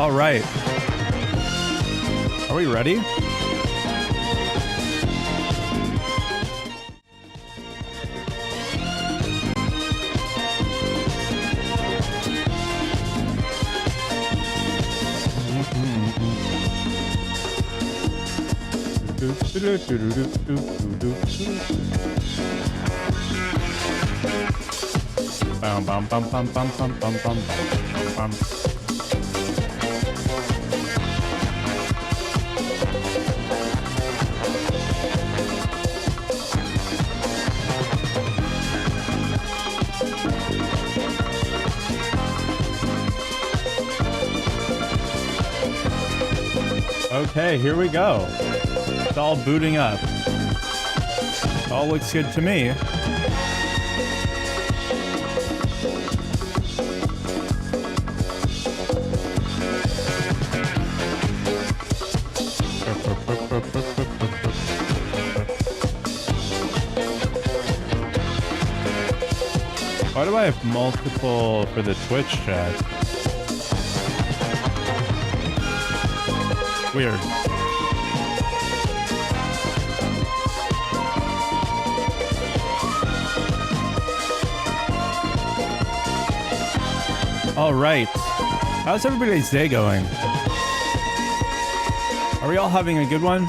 All right. Are we ready? Bum, bum, bum, bum, bum, bum, bum, bum, bum. Okay, here we go. It's all booting up. It all looks good to me. Why do I have multiple for the Twitch chat? Weird. All right. How's everybody's day going? Are we all having a good one?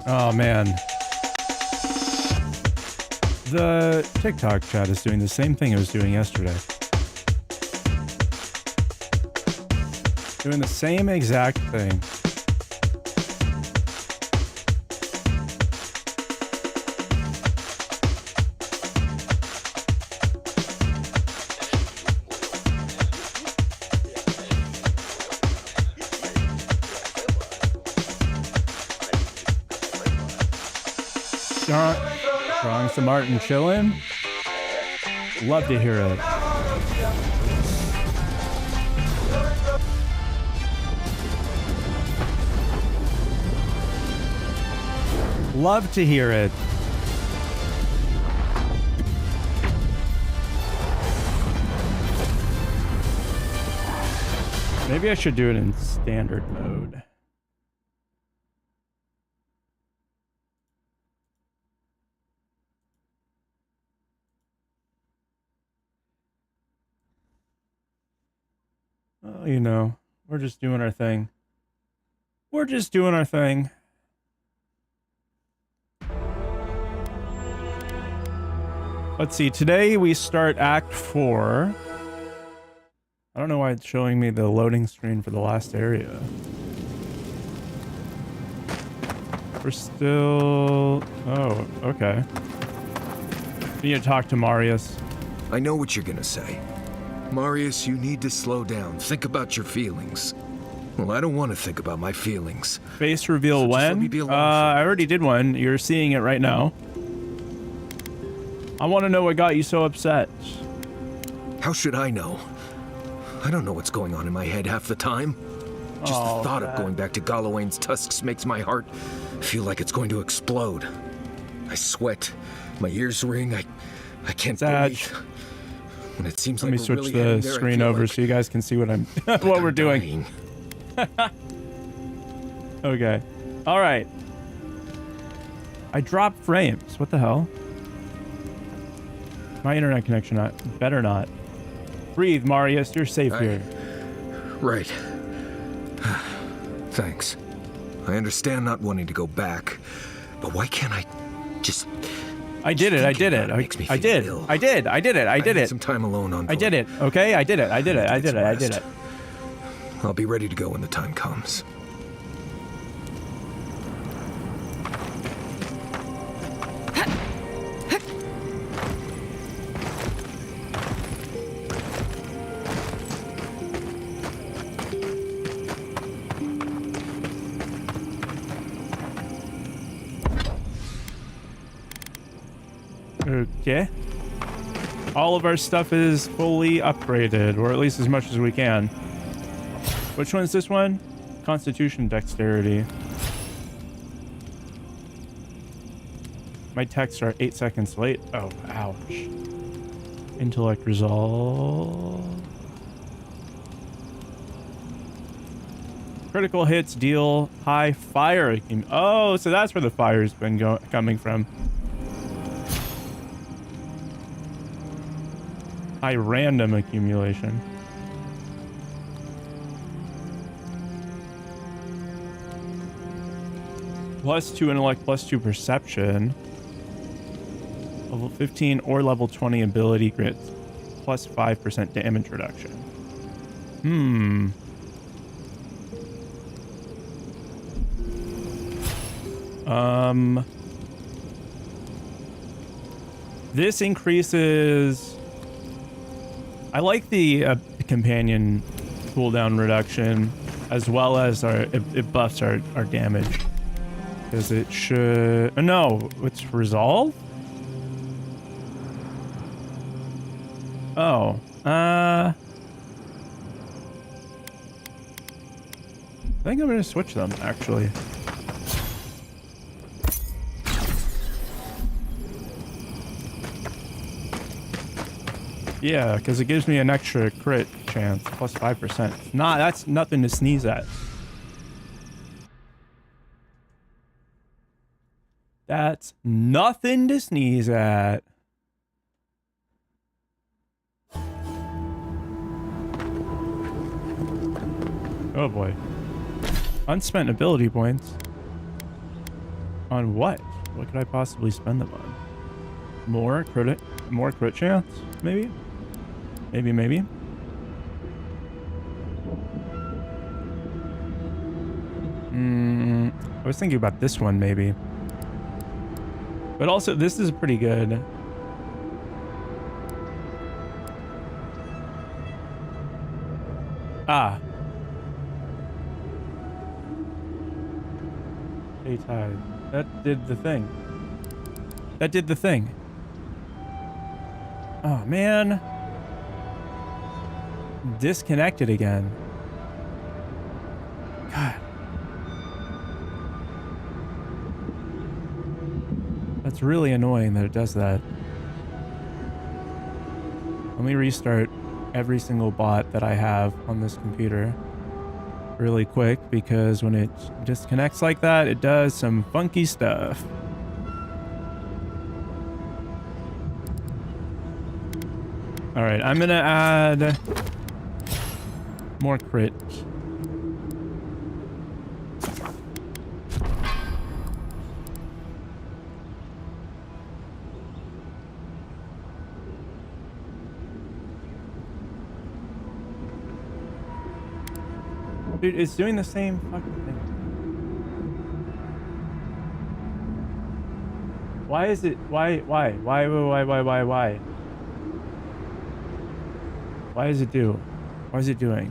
Oh, man. The TikTok chat is doing the same thing it was doing yesterday. Doing the same exact thing. Drawing some art and chilling. Love to hear it. Love to hear it. Maybe I should do it in standard mode. Oh, you know, we're just doing our thing. We're just doing our thing. Let's see, today we start Act 4. I don't know why it's showing me the loading screen for the last area. We're still... Oh, okay. We need to talk to Marius. I know what you're gonna say. Marius, you need to slow down. Think about your feelings. Well, I don't want to think about my feelings. Face reveal So when? I already did one. You're seeing it right now. I want to know what got you so upset. How should I know? I don't know what's going on in my head half the time. Just the thought of going back to Galawain's tusks makes my heart feel like it's going to explode. I sweat. My ears ring. I can't breathe. And it seems Let like me switch really the there, screen over so you guys can see what I'm what we're doing. Okay. All right. I dropped frames. What the hell? My internet connection better not. Breathe, Marius. You're safe here. Right. Thanks. I understand not wanting to go back, but why can't I just... I did it. I did it. I did. I did. I did it. I did it. Some time alone on board. I did it. Okay. I did it. I did it. I did it. I did it. I'll be ready to go when the time comes. Okay. All of our stuff is fully upgraded, or at least as much as we can. Which one's this one? Constitution Dexterity. My texts are 8 seconds late. Oh, ouch. Intellect resolve. Critical hits deal high fire. Oh, so that's where the fire's been coming from. High random accumulation. +2 intellect, +2 perception. Level 15 or level 20 ability grit, +5% damage reduction. This increases... I like the companion cooldown reduction, as well as it buffs our damage. Because it should... Oh, no, it's resolve? Oh, I think I'm gonna switch them, actually. Yeah, because it gives me an extra crit chance, +5%. Nah, that's nothing to sneeze at. That's nothing to sneeze at. Oh boy. Unspent ability points. On what? What could I possibly spend them on? More crit chance? Maybe? Maybe. I was thinking about this one, maybe. But also, this is pretty good. Ah. Tide. That did the thing. That did the thing. Oh, man. Disconnected again. God. That's really annoying that it does that. Let me restart every single bot that I have on this computer really quick, because when it disconnects like that, it does some funky stuff. All right, I'm gonna add more crit. Dude, it's doing the same fucking thing. Why is it... Why? Why is it do? What is it doing?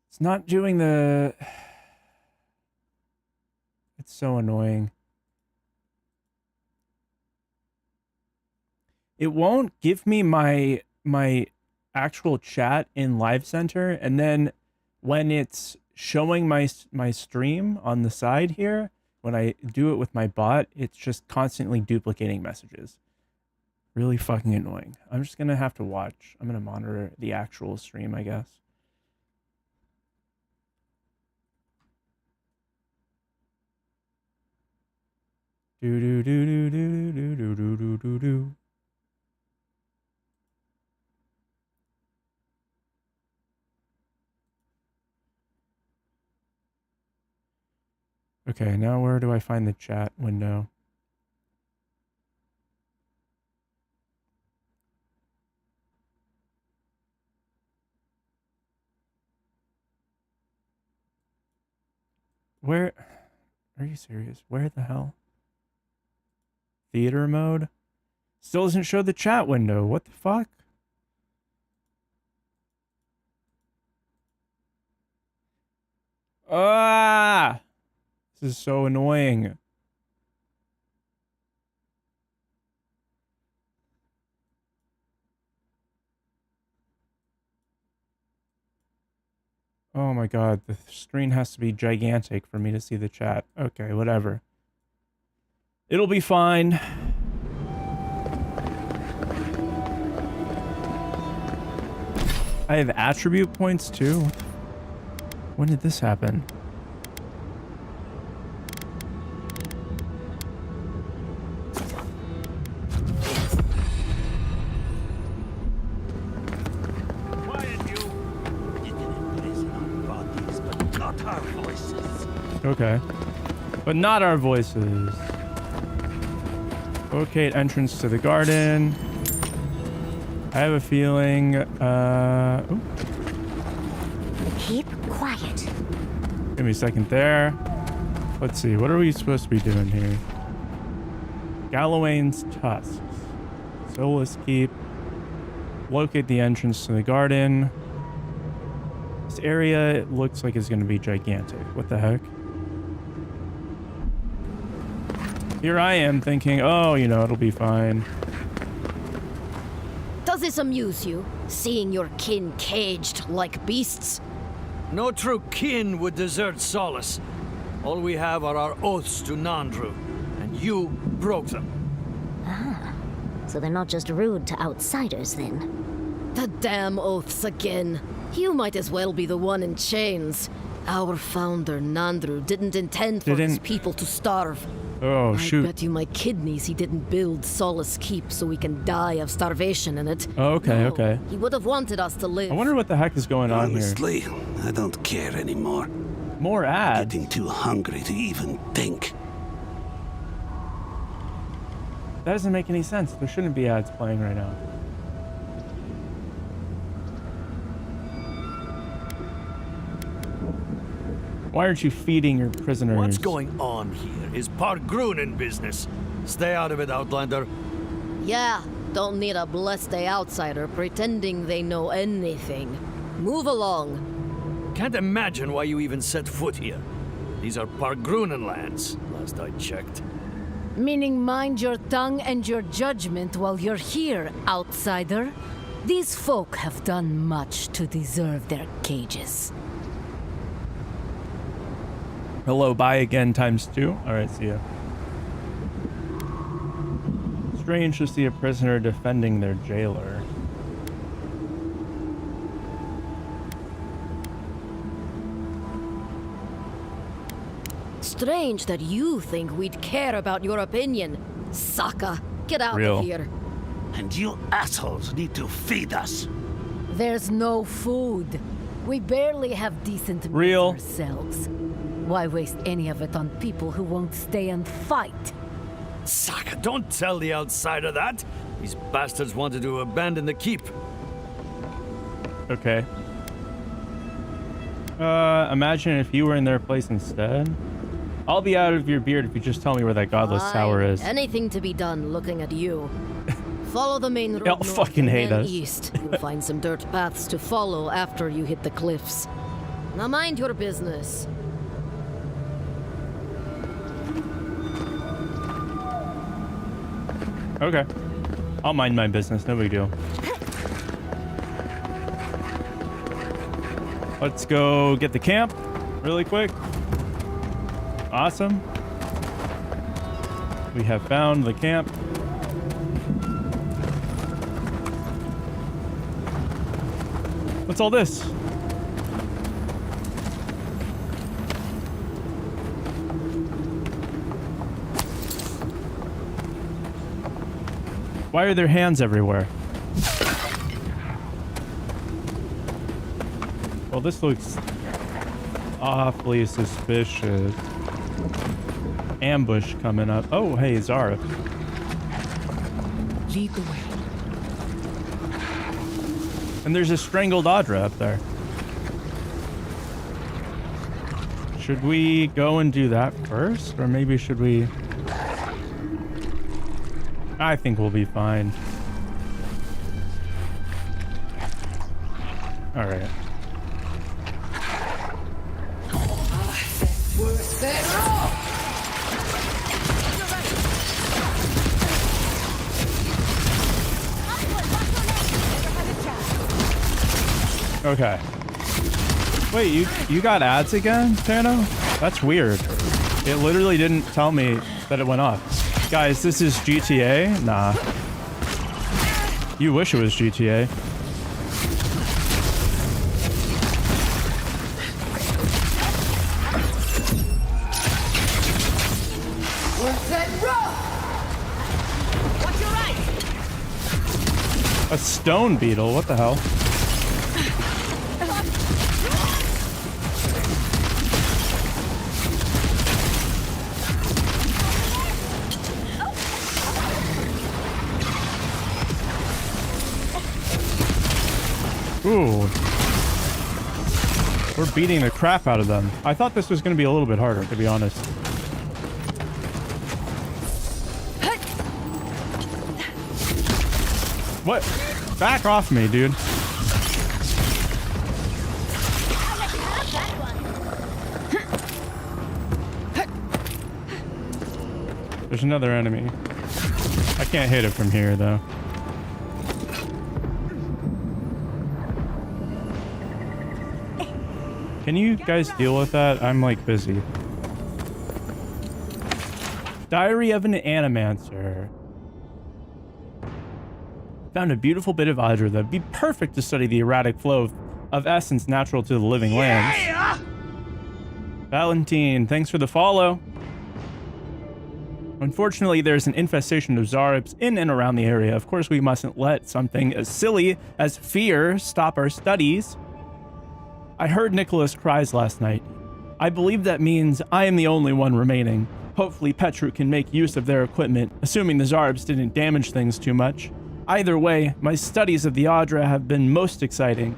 It's not doing the... It's so annoying. It won't give me my actual chat in Live Center, and then when it's showing my stream on the side here, when I do it with my bot, it's just constantly duplicating messages. Really fucking annoying. I'm just gonna have to watch. I'm gonna monitor the actual stream, I guess. Do do do do do do do do do do do. Okay, now where do I find the chat window? Where? Are you serious? Where the hell? Theater mode? Still doesn't show the chat window. What the fuck? Ah! This is so annoying. Oh my god, the screen has to be gigantic for me to see the chat. Okay, whatever. It'll be fine. I have attribute points too. When did this happen? Okay. But not our voices. Locate entrance to the garden. I have a feeling, ooh. Keep quiet. Give me a second there. Let's see, what are we supposed to be doing here? Gallowain's tusks. Soulless Keep. Locate the entrance to the garden. This area, it looks like it's going to be gigantic. What the heck? Here I am thinking, oh, you know, it'll be fine. Does this amuse you, seeing your kin caged like beasts? No true kin would desert Solace. All we have are our oaths to Nandru, and you broke them. So they're not just rude to outsiders, then. The damn oaths again. You might as well be the one in chains. Our founder, Nandru, didn't intend for his people to starve. Oh, shoot. I bet you my kidneys he didn't build Solace Keep so we can die of starvation in it. Oh, okay, No, okay. He would have wanted us to live. I wonder what the heck is going on here. Honestly, I don't care anymore. More ads. Getting too hungry to even think. That doesn't make any sense. There shouldn't be ads playing right now. Why aren't you feeding your prisoners? What's going on here is Pargrunen business. Stay out of it, Outlander. Yeah, don't need a blessed outsider pretending they know anything. Move along. Can't imagine why you even set foot here. These are Pargrunen lands, last I checked. Meaning mind your tongue and your judgment while you're here, outsider. These folk have done much to deserve their cages. Hello, buy again ×2. Alright, see ya. Strange to see a prisoner defending their jailer. Strange that you think we'd care about your opinion. Saka, get out Real. of here. And you assholes need to feed us. There's no food. We barely have decent meals Real. ourselves. Why waste any of it on people who won't stay and fight? Saka, don't tell the outsider that. These bastards wanted to abandon the keep. Okay. Imagine if you were in their place instead. I'll be out of your beard if you just tell me where that godless tower is. Anything to be done looking at you. Follow the main road Y'all north fucking and hate then us. east. You'll find some dirt paths to follow after you hit the cliffs. Now mind your business. Okay. I'll mind my business, no big deal. Let's go get the camp really quick. Awesome. We have found the camp. What's all this? Why are there hands everywhere? Well, this looks awfully suspicious. Ambush coming up. Oh, hey, Zara. Lead the way. And there's a strangled Audra up there. Should we go and do that first? Or maybe should we... I think we'll be fine. All right. Okay. Wait, you got ads again, Tano? That's weird. It literally didn't tell me that it went off. Guys, this is GTA? Nah. You wish it was GTA. A stone beetle? What the hell? Ooh. We're beating the crap out of them. I thought this was going to be a little bit harder, to be honest. What? Back off me, dude. There's another enemy. I can't hit it from here, though. Can you guys deal with that? I'm, like, busy. Diary of an Animancer. Found a beautiful bit of Adra that would be perfect to study the erratic flow of essence natural to the living lands. Valentine, thanks for the follow. Unfortunately, there's an infestation of Zaribs in and around the area. Of course, we mustn't let something as silly as fear stop our studies. I heard Nicholas' cries last night. I believe that means I am the only one remaining. Hopefully, Petru can make use of their equipment, assuming the Zaribs didn't damage things too much. Either way, my studies of the Adra have been most exciting.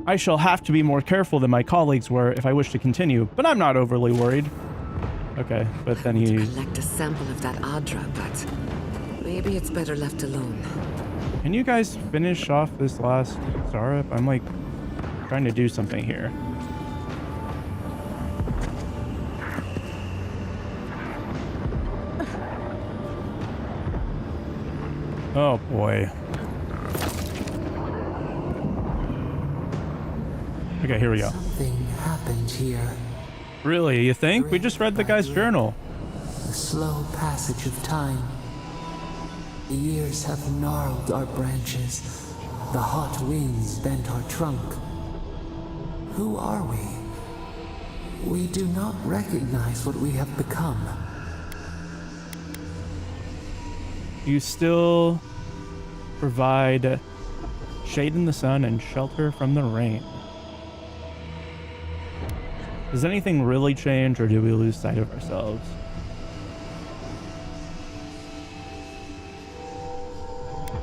I shall have to be more careful than my colleagues were if I wish to continue, but I'm not overly worried. Okay, but then he... collect a sample of that Adra, but maybe it's better left alone. Can you guys finish off this last Zarib? I'm like trying to do something here. Oh boy. Okay, here we go. Something happened here. Really, you think? We just read the guy's journal. The slow passage of time. The years have gnarled our branches. The hot winds bent our trunk. Who are we? We do not recognize what we have become. You still provide shade in the sun and shelter from the rain. Does anything really change, or do we lose sight of ourselves?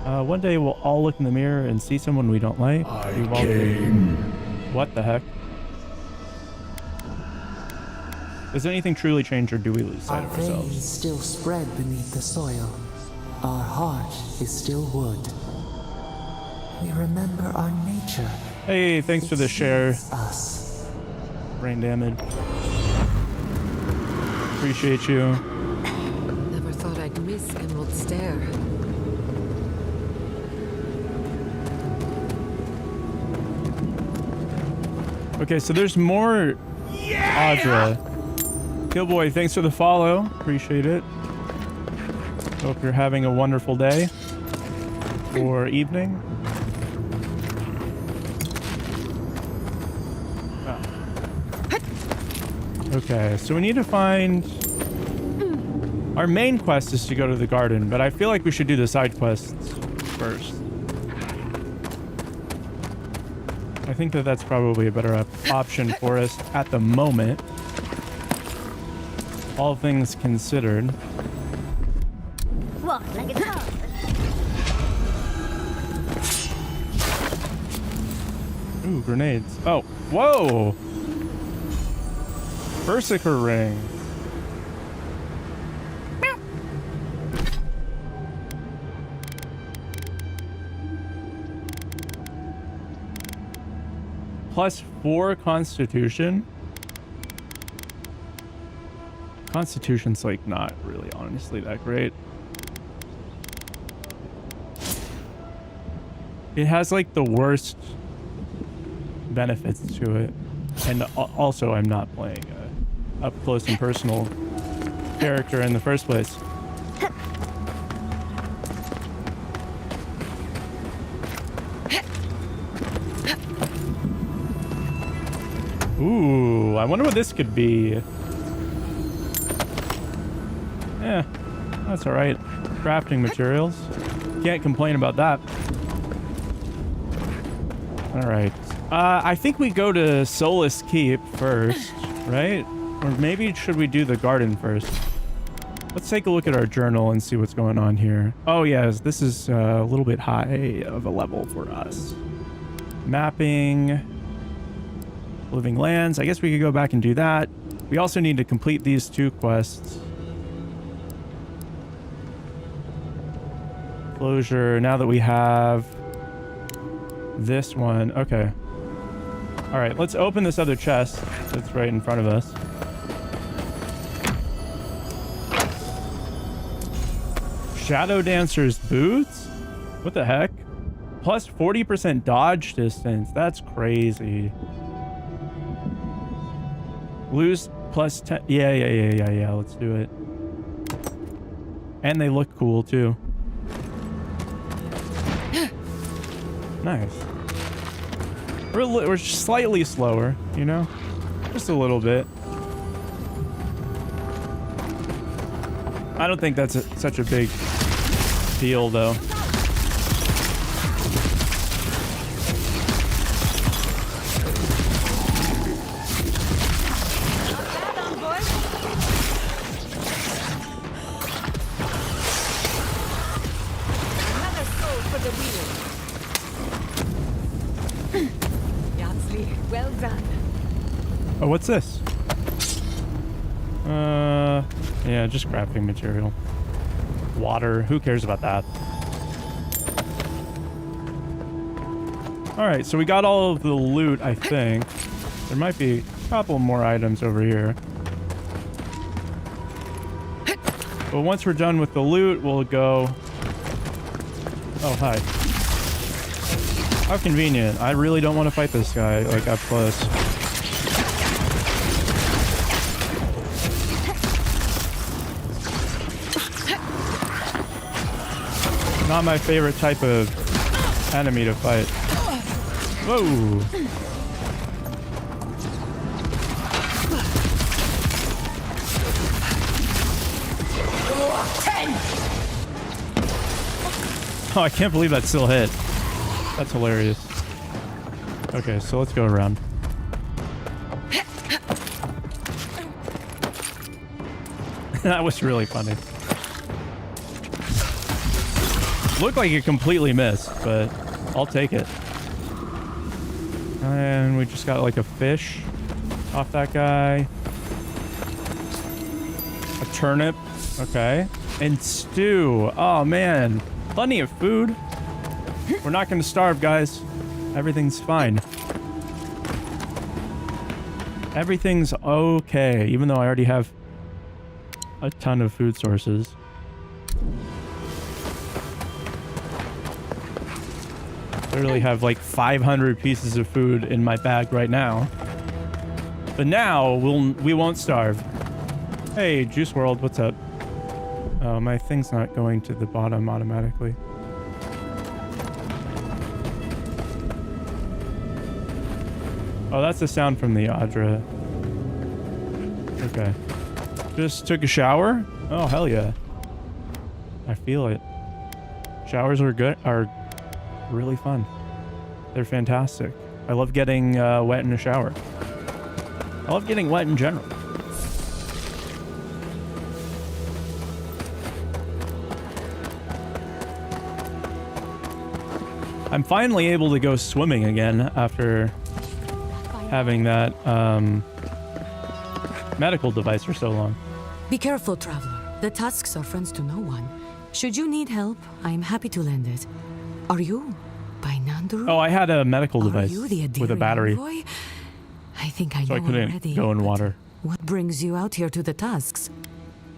One day we'll all look in the mirror and see someone we don't like. What the heck? Does anything truly change, or do we lose sight Our of veins ourselves? still spread beneath the soil. Our heart is still wood. We remember our nature. Hey, thanks for the share. Us. Brain damage. Appreciate you. Never thought I'd miss Emerald Stair. Okay, so there's more Adra. Killboy, thanks for the follow. Appreciate it. Hope you're having a wonderful day or evening. Oh. Okay, so we need to find... Our main quest is to go to the garden, but I feel like we should do the side quests first. I think that that's probably a better option for us at the moment. All things considered. Walk like a dog. Ooh, grenades. Oh, whoa! Berserker ring. +4 Constitution. Constitution's like not really honestly that great. It has like the worst benefits to it, and also I'm not playing a up close and personal character in the first place. Ooh, I wonder what this could be. Yeah, that's all right. Crafting materials. Can't complain about that. All right. I think we go to Solace Keep first, right? Or maybe should we do the garden first? Let's take a look at our journal and see what's going on here. Oh, yes, this is a little bit high of a level for us. Mapping. Living lands. I guess we could go back and do that. We also need to complete these 2 quests. Closure. Now that we have this one. Okay. All right, let's open this other chest that's right in front of us. Shadow Dancer's boots? What the heck? Plus 40% dodge distance. That's crazy. Lose plus 10. Yeah. Let's do it. And they look cool too. Nice. We're slightly slower, you know? Just a little bit. I don't think that's such a big deal, though. Well done. Oh, what's this? Yeah, just crafting material. Water, who cares about that? Alright, so we got all of the loot, I think. There might be a couple more items over here. But once we're done with the loot, we'll go... Oh, hi. How convenient. I really don't want to fight this guy, like, up close. Not my favorite type of enemy to fight. Whoa! Oh, I can't believe that still hit. That's hilarious. Okay, so let's go around. That was really funny. Looked like it completely missed, but I'll take it. And we just got like a fish off that guy. A turnip. Okay. And stew. Oh, man. Plenty of food. We're not going to starve, guys. Everything's fine. Everything's okay, even though I already have a ton of food sources. I literally have like 500 pieces of food in my bag right now. But now we won't starve. Hey, Juice World, what's up? Oh, my thing's not going to the bottom automatically. Oh, that's the sound from the Adra. Okay. Just took a shower? Oh, hell yeah. I feel it. Showers are good, are really fun. They're fantastic. I love getting wet in a shower. I love getting wet in general. I'm finally able to go swimming again after having that medical device for so long. Be careful, traveler. The tusks are friends to no one. Should you need help, I'm happy to lend it. Are you by Nandru? Oh, I had a medical device with a battery. Envoy? I think I know so I couldn't already, go in water. What brings you out here to the tusks?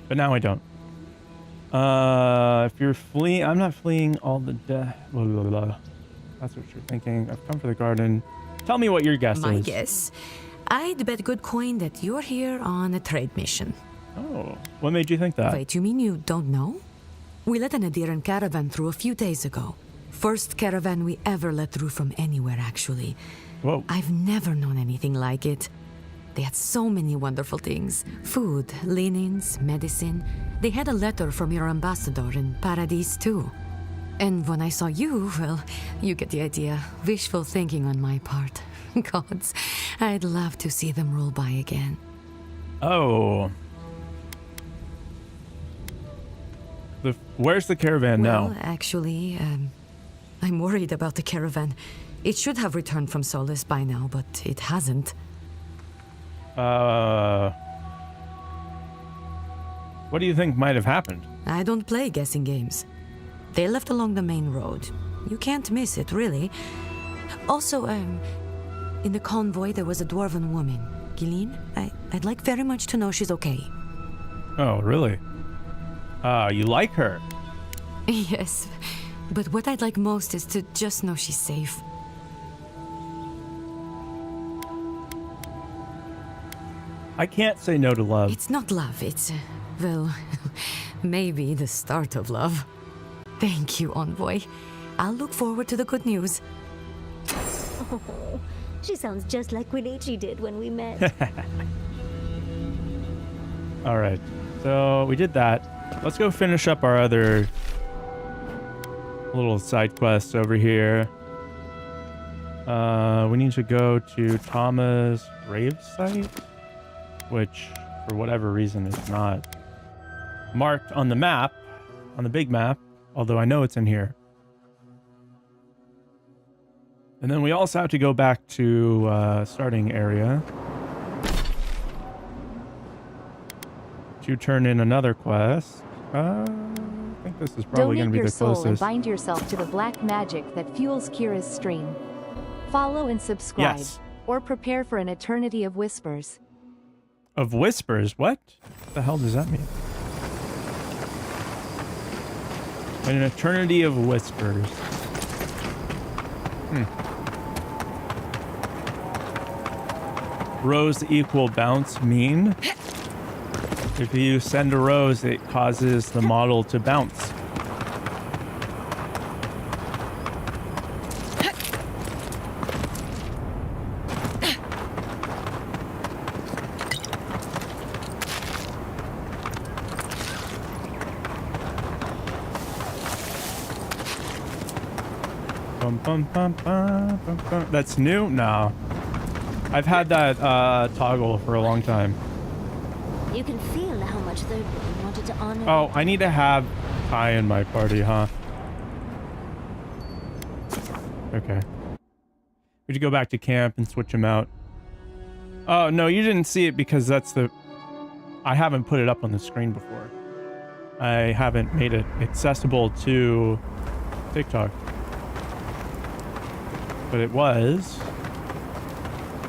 But now I don't. If you're fleeing, I'm not fleeing all the death. That's what you're thinking. I've come for the garden. Tell me what your guess My is. guess? I'd bet good coin that you're here on a trade mission. Oh, what made you think that? Wait, you mean you don't know? We let an Adiran caravan through a few days ago. First caravan we ever let through from anywhere, actually. Whoa. I've never known anything like it. They had so many wonderful things. Food, linens, medicine. They had a letter from your ambassador in Paradise too. And when I saw you, well, you get the idea. Wishful thinking on my part. Gods, I'd love to see them roll by again. Oh. Where's the caravan now? Well, actually, I'm worried about the caravan. It should have returned from Solace by now, but it hasn't. What do you think might have happened? I don't play guessing games. They left along the main road. You can't miss it, really. Also, in the convoy there was a dwarven woman, Gilleen. I'd like very much to know she's okay. Oh, really? You like her? Yes, but what I'd like most is to just know she's safe. I can't say no to love. It's not love, it's, well, maybe the start of love. Thank you, Envoy. I'll look forward to the good news. Oh, she sounds just like Quinichi did when we met. All right, so we did that. Let's go finish up our other little side quests over here. We need to go to Tama's grave site, which for whatever reason is not marked on the map, on the big map, although I know it's in here. And then we also have to go back to starting area to turn in another quest. I think this is probably going to be the soul and closest. bind yourself to the black magic that fuels Kira's stream. Follow and subscribe, Yes. or prepare for an eternity of whispers. Of whispers? What the hell does that mean? An eternity of whispers. Rose equal bounce mean? If you send a rose, it causes the model to bounce. Bum, bum, bum, bum, bum, bum. That's new? No. I've had that toggle for a long time. You can feel how much Third Wing wanted to honor. Oh, I need to have Kai in my party, huh? Okay. We should go back to camp and switch him out. Oh, no, you didn't see it because that's the... I haven't put it up on the screen before. I haven't made it accessible to TikTok. But it was...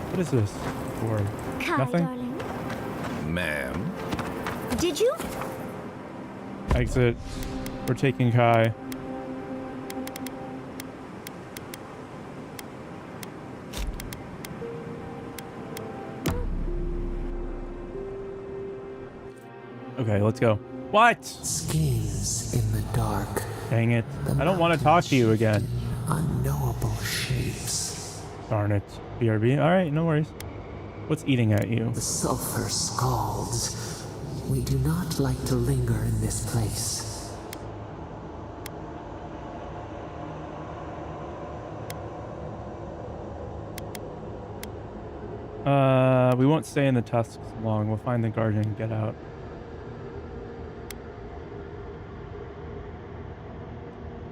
What is this for? Kai, Nothing? darling. Ma'am? Did you? Exit. We're taking Kai. Okay, let's go. What? Schemes in the dark. Dang it. I don't want to talk to you again. Unknowable shapes. Darn it. BRB? Alright, no worries. What's eating at you? The sulfur scalds. We do not like to linger in this place. We won't stay in the tusks long. We'll find the guardian and get out.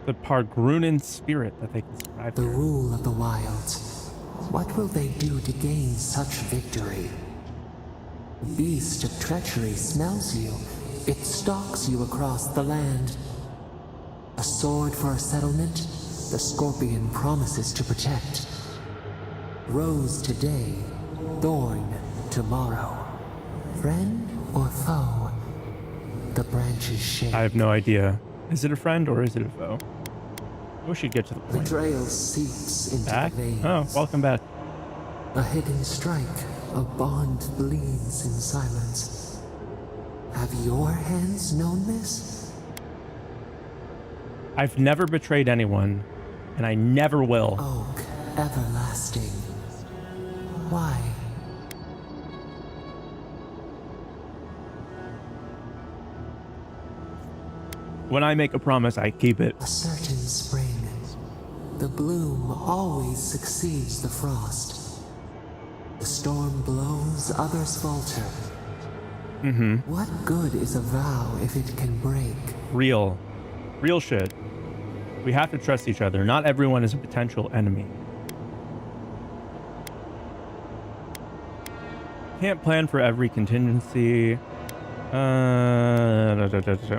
The Pargrunan spirit that they can survive The here. rule of the wilds. What will they do to gain such victory? Beast of treachery smells you. It stalks you across the land. A sword for a settlement, the scorpion promises to protect. Rose today, thorn tomorrow. Friend or foe? The branches shake. I have no idea. Is it a friend or is it a foe? We should get to the point. Betrayal seeps into Back? the veins. Oh, welcome back. A hidden strike, a bond bleeds in silence. Have your hands known this? I've never betrayed anyone, and I never will. Oak, everlasting. Why? When I make a promise, I keep it. A certain spring. The bloom always succeeds the frost. The storm blows, others falter. What good is a vow if it can break? Real shit. We have to trust each other. Not everyone is a potential enemy. Can't plan for every contingency.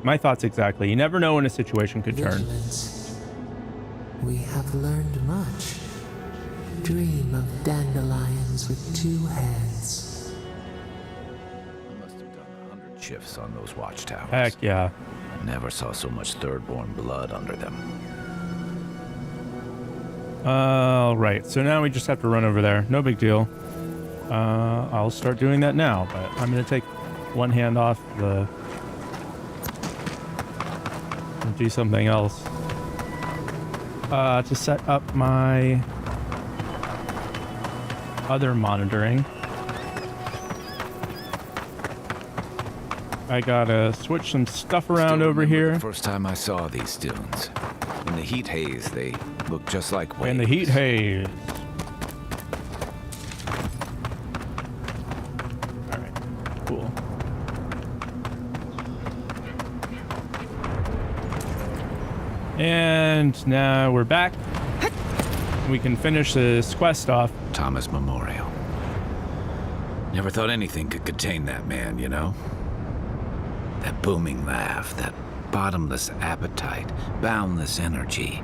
My thoughts exactly. You never know when a situation could turn. Vigilance. We have learned much. Dream of dandelions with 2 heads. I must have done 100 shifts on those watchtowers. Heck yeah. I never saw so much third-born blood under them. Right. So now we just have to run over there. No big deal. I'll start doing that now, but I'm going to take one hand off the... and do something else. To set up my other monitoring. I gotta switch some stuff around over here. The first time I saw these dunes. In the heat haze, they look just like waves. In the heat haze. Alright, cool. And now we're back. We can finish this quest off. Thomas Memorial. Never thought anything could contain that man, you know? That booming laugh, that bottomless appetite, boundless energy.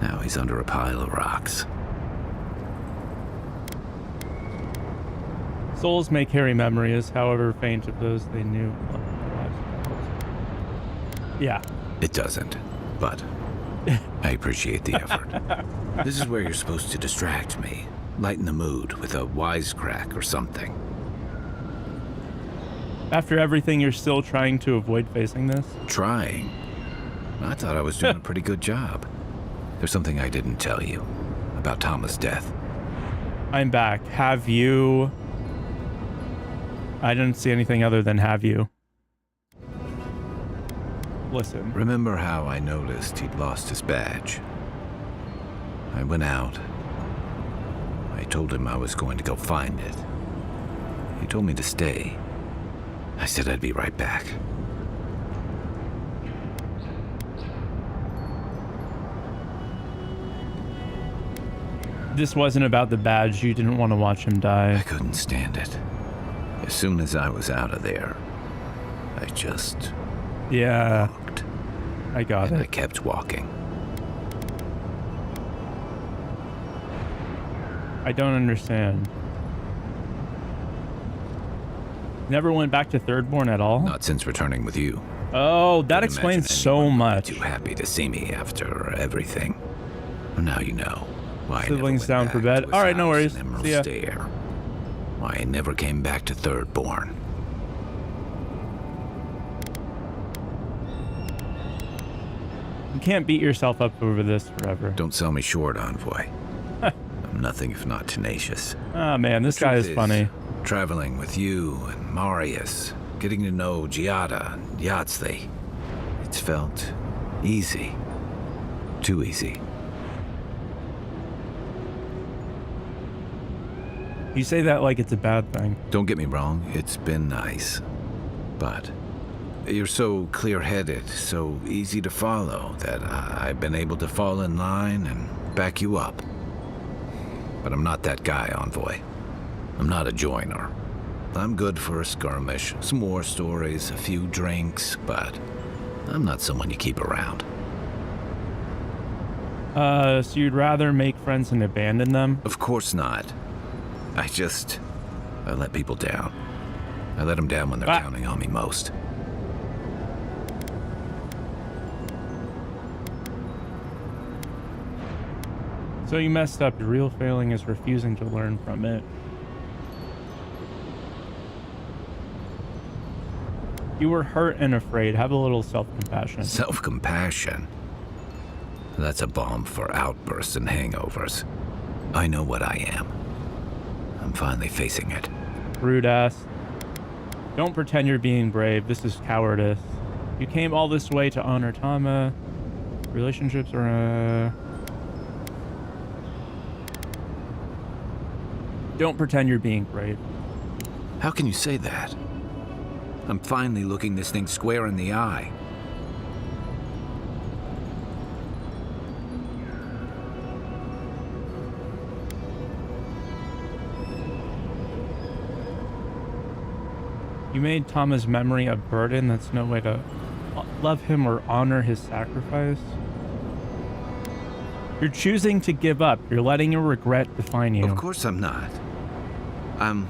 Now he's under a pile of rocks. Souls may carry memories, however faint of those they knew. Yeah. It doesn't, but I appreciate the effort. This is where you're supposed to distract me, lighten the mood with a wisecrack or something. After everything, you're still trying to avoid facing this? Trying? I thought I was doing a pretty good job. There's something I didn't tell you about Thomas' death. I'm back. Have you... I didn't see anything other than have you. Listen. Remember how I noticed he'd lost his badge? I went out. I told him I was going to go find it. He told me to stay. I said I'd be right back. This wasn't about the badge. You didn't want to watch him die. I couldn't stand it. As soon as I was out of there, I just... Yeah. walked. I got and it. I kept walking. I don't understand. Never went back to Thirdborn at all? Not since returning with you. Oh, that Couldn't explains imagine so anyone much. Too happy to see me after everything. Now you know why I never Siblings went down back for bed. to his All right, no house worries. in Emerald See ya. Stair. Why I never came back to Thirdborn. You can't beat yourself up over this forever. Don't sell me short, Envoy. I'm nothing if not tenacious. Ah, man, this guy is funny. Traveling with you and Marius, getting to know Giada and Yahtzee, it's felt easy. Too easy. You say that like it's a bad thing. Don't get me wrong, it's been nice. But you're so clear-headed, so easy to follow, that I've been able to fall in line and back you up. But I'm not that guy, Envoy. I'm not a joiner. I'm good for a skirmish, some war stories, a few drinks, but I'm not someone you keep around. So you'd rather make friends and abandon them? Of course not. I let people down. I let them down when they're counting on me most. So you messed up. Your real failing is refusing to learn from it. You were hurt and afraid. Have a little self-compassion. Self-compassion? That's a balm for outbursts and hangovers. I know what I am. I'm finally facing it. Rude ass. Don't pretend you're being brave. This is cowardice. You came all this way to honor Tama. Relationships are, Don't pretend you're being brave. How can you say that? I'm finally looking this thing square in the eye. You made Tama's memory a burden. That's no way to love him or honor his sacrifice. You're choosing to give up. You're letting your regret define you. Of course I'm not. I'm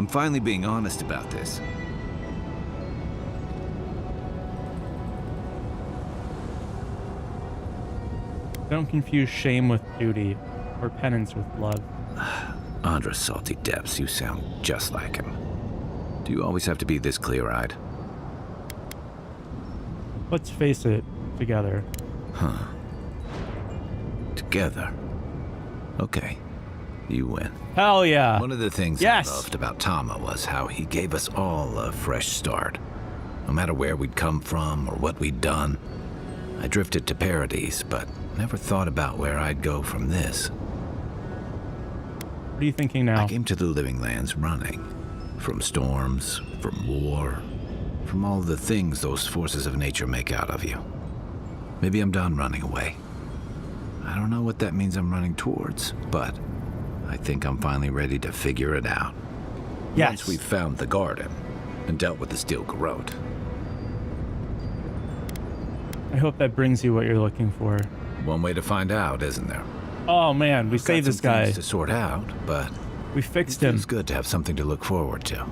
finally being honest about this. Don't confuse shame with duty or penance with love. Andra's salty depths, you sound just like him. Do you always have to be this clear-eyed? Let's face it, together. Huh. Together. Okay. You win. Hell yeah. One of the things I loved about Tama was how he gave us all a fresh start. No matter where we'd come from or what we'd done. I drifted to Paradise, but never thought about where I'd go from this. What are you thinking now? I came to the Living Lands running. From storms, from war, from all the things those forces of nature make out of you. Maybe I'm done running away. I don't know what that means I'm running towards, but I think I'm finally ready to figure it out. Yes. Once we've found the garden and dealt with the steel garrote. I hope that brings you what you're looking for. One way to find out, isn't there? Oh man, we saved this guy. Things to sort out, but we fixed him. It's good to have something to look forward to.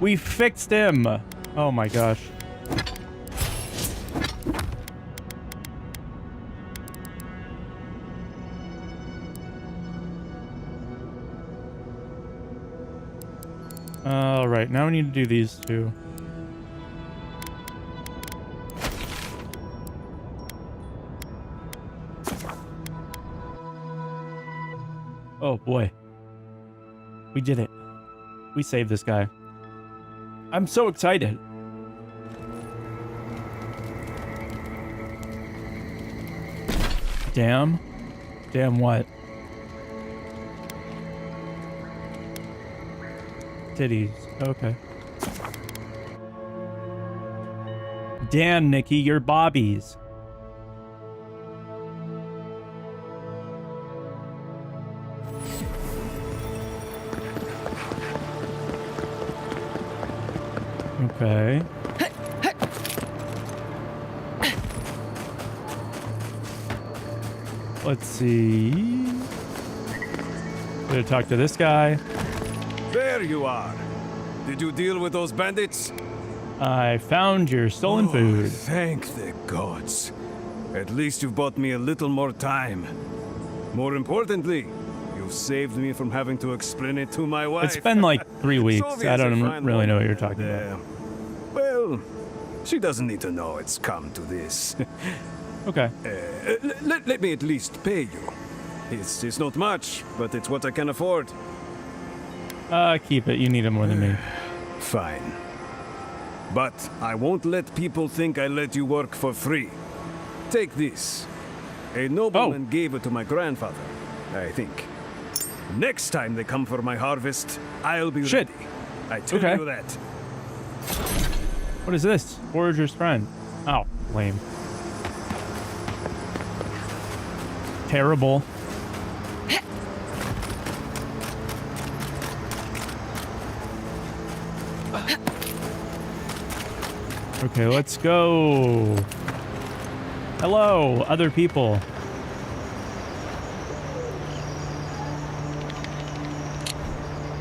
We fixed him. Oh my gosh. All right, now we need to do these two. Oh boy. We did it. We saved this guy. I'm so excited. Damn. Damn what? Titties. Okay. Damn, Nikki, you're Bobby's. Okay. Let's see. Gonna talk to this guy. There you are. Did you deal with those bandits? I found your stolen food. Thank the gods. At least you've bought me a little more time. More importantly, you've saved me from having to explain it to my wife. It's been like 3 weeks. I don't really know what you're talking about. Well, she doesn't need to know it's come to this. Okay. Let me at least pay you. It's not much, but it's what I can afford. Keep it. You need it more than me. Fine. But I won't let people think I let you work for free. Take this. A nobleman gave it to my grandfather, I think. Next time they come for my harvest, I'll be ready. I tell you that. What is this? Forager's friend. Oh, lame. Terrible. Okay, let's go. Hello, other people.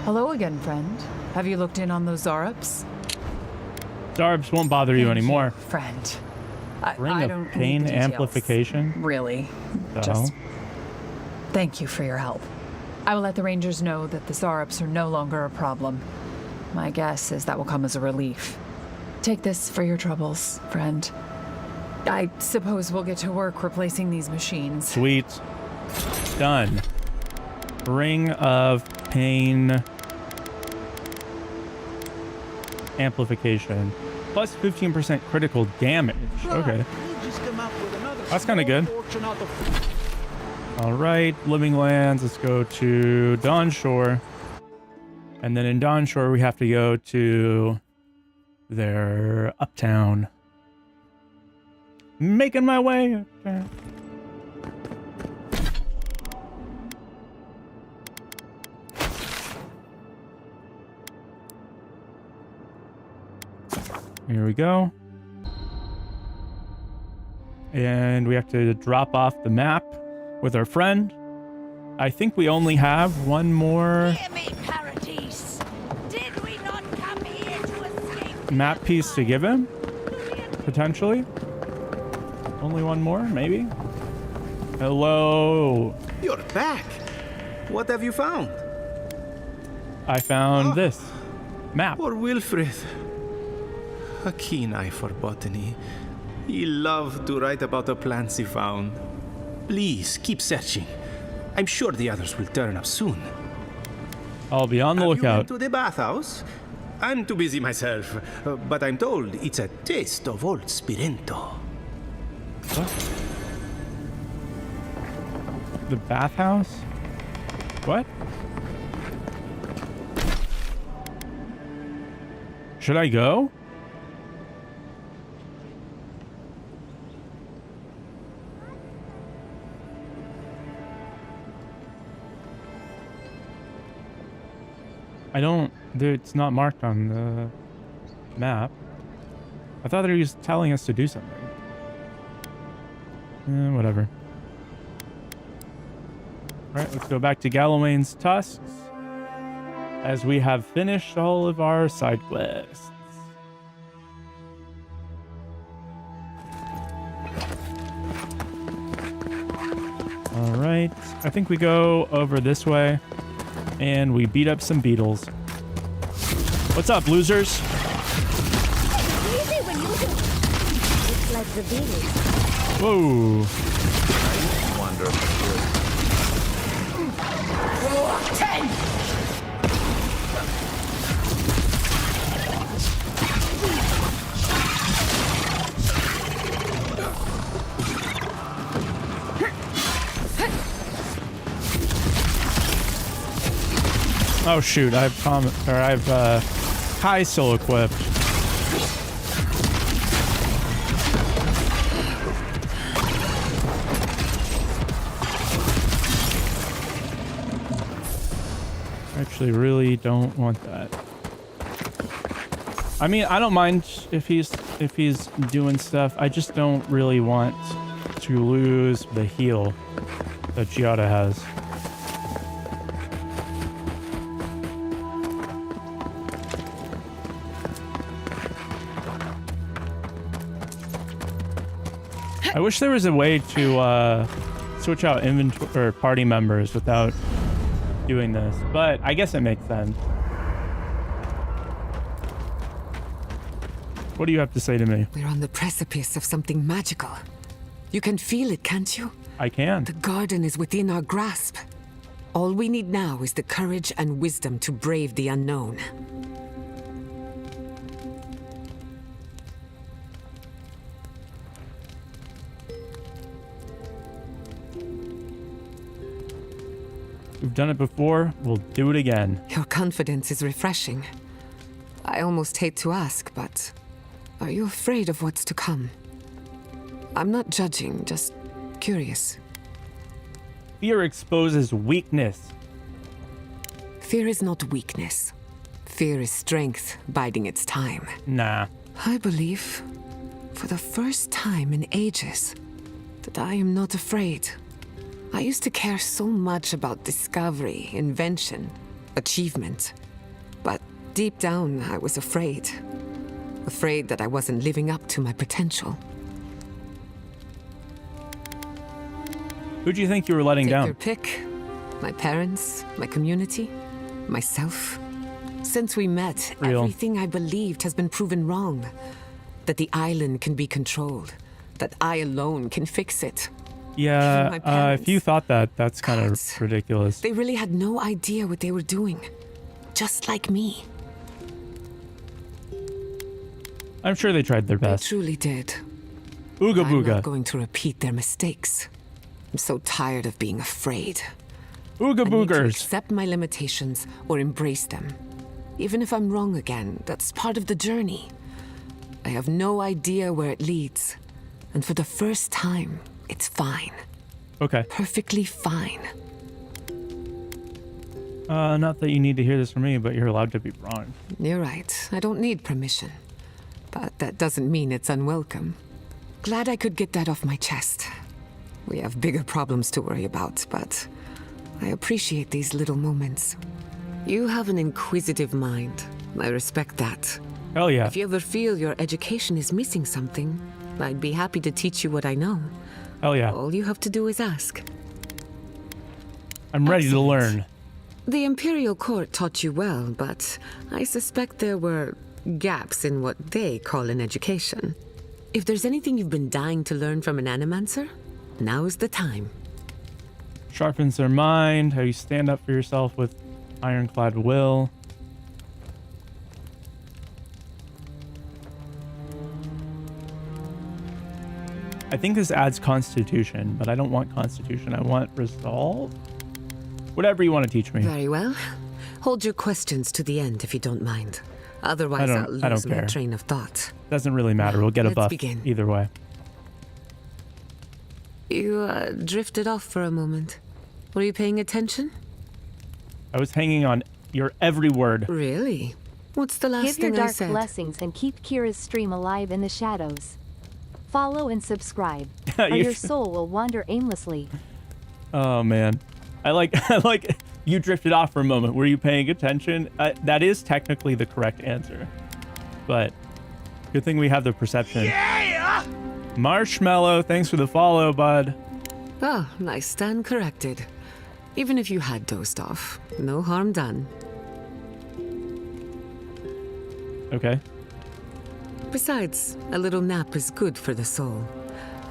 Hello again, friend. Have you looked in on those Zarups? Zarbs won't bother you anymore. Friend. Ring I of don't pain need the details, amplification. Really. Just thank you for your help. I will let the Rangers know that the Zarups are no longer a problem. My guess is that will come as a relief. Take this for your troubles, friend. I suppose we'll get to work replacing these machines. Sweet. Done. Ring of pain amplification. Plus 15% critical damage. Okay. That's kind of good. All right, Living Lands. Let's go to Dawnshore. And then in Dawnshore, we have to go to their uptown. Making my way uptown. Here we go. And we have to drop off the map with our friend. I think we only have one more map piece to give him. Potentially. Only one more, maybe? Hello. You're back. What have you found? I found this map. Poor Wilfred. A keen eye for botany. He loved to write about the plants he found. Please, keep searching. I'm sure the others will turn up soon. I'll be on the Have lookout. you been to the bathhouse? I'm too busy myself, but I'm told it's a taste of old Spirento. What? The bathhouse? What? Should I go? I don't... It's not marked on the map. I thought he was telling us to do something. Whatever. Alright, let's go back to Gallowayne's Tusks. As we have finished all of our side quests. Alright, I think we go over this way. And we beat up some beetles. What's up, losers? Easy when you do. It's like the bees. Whoa. I wonder if Oh shoot, I've Kai still equipped. Actually really don't want that. I mean, I don't mind if he's doing stuff. I just don't really want to lose the heal that Giada has. I wish there was a way to switch out inventory or party members without doing this, but I guess it makes sense. What do you have to say to me? We're on the precipice of something magical. You can feel it, can't you? I can. The garden is within our grasp. All we need now is the courage and wisdom to brave the unknown. We've done it before, we'll do it again. Your confidence is refreshing. I almost hate to ask, but are you afraid of what's to come? I'm not judging, just curious. Fear exposes weakness. Fear is not weakness. Fear is strength biding its time. Nah. I believe, for the first time in ages, that I am not afraid. I used to care so much about discovery, invention, achievement. But deep down, I was afraid. Afraid that I wasn't living up to my potential. Who do you think you were letting down? Take your pick. My parents, my community, myself. Since we met, everything I believed has been proven wrong. That the island can be controlled. That I alone can fix it. Yeah, My parents. if you thought that, that's kind of Gods. ridiculous. They really had no idea what they were doing. Just like me. I'm sure they tried their They best. truly did. Ooga I'm not booga. going to repeat their mistakes. I'm so tired of being afraid. Ooga I need to boogers. accept my limitations or embrace them. Even if I'm wrong again, that's part of the journey. I have no idea where it leads. And for the first time, it's fine. Okay. Perfectly fine. Not that you need to hear this from me, but you're allowed to be wrong. You're right. I don't need permission. But that doesn't mean it's unwelcome. Glad I could get that off my chest. We have bigger problems to worry about, but I appreciate these little moments. You have an inquisitive mind. I respect that. Hell yeah. If you ever feel your education is missing something, I'd be happy to teach you what I know. Hell yeah. All you have to do is ask. I'm ready to Excellent. learn. The Imperial Court taught you well, but I suspect there were gaps in what they call an education. If there's anything you've been dying to learn from an animancer, now is the time. Sharpens their mind, how you stand up for yourself with ironclad will. I think this adds constitution, but I don't want constitution. I want resolve. Whatever you want to teach me. Very well. Hold your questions to the end if you don't mind. Otherwise, I'll I lose don't my care. train of thought. Doesn't really matter. We'll get a Let's buff begin. either way. You drifted off for a moment. Were you paying attention? I was hanging on your every word. Really? What's the last Give your thing I dark said? blessings and keep Kira's stream alive in the shadows. Follow and subscribe, or You- your soul will wander aimlessly. Oh man, I like you drifted off for a moment. Were you paying attention? That is technically the correct answer, but good thing we have the perception. Yeah! Marshmallow, thanks for the follow, bud. Oh, I stand corrected. Even if you had dozed off, no harm done. Okay. Besides, a little nap is good for the soul.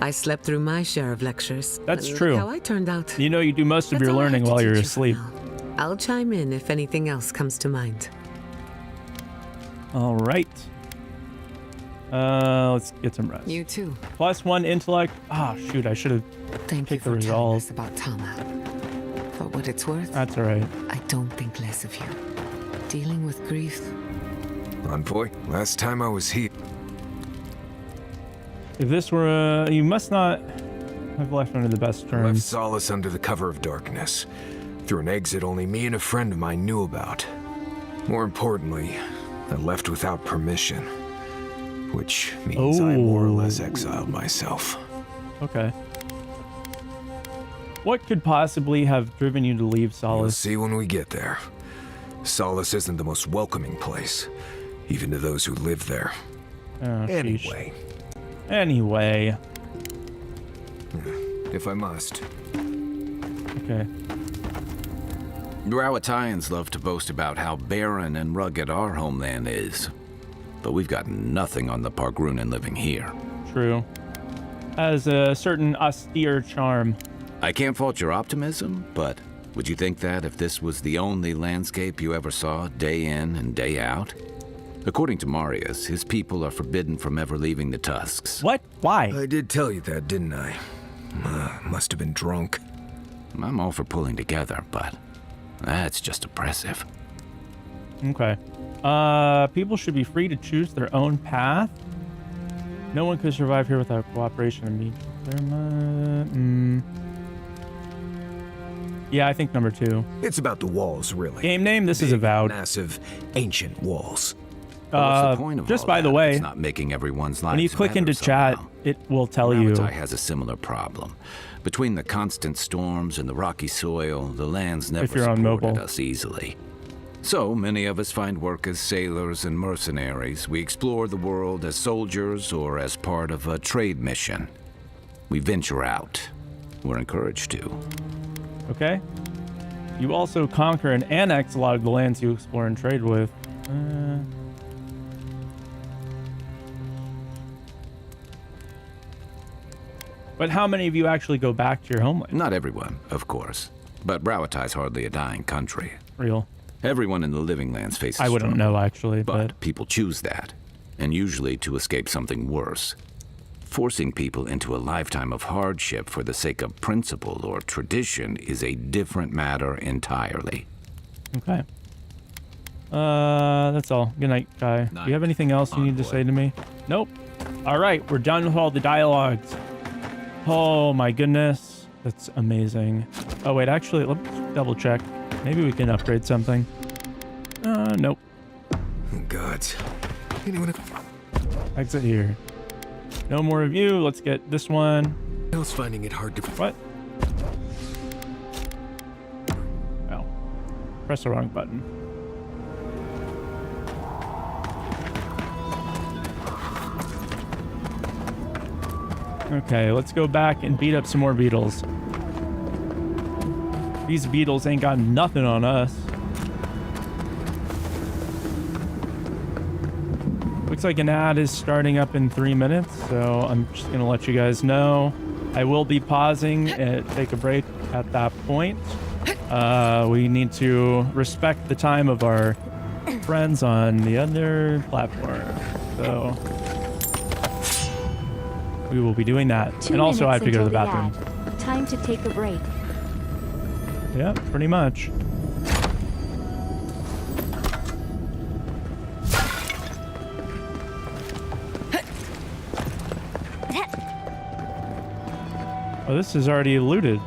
I slept through my share of lectures. That's and true. Look how I turned out. You know you do most of That's your all I learning have to while you're teach you for asleep. now. I'll chime in if anything else comes to mind. All right. Let's get some rest. You too. +1 intellect. Ah, shoot, I should have Thank you picked the for telling resolve. us about Tama. For what it's worth, That's all right. I don't think less of you. Dealing with grief. Envoy, last time I was here. If this were you must not have left under the best Left terms. solace under the cover of darkness, through an exit only me and a friend of mine knew about. More importantly, I left without permission, which means I more or less exiled myself. Okay. What could possibly have driven you to leave You'll Solace? see when we get there. Solace isn't the most welcoming place, even to those who live there. Oh, sheesh. Anyway, Anyway. if I must. Okay. Rawatayans love to boast about how barren and rugged our homeland is. But we've got nothing on the Pargrunan living here. True. Has a certain austere charm. I can't fault your optimism, but would you think that if this was the only landscape you ever saw day in and day out? According to Marius, his people are forbidden from ever leaving the Tusks. What? Why? I did tell you that, didn't I? Must have been drunk. I'm all for pulling together, but that's just oppressive. Okay. People should be free to choose their own path. No one could survive here without cooperation and me. Yeah, I think number 2. It's about the walls, really. Game name, this is Avowed. Massive, ancient walls. What's the point of just all by the that? way, It's not making everyone's lives when you click better into chat, somehow. it will tell you. Ramatai has a similar problem. Between the constant storms and the rocky soil, the land's never you're on supported mobile. us easily. So many of us find work as sailors and mercenaries. We explore the world as soldiers or as part of a trade mission. We venture out. We're encouraged to. Okay. You also conquer and annex a lot of the lands you explore and trade with. But how many of you actually go back to your homeland? Not everyone, of course. But Browatai's hardly a dying country. Real. Everyone in the Living Lands faces I wouldn't struggle, know, actually, but people choose that, and usually to escape something worse. Forcing people into a lifetime of hardship for the sake of principle or tradition is a different matter entirely. Okay. That's all. Good night, guy. Do you have anything else you need to say to me? Nope. All right, we're done with all the dialogues. Oh my goodness. That's amazing. Oh wait, actually, let's double check. Maybe we can upgrade something. Nope. Gods. Anyone exit here. No more of you. Let's get this one. I was finding it hard to... What? Oh. Press the wrong button. Okay, let's go back and beat up some more beetles. These beetles ain't got nothing on us. Looks like an ad is starting up in 3 minutes, so I'm just gonna let you guys know. I will be pausing and take a break at that point. We need to respect the time of our friends on the other platform, so we will be doing that. 2 and also I have to go to the minutes bathroom. until the ad. Time to take a break. Yeah, pretty much. Oh, this is already looted.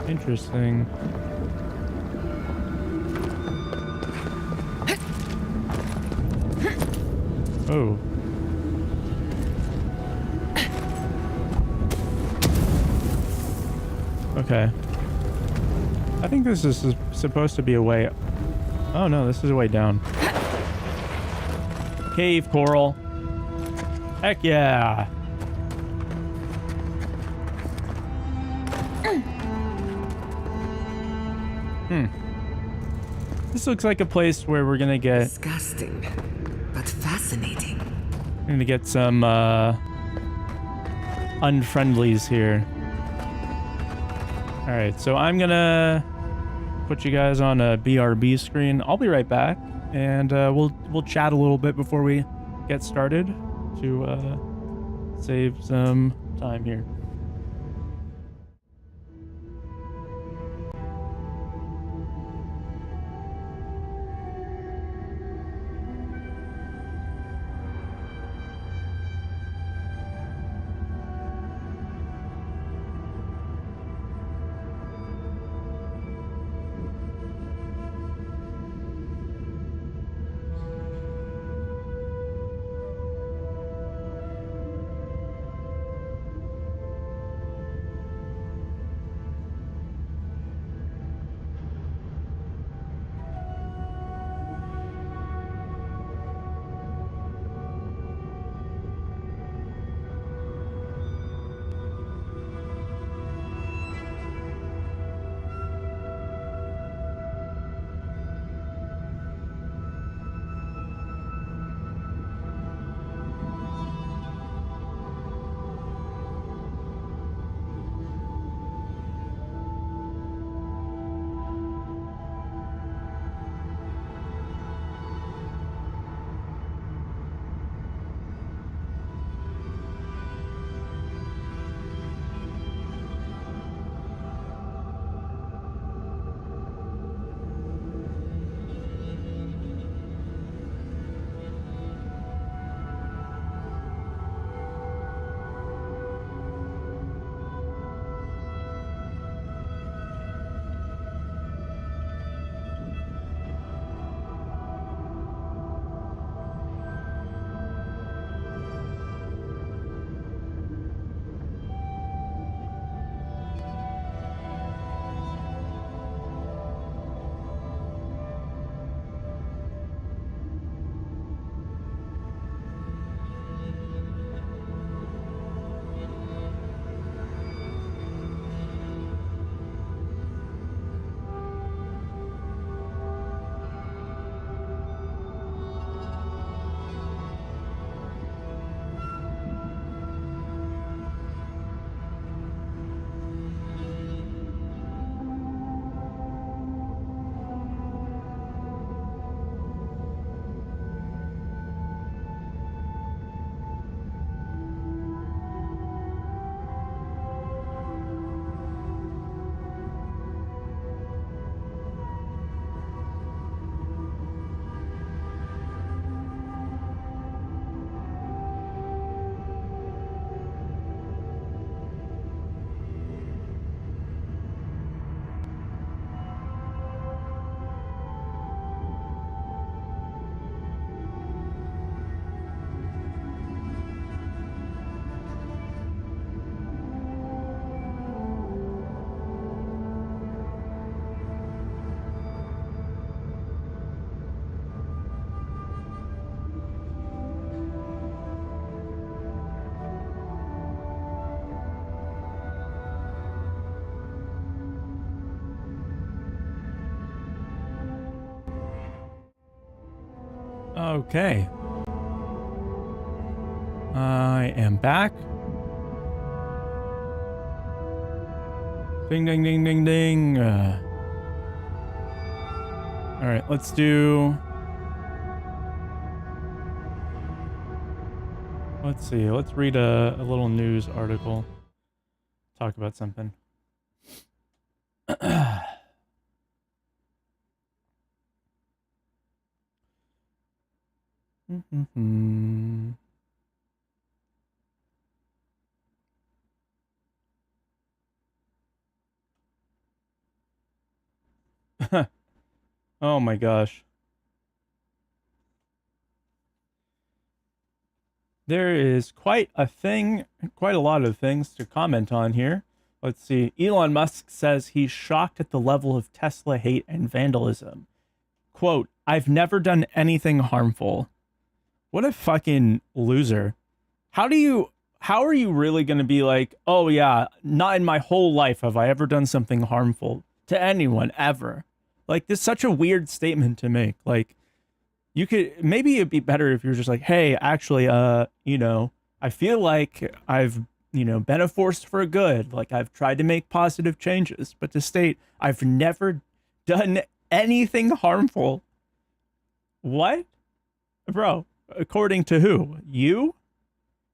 Interesting. Oh. Okay. I think this is supposed to be a way... Oh no, this is a way down. Cave coral. Heck yeah. This looks like a place where we're gonna get... Disgusting, but fascinating. We're gonna get some, unfriendlies here. Alright, so I'm gonna put you guys on a BRB screen. I'll be right back, and we'll chat a little bit before we get started to save some time here. Okay. I am back. Ding, ding, ding, ding, ding. All right, let's do... Let's see. Let's read a little news article. Talk about something. Oh my gosh. There is quite a lot of things to comment on here. Let's see. Elon Musk says he's shocked at the level of Tesla hate and vandalism. Quote, "I've never done anything harmful." What a fucking loser. How are you really going to be like, "Oh yeah, not in my whole life have I ever done something harmful to anyone ever"? Like, this is such a weird statement to make. Like, you could, maybe it'd be better if you're just like, "Hey, actually, you know, I feel like I've, you know, been a force for good. Like, I've tried to make positive changes." But to state, "I've never done anything harmful." What? Bro, according to who? You?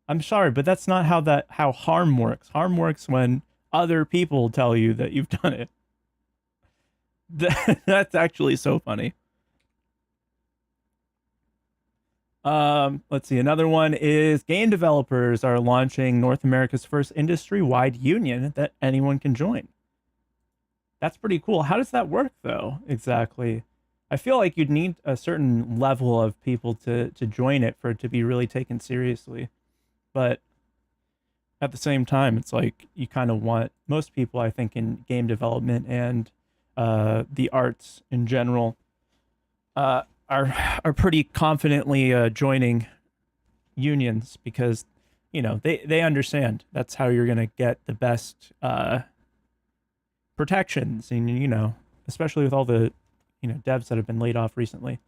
I'm sorry, but that's not how harm works. Harm works when other people tell you that you've done it. That's actually so funny. Let's see. Another one is game developers are launching North America's first industry-wide union that anyone can join. That's pretty cool. How does that work, though, exactly? I feel like you'd need a certain level of people to join it for it to be really taken seriously. But at the same time, it's like you kind of want, most people, I think, in game development and the arts in general are pretty confidently joining unions because, you know, they understand that's how you're going to get the best protections. And, you know, especially with all the, you know, devs that have been laid off recently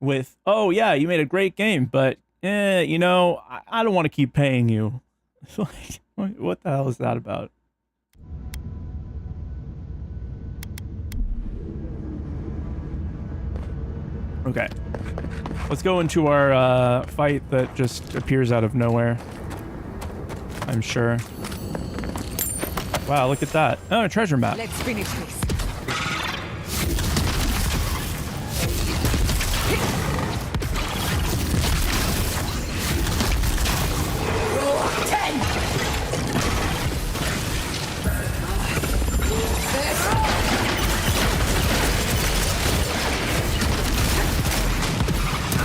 with, "Oh yeah, you made a great game, but you know, I don't want to keep paying you." Like, what the hell is that about? Okay, let's go into our fight that just appears out of nowhere, I'm sure. Wow, look at that. Oh, a treasure map. Let's finish this.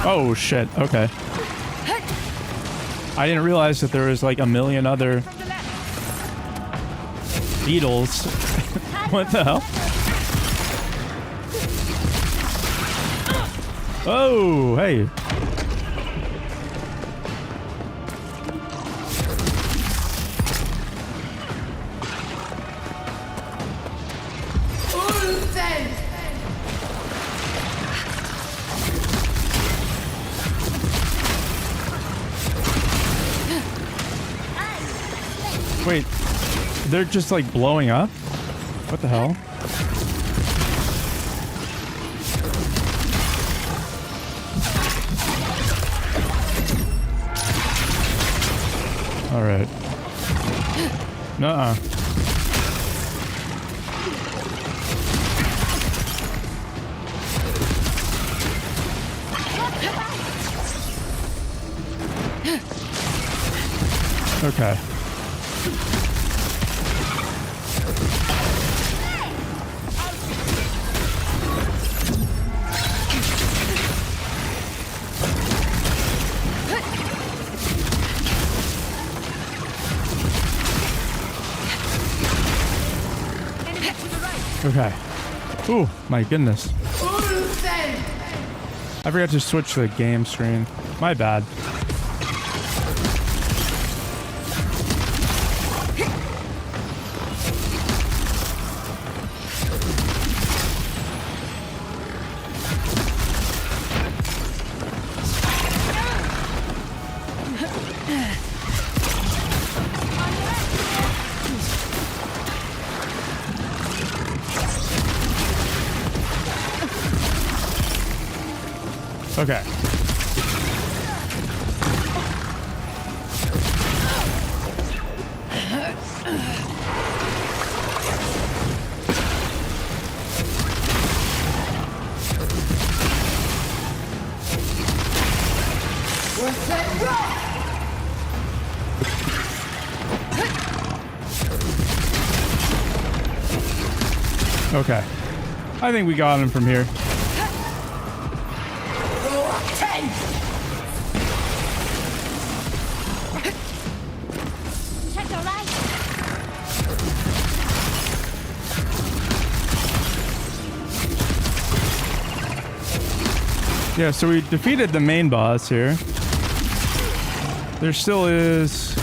Oh shit, okay. I didn't realize that there was like a million other beetles. What the hell? Oh, hey. Wait, they're just like blowing up? What the hell? All right. Nuh-uh. Okay. Okay. Ooh, my goodness. I forgot to switch the game screen. My bad. Okay. Okay. I think we got him from here. Yeah, so we defeated the main boss here. There still is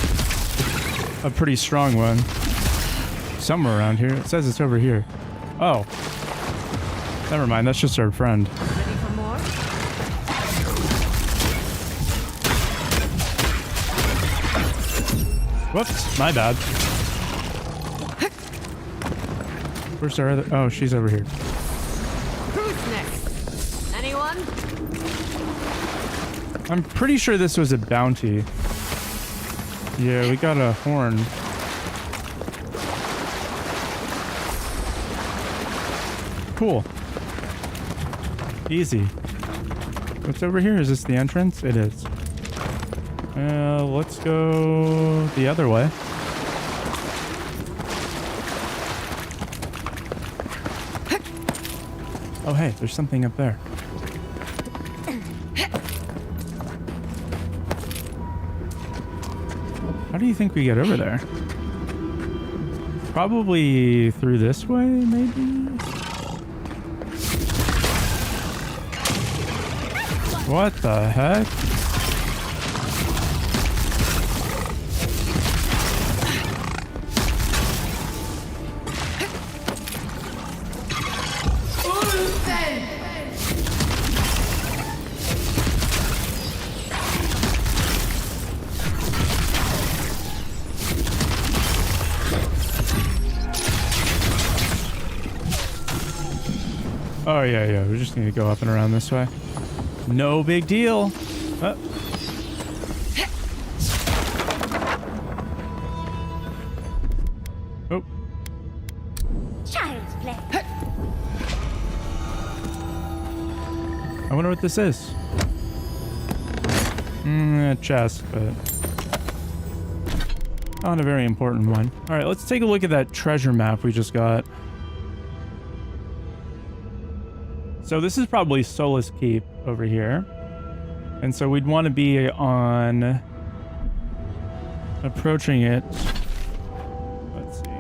a pretty strong one somewhere around here. It says it's over here. Oh. Never mind, that's just our friend. Ready for more? Whoops, my bad. Where's our other? Oh, she's over here. Who's next? Anyone? I'm pretty sure this was a bounty. Yeah, we got a horn. Cool. Easy. What's over here? Is this the entrance? It is. Let's go the other way. Oh, hey, there's something up there. How do you think we get over there? Probably through this way, maybe? What the heck? Oh, yeah, we're just gonna go up and around this way. No big deal. Oh. Child's play. I wonder what this is. A chest, but not a very important one. All right, let's take a look at that treasure map we just got. So this is probably Solace Keep over here. And so we'd want to be on approaching it. Let's see.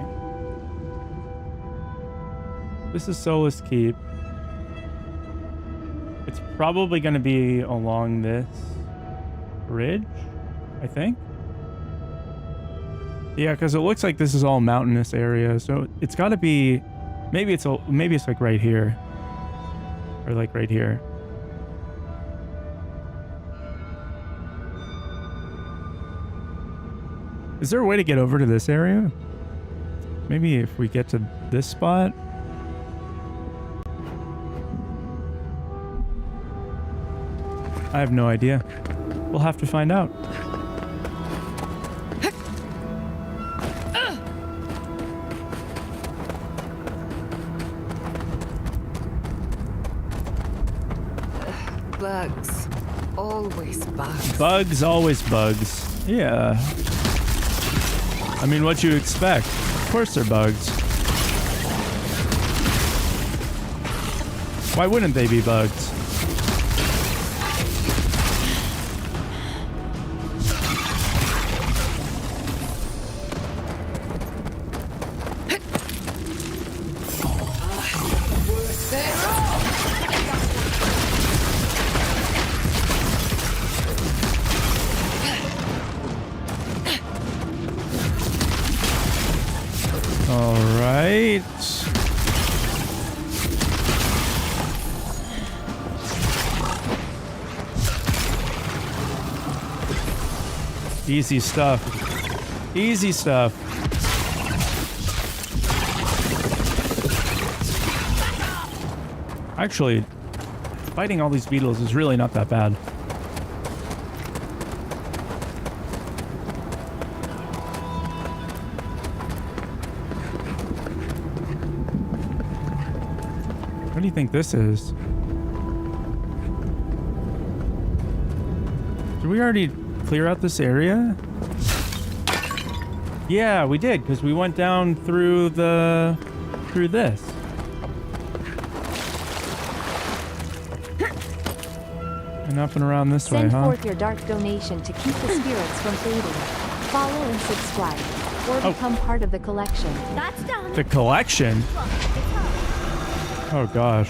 This is Solace Keep. It's probably going to be along this ridge, I think. Yeah, because it looks like this is all mountainous area. So it's got to be, maybe it's like right here. Or like right here. Is there a way to get over to this area? Maybe if we get to this spot? I have no idea. We'll have to find out. Bugs. Always bugs. Bugs, always bugs. Yeah. I mean, what you expect. Of course they're bugs. Why wouldn't they be bugs? Easy stuff. Easy stuff. Actually, Fighting all these beetles is really not that bad. What do you think this is? Did we already clear out this area? Yeah, we did, because we went down through this. And up and around this way, Send huh? forth your dark donation to keep the spirits from fading. Follow and subscribe, or become part of the collection. That's done. The collection? Oh gosh.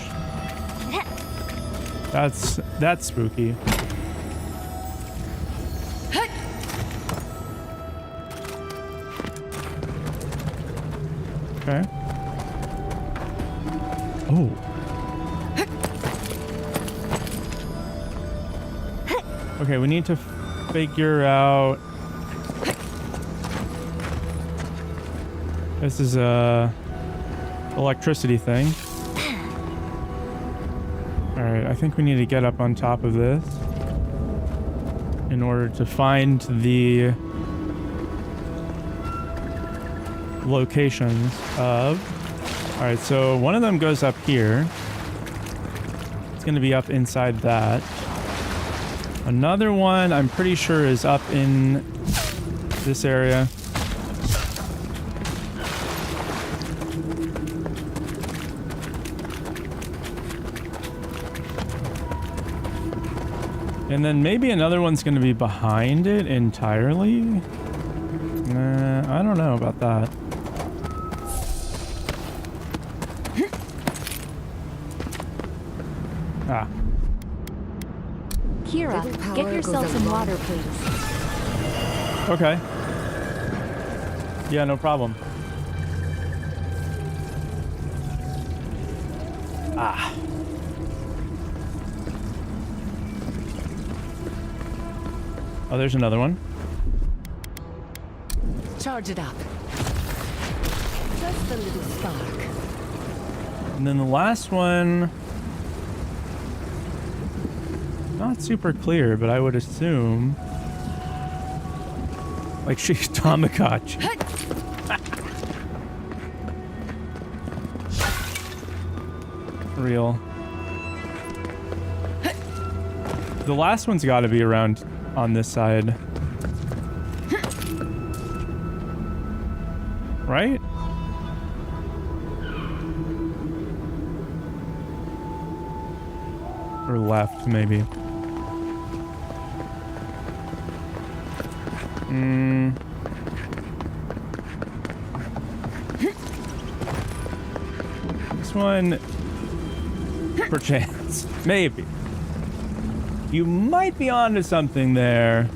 That's spooky. Okay. Oh. Okay, we need to figure out. This is a electricity thing. All right, I think we need to get up on top of this in order to find the locations of. All right, so one of them goes up here. It's going to be up inside that. Another one I'm pretty sure is up in this area. And then maybe another one's going to be behind it entirely. Nah, I don't know about that. Ah. Kira, get yourself some water, please. Okay. Yeah, no problem. Ah. Oh, there's another one. Charge it up. Just a little spark. And then the last one, not super clear, but I would assume like she's Tamagotchi. Real. The last one's got to be around on this side. Right? Or left, maybe. This one, perchance, maybe. You might be onto something there.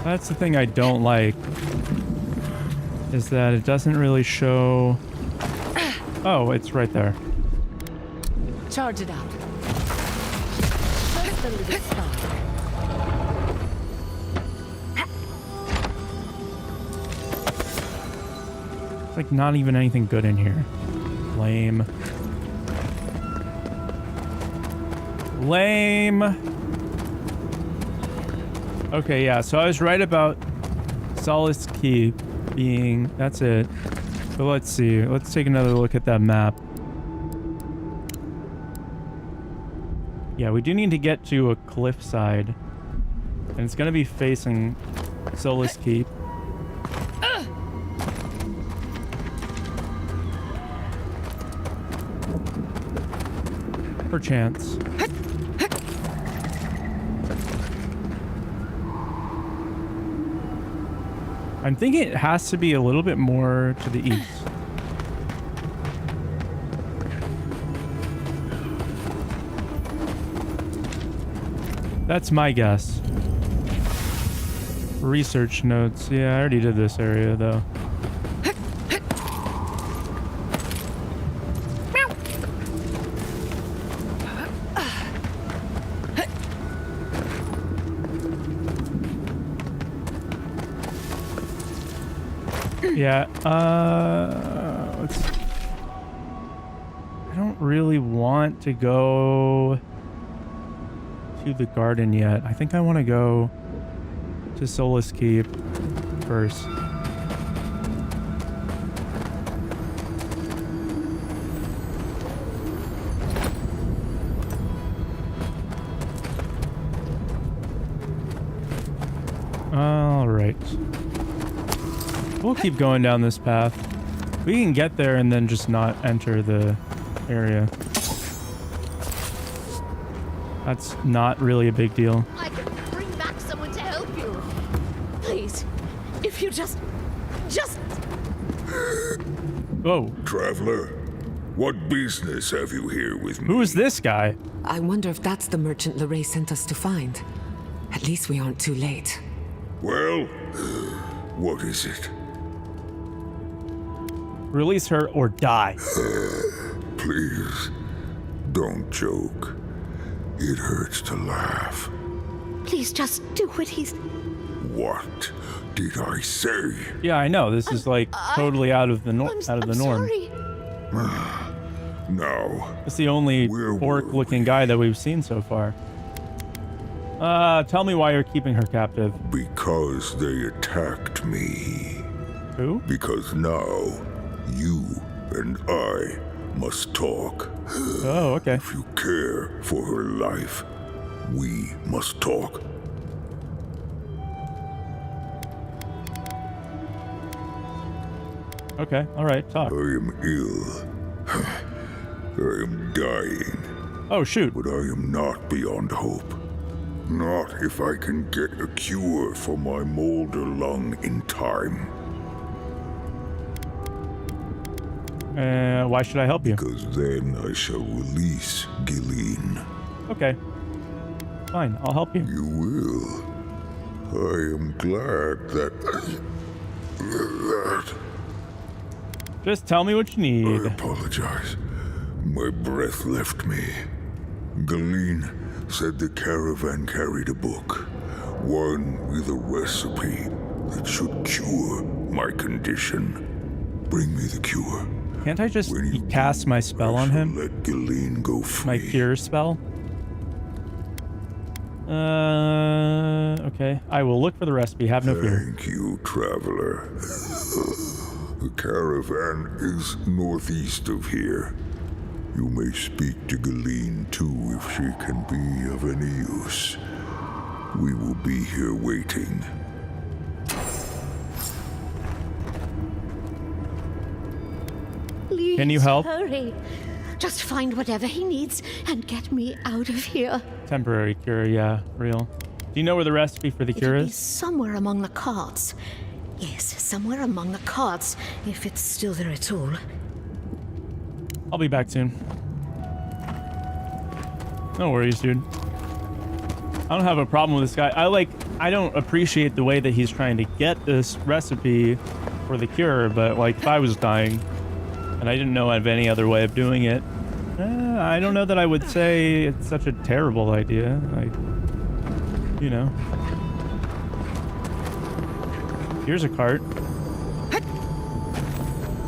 That's the thing I don't like, is that it doesn't really show. Oh, it's right there. Charge it up. Just a little spark. It's like not even anything good in here. Lame. Lame. Okay, yeah, so I was right about Solace Keep being, that's it. But let's see, let's take another look at that map. Yeah, we do need to get to a cliffside. And it's gonna be facing Solace Keep. Perchance. I'm thinking it has to be a little bit more to the east. That's my guess. Research notes. Yeah, I already did this area though. Yeah, let's see. I don't really want to go to the garden yet. I think I want to go to Solace Keep first. All right. We'll keep going down this path. We can get there and then just not enter the area. That's not really a big deal. I can bring back someone to help you. Please, if you just... Whoa. Traveler, what business have you here with me? Who is this guy? I wonder if that's the merchant Lorraine sent us to find. At least we aren't too late. Well, what is it? Release her or die. Please, don't joke. It hurts to laugh. Please just do what he's... What did I say? Yeah, I know. This is like totally out of the norm. Sorry. Now, it's the only orc-looking guy that we've seen so far. Tell me why you're keeping her captive. Because they attacked me. Who? Because now, you and I must talk. Oh, okay. If you care for her life, we must talk. Okay, alright, talk. I am ill. I am dying. Oh, shoot. But I am not beyond hope. Not if I can get a cure for my molder lung in time. Why should I help you? Because then I shall release Gilleen. Okay. Fine, I'll help you. You will. I am glad that... Just tell me what you need. I apologize. My breath left me. Gilleen said the caravan carried a book. One with a recipe that should cure my condition. Bring me the cure. Can't I just cast my spell on him? Let Gilleen go free. My cure spell? Okay. I will look for the recipe. Have no fear. Thank you, traveler. The caravan is northeast of here. You may speak to Gilleen too if she can be of any use. We will be here waiting. Please, can you help? Hurry. Just find whatever he needs and get me out of here. Temporary cure, yeah, real. Do you know where the recipe for the cure It'll be is? somewhere among the carts. Yes, somewhere among the carts, if it's still there at all. I'll be back soon. No worries, dude. I don't have a problem with this guy. I don't appreciate the way that he's trying to get this recipe for the cure, but like if I was dying and I didn't know of any other way of doing it, I don't know that I would say it's such a terrible idea. Like, you know. Here's a cart.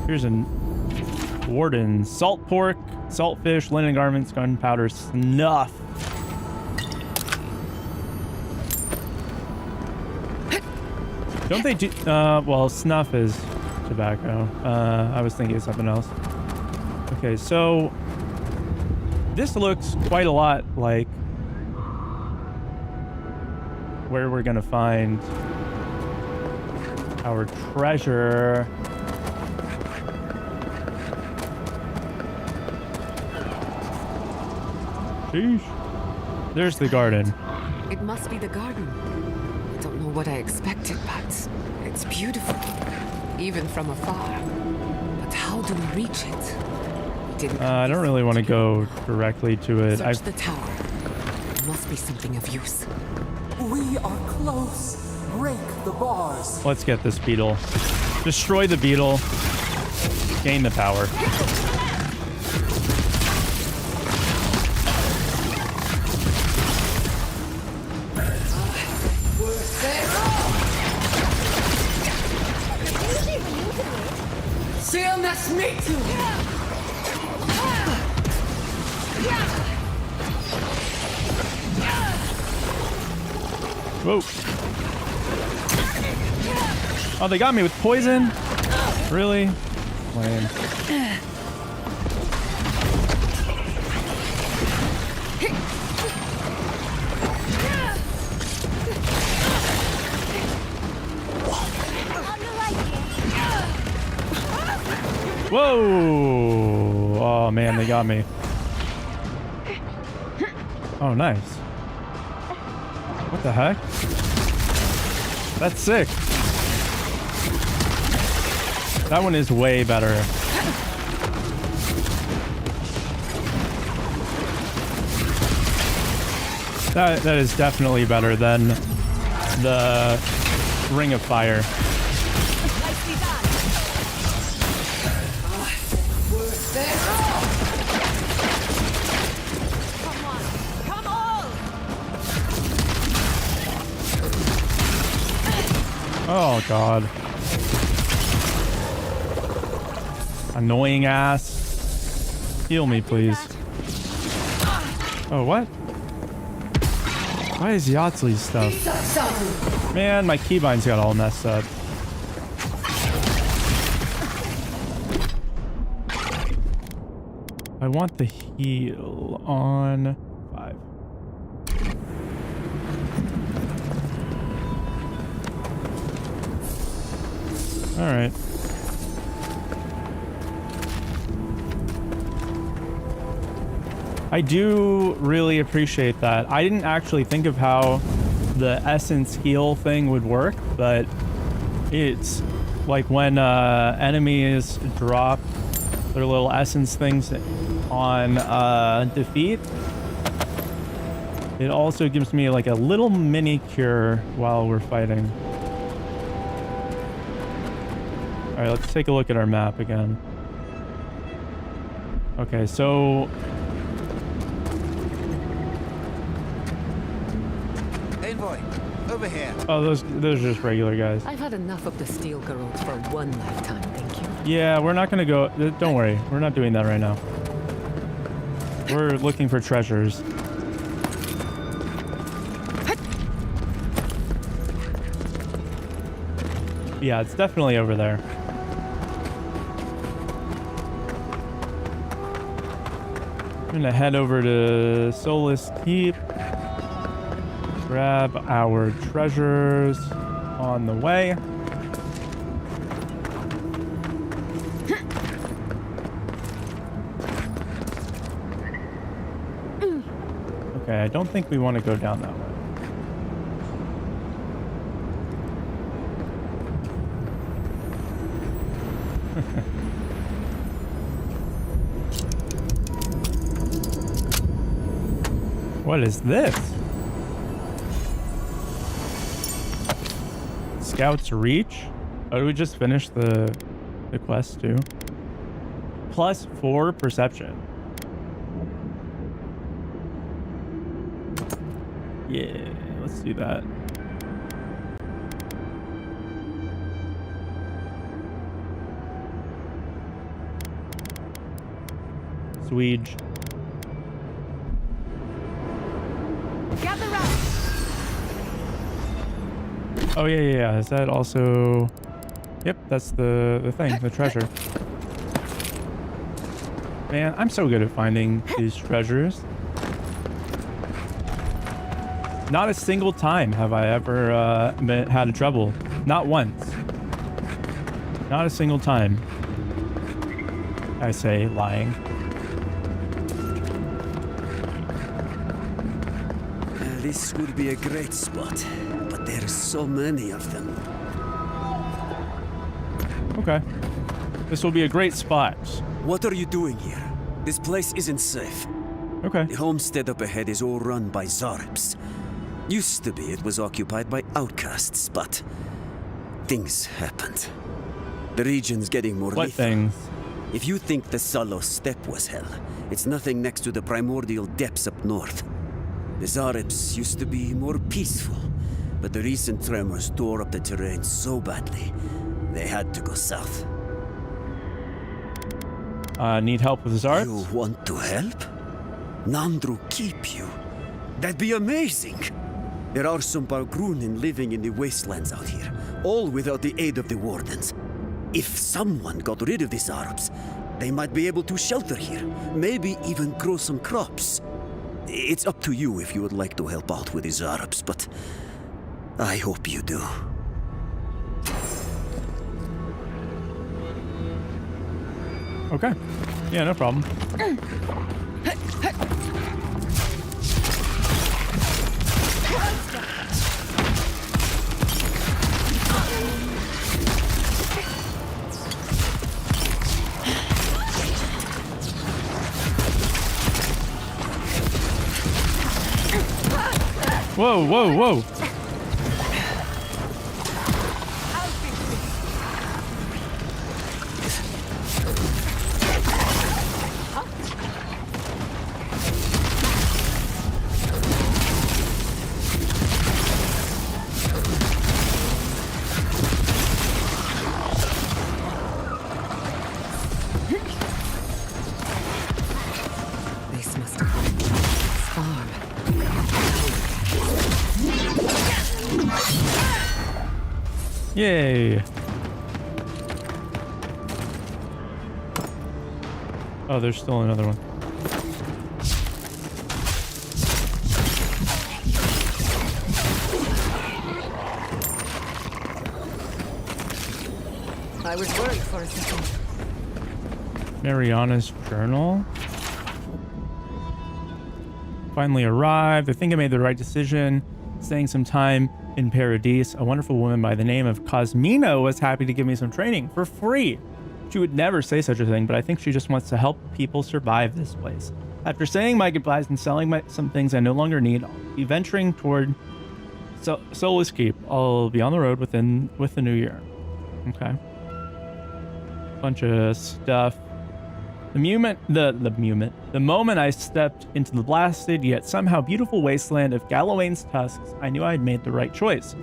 Here's a warden. Salt pork, salt fish, linen garments, gunpowder, snuff. Don't they do... well, snuff is tobacco. I was thinking of something else. Okay, so... this looks quite a lot like... where we're gonna find... our treasure. Sheesh. There's the garden. It must be the garden. I don't know what I expected, but it's beautiful, even from afar. But how do we reach it? We didn't. I don't really want to go directly to it. Search the tower. There must be something of use. We are close. Break the bars. Let's get this beetle. Destroy the beetle. Gain the power. Whoa. Oh, they got me with poison? Really? Lame. Whoa! Oh man, they got me. Oh, nice. What the heck? That's sick. That one is way better. That is definitely better than the Ring of Fire. Oh god. Annoying ass. Heal me, please. Oh, what? Why is Yahtzee's stuff? Man, my keybinds got all messed up. I want the heal on 5. All right. I do really appreciate that. I didn't actually think of how the essence heal thing would work, but it's like when enemies drop their little essence things on defeat, it also gives me like a little mini cure while we're fighting. All right, let's take a look at our map again. Okay, so Envoy, over here. oh, those are just regular guys. I've had enough of the steel garrote for one lifetime, thank you. Yeah, we're not gonna go. Don't worry, we're not doing that right now. We're looking for treasures. Yeah, it's definitely over there. I'm gonna head over to Solus Keep, grab our treasures on the way. Okay, I don't think we want to go down that way. What is this? Scout's Reach? Oh, did we just finish the quest too? +4 perception. Yeah, let's do that. Swede. Oh yeah. Is that also? Yep, that's the thing, the treasure. Man, I'm so good at finding these treasures. Not a single time have I ever had a trouble. Not once. Not a single time. I say, lying. This would be a great spot, but there's so many of them. Okay. This will be a great spot. What are you doing here? This place isn't safe. Okay. The homestead up ahead is all run by Zarps. Used to be it was occupied by outcasts, but things happened. The region's getting more What lethal. things? If you think the Salos Steppe was hell, it's nothing next to the primordial depths up north. The Zaribs used to be more peaceful, but the recent tremors tore up the terrain so badly, they had to go south. Need help with Zaribs? You want to help? Nandru keep you? That'd be amazing! There are some Bargrunin living in the wastelands out here, all without the aid of the wardens. If someone got rid of the Zaribs, they might be able to shelter here, maybe even grow some crops. It's up to you if you would like to help out with the Zaribs, but I hope you do. Okay. Yeah, no problem. Whoa, whoa, whoa. This must have been farm. Yay. Oh, there's still another one. I was worried for a second. Mariana's journal. Finally arrived. I think I made the right decision. Staying some time in Paradise. A wonderful woman by the name of Cosmina was happy to give me some training for free. She would never say such a thing, but I think she just wants to help people survive this place. After saying my goodbyes and selling some things I no longer need, I'll be venturing toward Solace Keep. I'll be on the road with the new year. Okay. Bunch of stuff. The moment I stepped into the blasted yet somehow beautiful wasteland of Galawain's tusks, I knew I had made the right choice.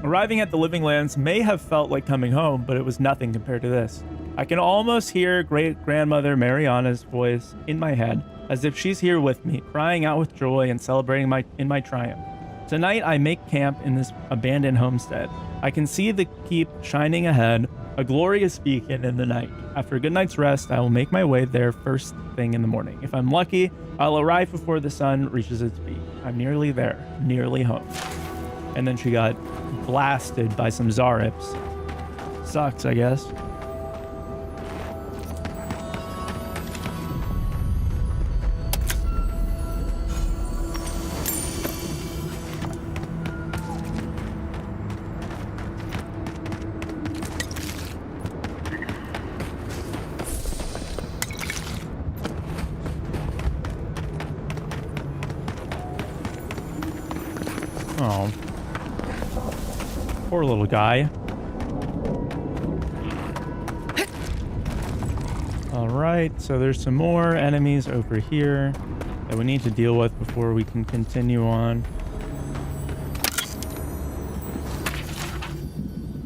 Arriving at the Living Lands may have felt like coming home, but it was nothing compared to this. I can almost hear great-grandmother Mariana's voice in my head, as if she's here with me, crying out with joy and celebrating my triumph. Tonight I make camp in this abandoned homestead. I can see the keep shining ahead, a glorious beacon in the night. After a good night's rest, I will make my way there first thing in the morning. If I'm lucky, I'll arrive before the sun reaches its peak. I'm nearly there, nearly home. And then she got blasted by some Zaribs. Sucks, I guess. Oh. Poor little guy. Alright, so there's some more enemies over here that we need to deal with before we can continue on.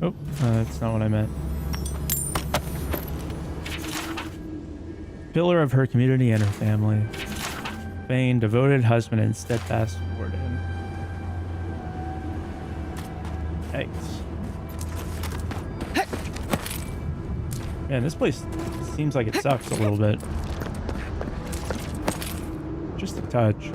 Oh, that's not what I meant. Pillar of her community and her family. Vain, devoted husband and steadfast warden. Eggs. Man, this place seems like it sucks a little bit. Just a touch.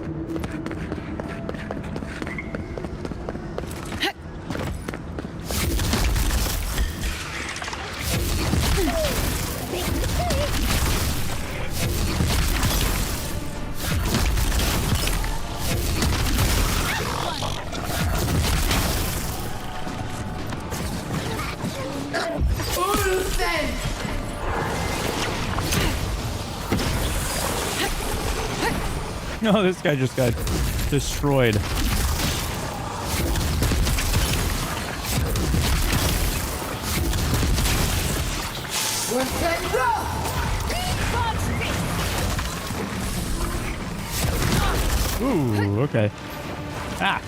No, this guy just got destroyed. Ooh, okay. Ah.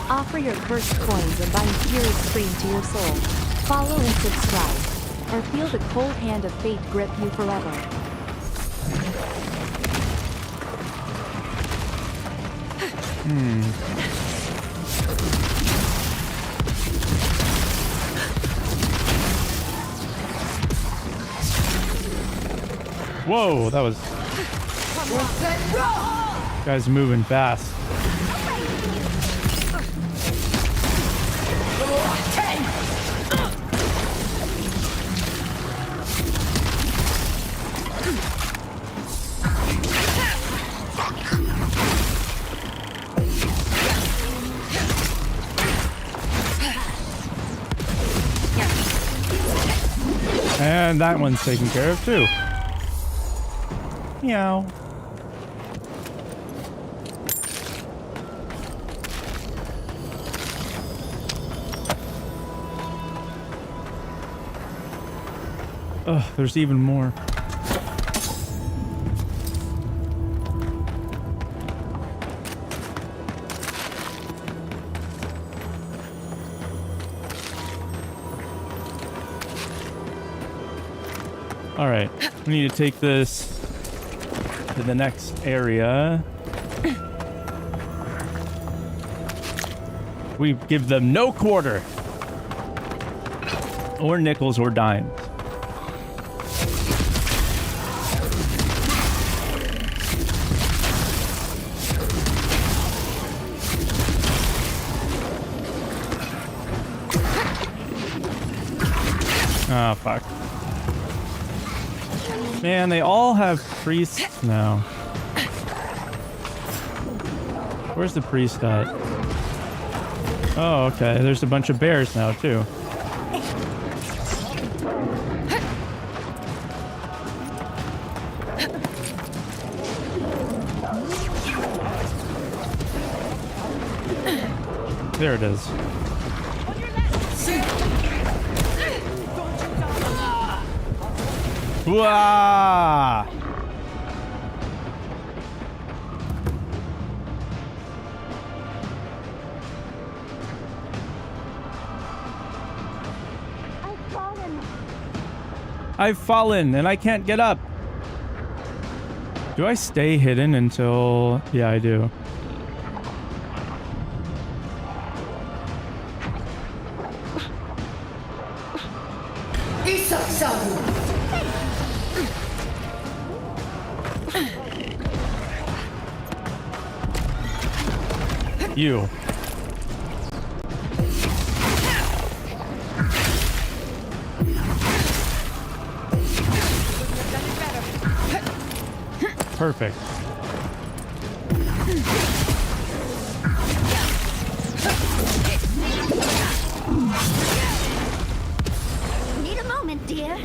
Offer your cursed coins and bind Fury's scream to your soul. Follow and subscribe, or feel the cold hand of fate grip you forever. Whoa, that was... Guy's moving fast. And that one's taken care of too. Meow. Ugh, there's even more. All right, we need to take this to the next area. We give them no quarter or nickels or dimes. Oh, fuck. Man, they all have priests now. Where's the priest at? Oh, okay. There's a bunch of bears now, too. There it is. Wah! I've fallen and I can't get up. Do I stay hidden until... Yeah, I do. You. Perfect. Need a moment, dear.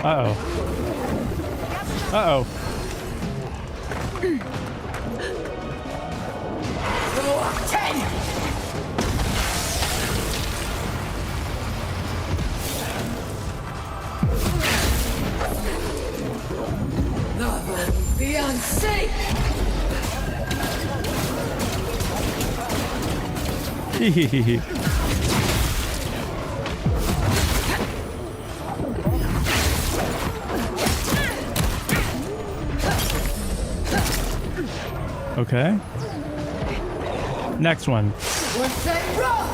Uh-oh. Uh-oh. Be unsafe! Okay. Next one. What's that rock?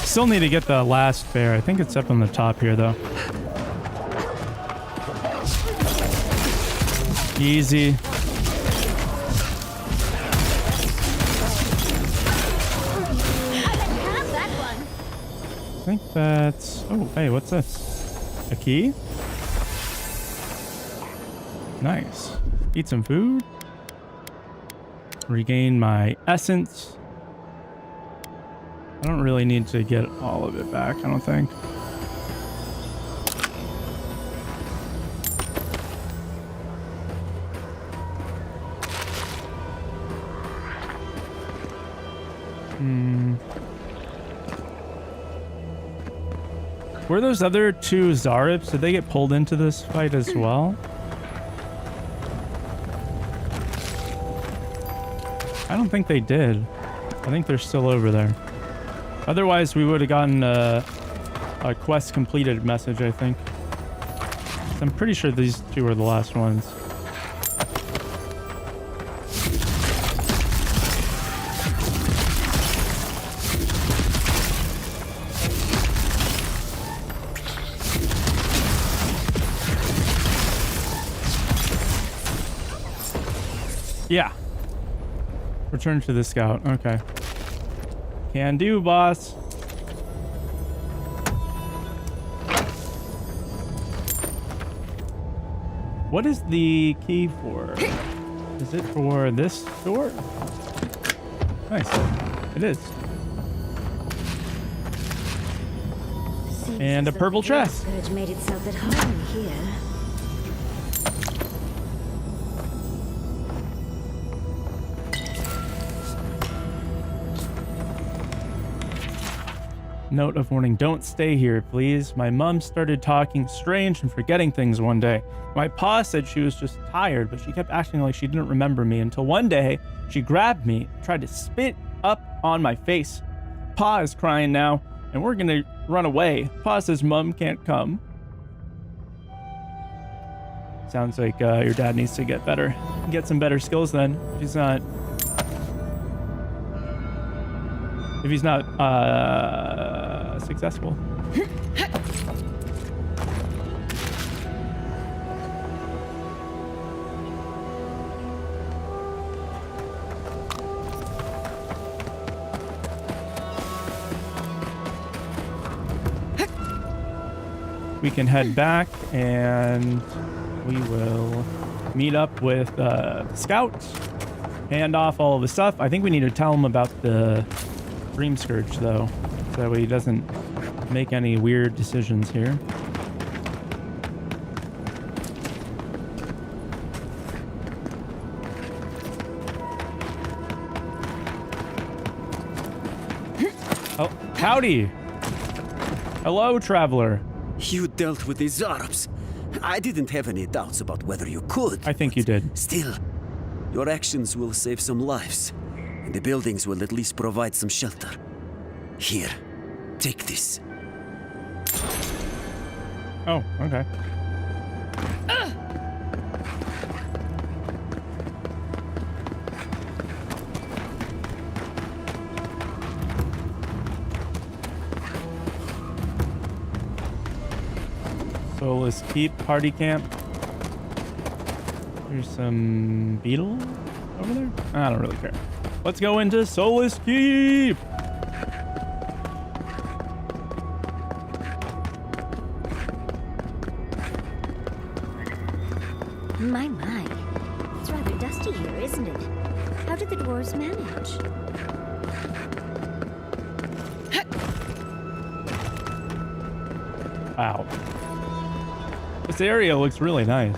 Still need to get the last bear. I think it's up on the top here, though. Easy. think that's... Oh, hey, what's this? A key? Nice. Eat some food. Regain my essence. I don't really need to get all of it back, I don't think. Were those other two Zarips, did they get pulled into this fight as well? I don't think they did. I think they're still over there. Otherwise, we would have gotten a quest completed message, I think. I'm pretty sure these two are the last ones. Yeah. Return to the scout. Okay. Can do, boss. What is the key for? Is it for this door? Nice. It is. And a purple chest. Scourge made itself at home here. Note of warning, don't stay here, please. My mom started talking strange and forgetting things one day. My pa said she was just tired, but she kept acting like she didn't remember me until one day she grabbed me, tried to spit up on my face. Pa is crying now, and we're gonna run away. Pa says mom can't come. Sounds like your dad needs to get better. Get some better skills then. If he's not successful. We can head back and we will meet up with the scouts, hand off all of the stuff. I think we need to tell him about the Dream Scourge, though, so that way he doesn't make any weird decisions here. Oh, howdy! Hello, traveler. You dealt with the Zarabs. I didn't have any doubts about whether you could. I think you did. Still, your actions will save some lives. And the buildings will at least provide some shelter. Here, take this. Oh, okay. So let's keep party camp. There's some beetle over there. I don't really care. Let's go into Solus Keep. My. It's rather dusty here, isn't it? How did the dwarves manage? Wow. This area looks really nice,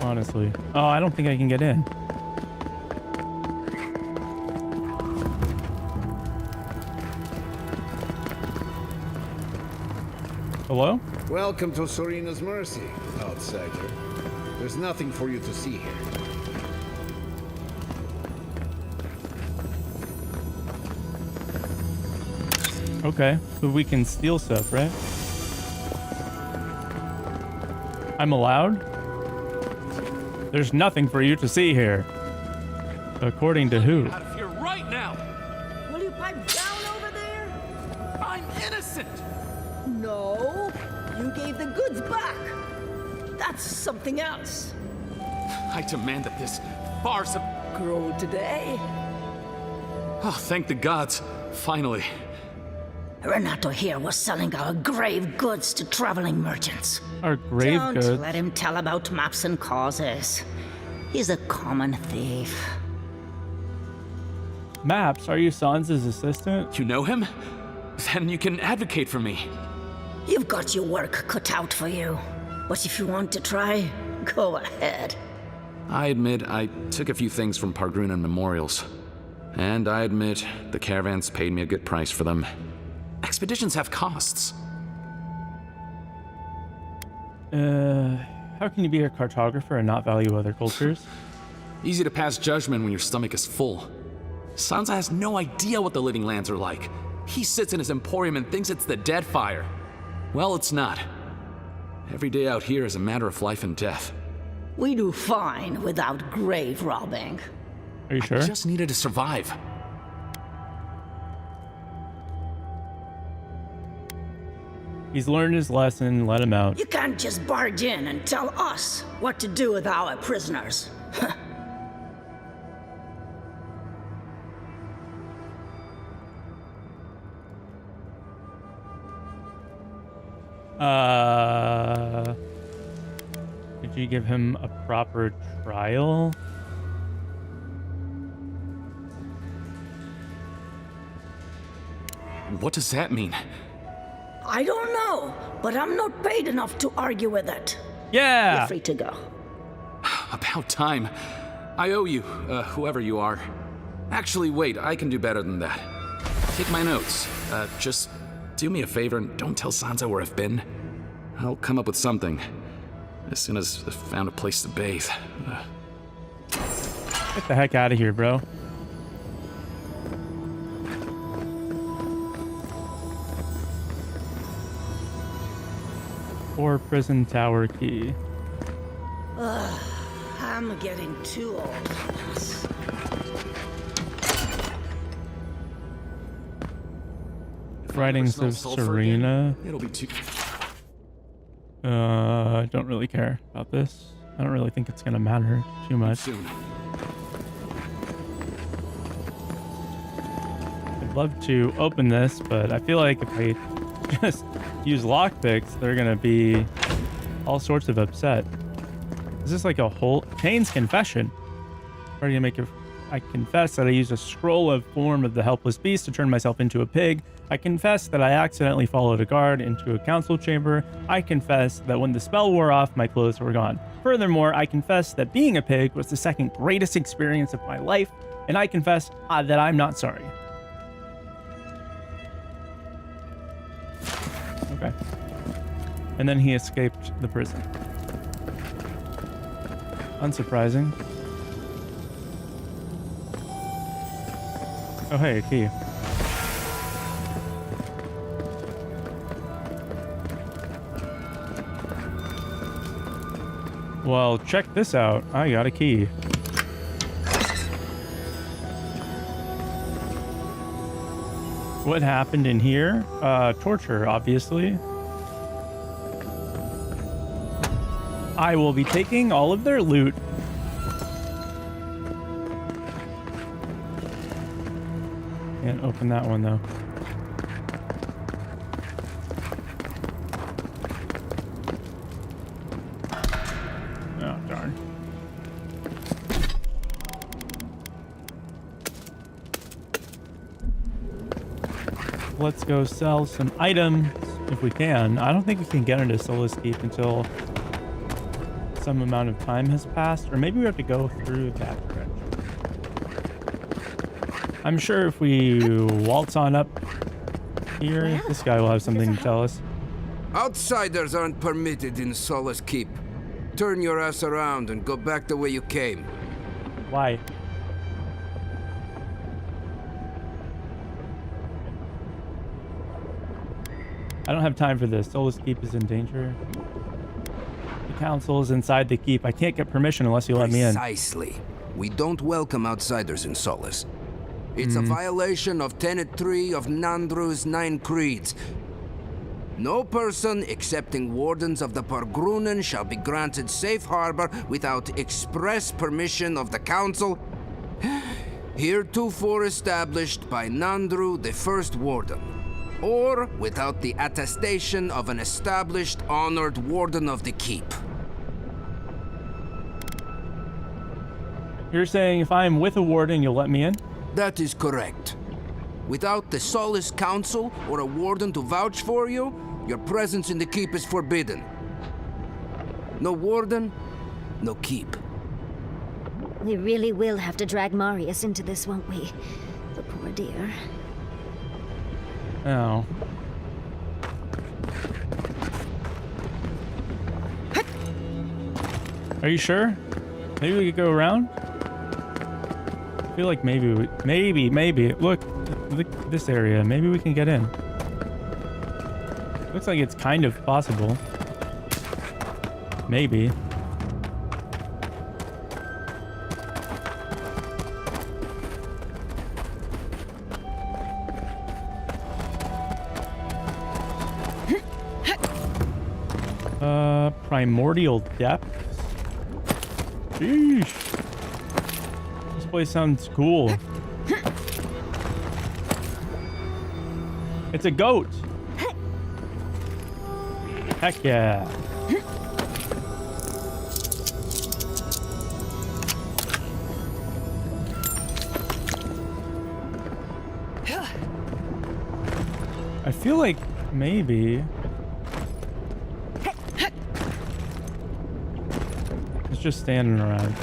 honestly. Oh, I don't think I can get in. Hello? Welcome to Serena's Mercy, outsider. There's nothing for you to see here. Okay, but we can steal stuff, right? I'm allowed? There's nothing for you to see here. According to who? Out of here right now! Will you pipe down over there? I'm innocent! No, you gave the goods back. That's something else. I demand that this farce of... Grow today. Oh, thank the gods. Finally. Renato here was selling our grave goods to traveling merchants. Our grave Don't goods? let him tell about maps and causes. He's a common thief. Maps, are you Sans' assistant? You know him? Then you can advocate for me. You've got your work cut out for you. But if you want to try, go ahead. I admit I took a few things from Pargrunan memorials. And I admit the caravans paid me a good price for them. Expeditions have costs. How can you be a cartographer and not value other cultures? Easy to pass judgment when your stomach is full. Sansa has no idea what the living lands are like. He sits in his emporium and thinks it's the dead fire. Well, it's not. Every day out here is a matter of life and death. We do fine without grave robbing. Are you sure? I just needed to survive. He's learned his lesson, let him out. You can't just barge in and tell us what to do with our prisoners. Did you give him a proper trial? What does that mean? I don't know, but I'm not paid enough to argue with it. Yeah. You're free to go. About time. I owe you, whoever you are. Actually, wait, I can do better than that. Take my notes. Just do me a favor and don't tell Sansa where I've been. I'll come up with something. As soon as I've found a place to bathe. Get the heck out of here, bro. Or prison tower key. Ugh, I'm getting too old for this. Writings of Serena. It'll be too. I don't really care about this. I don't really think it's gonna matter too much. Soon. I'd love to open this, but I feel like if I just use lockpicks, they're gonna be all sorts of upset. Is this like a whole Chain's confession? Ready to make a I confess that I used a scroll of form of the helpless beast to turn myself into a pig. I confess that I accidentally followed a guard into a council chamber. I confess that when the spell wore off, my clothes were gone. Furthermore, I confess that being a pig was the second greatest experience of my life, and I confess that I'm not sorry. Okay. And then he escaped the prison. Unsurprising. Oh, hey, a key. Well, check this out. I got a key. What happened in here? Torture, obviously. I will be taking all of their loot. Can't open that one, though. Oh, darn. Let's go sell some items if we can. I don't think we can get into Solace Keep until some amount of time has passed, or maybe we have to go through that direction. I'm sure if we waltz on up here, this guy will have something to tell us. Outsiders aren't permitted in Solace Keep. Turn your ass around and go back the way you came. Why? I don't have time for this. Solace Keep is in danger. The council is inside the keep. I can't get permission unless you let me in. Precisely. We don't welcome outsiders in Solace. It's a violation of Tenet 3 of Nandru's 9 creeds. No person excepting wardens of the Pargrunan shall be granted safe harbor without express permission of the council, heretofore established by Nandru, the first warden. or without the attestation of an established, honored warden of the keep. You're saying if I'm with a warden, you'll let me in? That is correct. Without the Solace Council or a warden to vouch for you, your presence in the keep is forbidden. No warden, no keep. We really will have to drag Marius into this, won't we? The poor dear. Oh. Are you sure? Maybe we could go around? I feel like maybe. Look, this area. Maybe we can get in. Looks like it's kind of possible. Maybe. Primordial depths. Sheesh. This place sounds cool. It's a goat. Heck yeah. I feel like maybe it's just standing around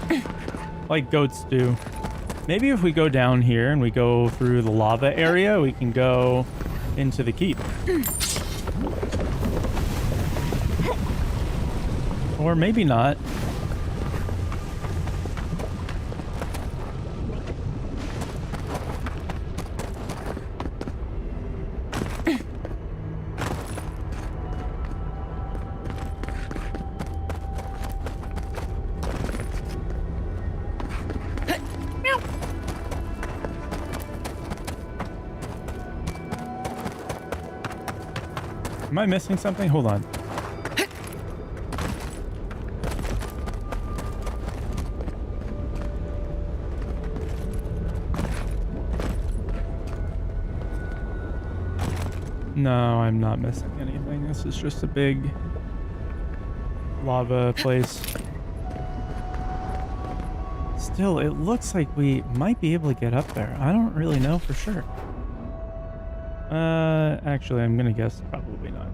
like goats do. Maybe if we go down here and we go through the lava area, we can go into the keep. Or maybe not. Am I missing something? Hold on. No, I'm not missing anything. This is just a big lava place. Still, it looks like we might be able to get up there. I don't really know for sure. Actually, I'm gonna guess probably not.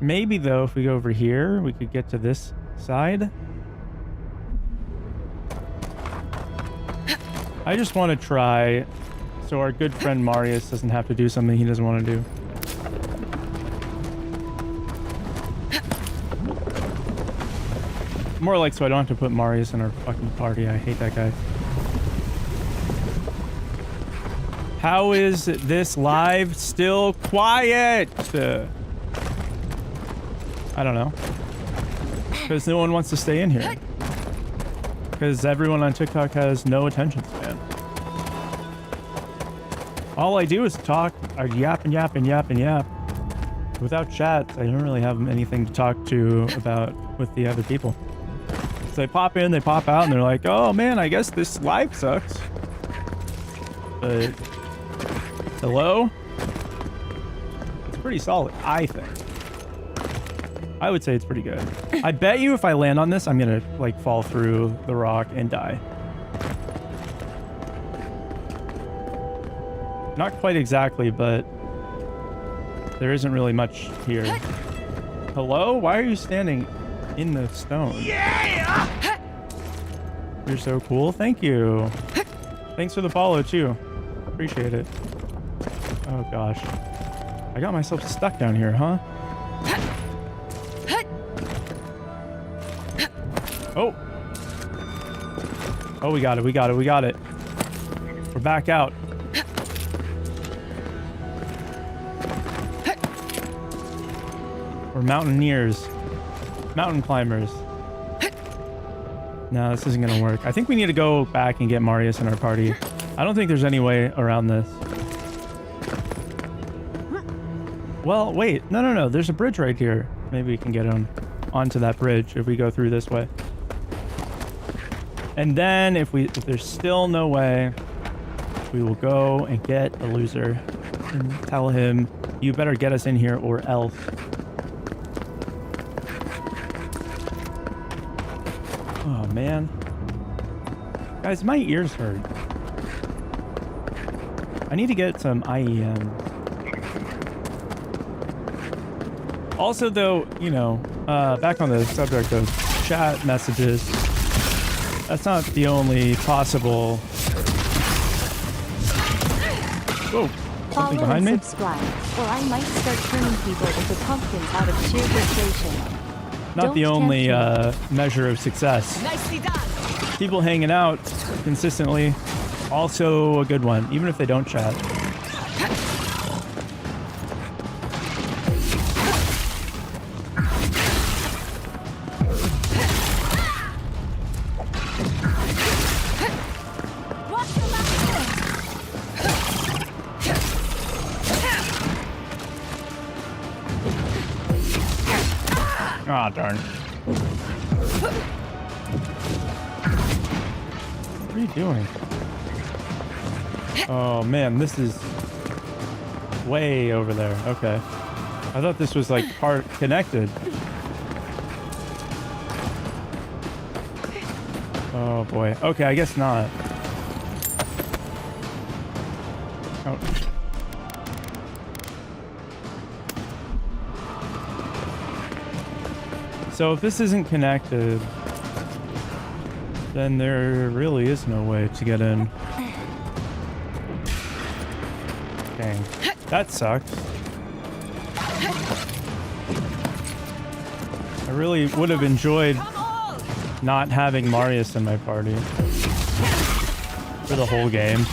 Maybe though, if we go over here, we could get to this side. I just want to try so our good friend Marius doesn't have to do something he doesn't want to do. More like so I don't have to put Marius in our fucking party. I hate that guy. How is this live still quiet? I don't know. Because no one wants to stay in here. Because everyone on TikTok has no attention span. All I do is talk, I yap and yap and yap and yap. Without chat, I don't really have anything to talk to about with the other people. So they pop in, they pop out, and they're like, oh man, I guess this live sucks. But hello? It's pretty solid, I think. I would say it's pretty good. I bet you if I land on this, I'm gonna like fall through the rock and die. Not quite exactly, but there isn't really much here. Hello? Why are you standing in the stone? Yeah! You're so cool. Thank you. Thanks for the follow too. Appreciate it. Oh gosh. I got myself stuck down here, huh? Oh. Oh, we got it. We got it. We got it. We're back out. We're mountaineers. Mountain climbers. No, this isn't going to work. I think we need to go back and get Marius in our party. I don't think there's any way around this. Well, wait. No, no, no. There's a bridge right here. Maybe we can get onto that bridge if we go through this way. And then if there's still no way, we will go and get the loser and tell him, you better get us in here or else. Oh, man. Guys, my ears hurt. I need to get some IEM. Also, though, you know, back on the subject of chat messages, that's not the only possible... Whoa, something Follow behind and me? subscribe, or I might start turning people into pumpkins out of sheer frustration. Not Don't the only tempt measure of success. Nicely done. People hanging out consistently, also a good one, even if they don't chat. Ah, darn. What are you doing? Oh man, this is way over there. Okay. I thought this was like part connected. Oh boy. Okay, I guess not. Oh. So if this isn't connected, then there really is no way to get in. Dang. That sucks. I really would have enjoyed not having Marius in my party for the whole game.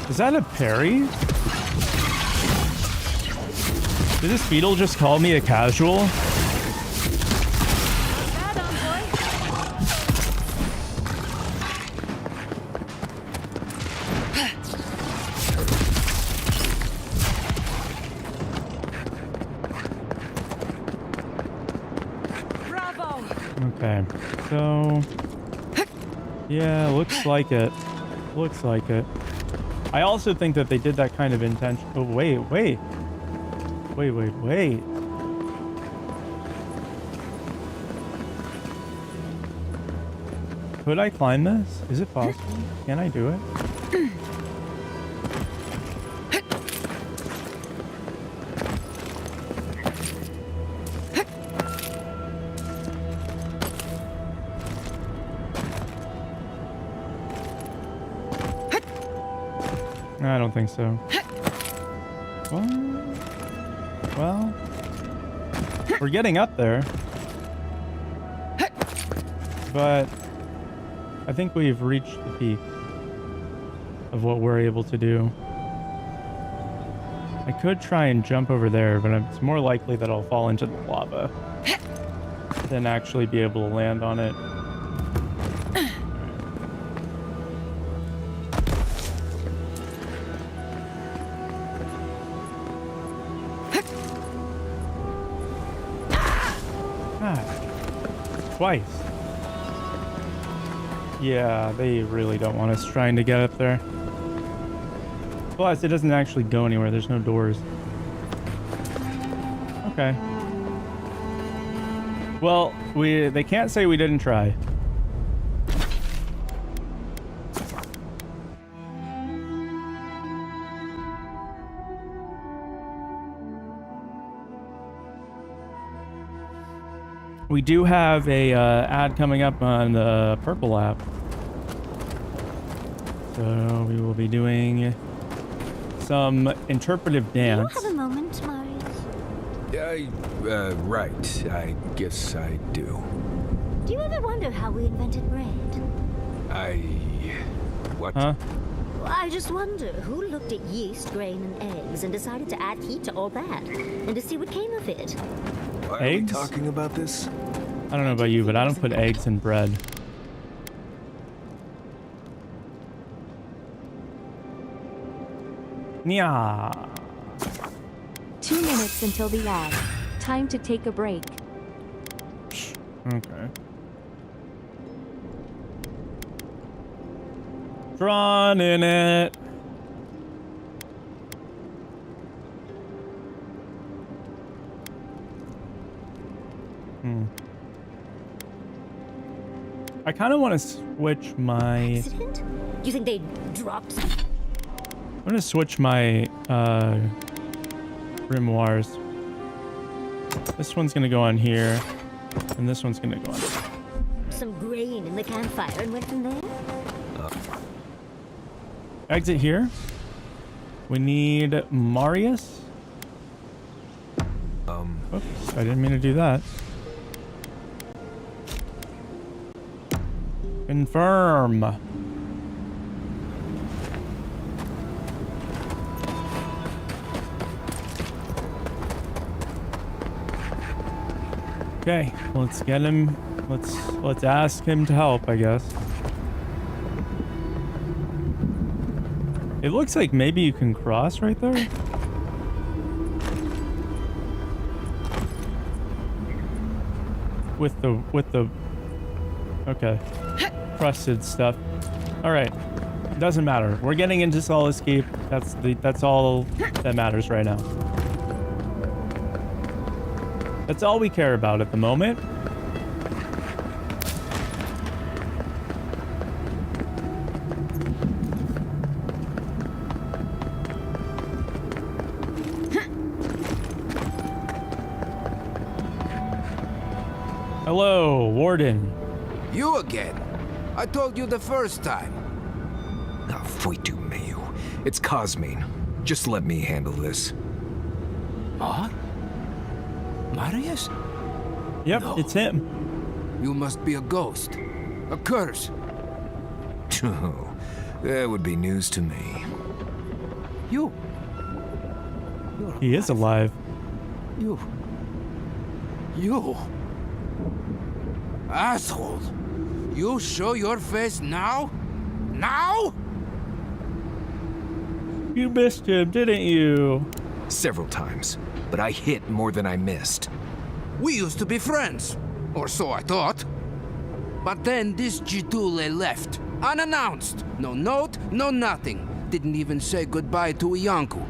Is that a parry? Did this beetle just call me a casual? Okay, so yeah, looks like it. Looks like it. I also think that they did that kind of intention. Oh, wait. Could I climb this? Is it possible? Can I do it? I don't think so. Well, we're getting up there, but I think we've reached the peak of what we're able to do. I could try and jump over there, but it's more likely that I'll fall into the lava than actually be able to land on it. Twice. Yeah, they really don't want us trying to get up there. Plus, it doesn't actually go anywhere. There's no doors. Okay. Well, they can't say we didn't try. We do have a ad coming up on the Purple app. So we will be doing some interpretive dance. Do you have a moment, Marius? Right. I guess I do. Do you ever wonder how we invented bread? What? Huh? I just wonder who looked at yeast, grain, and eggs and decided to add heat to all that, and to see what came of it. Why Eggs? are we talking about this? I don't know about you, but I don't put eggs in bread. Yeah. 2 minutes until the ad. Time to take a break. Okay. Drawn in it. I kind of want to switch my... Accident? Do you think they dropped? I'm going to switch my grimoires. This one's going to go on here, and this one's going to go on here. Some grain in the campfire and went from there? Exit here. We need Marius. Oops, I didn't mean to do that. Confirm. Okay, let's get him. Let's ask him to help, I guess. It looks like maybe you can cross right there. With the okay. Crusted stuff. All right. Doesn't matter. We're getting into Solace Keep. That's all that matters right now. That's all we care about at the moment. Hello, Warden. You again? I told you the first time. Ah, Vtuber. It's Cosmine. Just let me handle this. What? Marius? Yep, no. It's him. You must be a ghost. A curse. Oh, that would be news to me. You're He is alive. You. Asshole. You show your face now? Now? You missed him, didn't you? Several times, but I hit more than I missed. We used to be friends, or so I thought. But then this Jitule left, unannounced. No note, no nothing. Didn't even say goodbye to Iancu.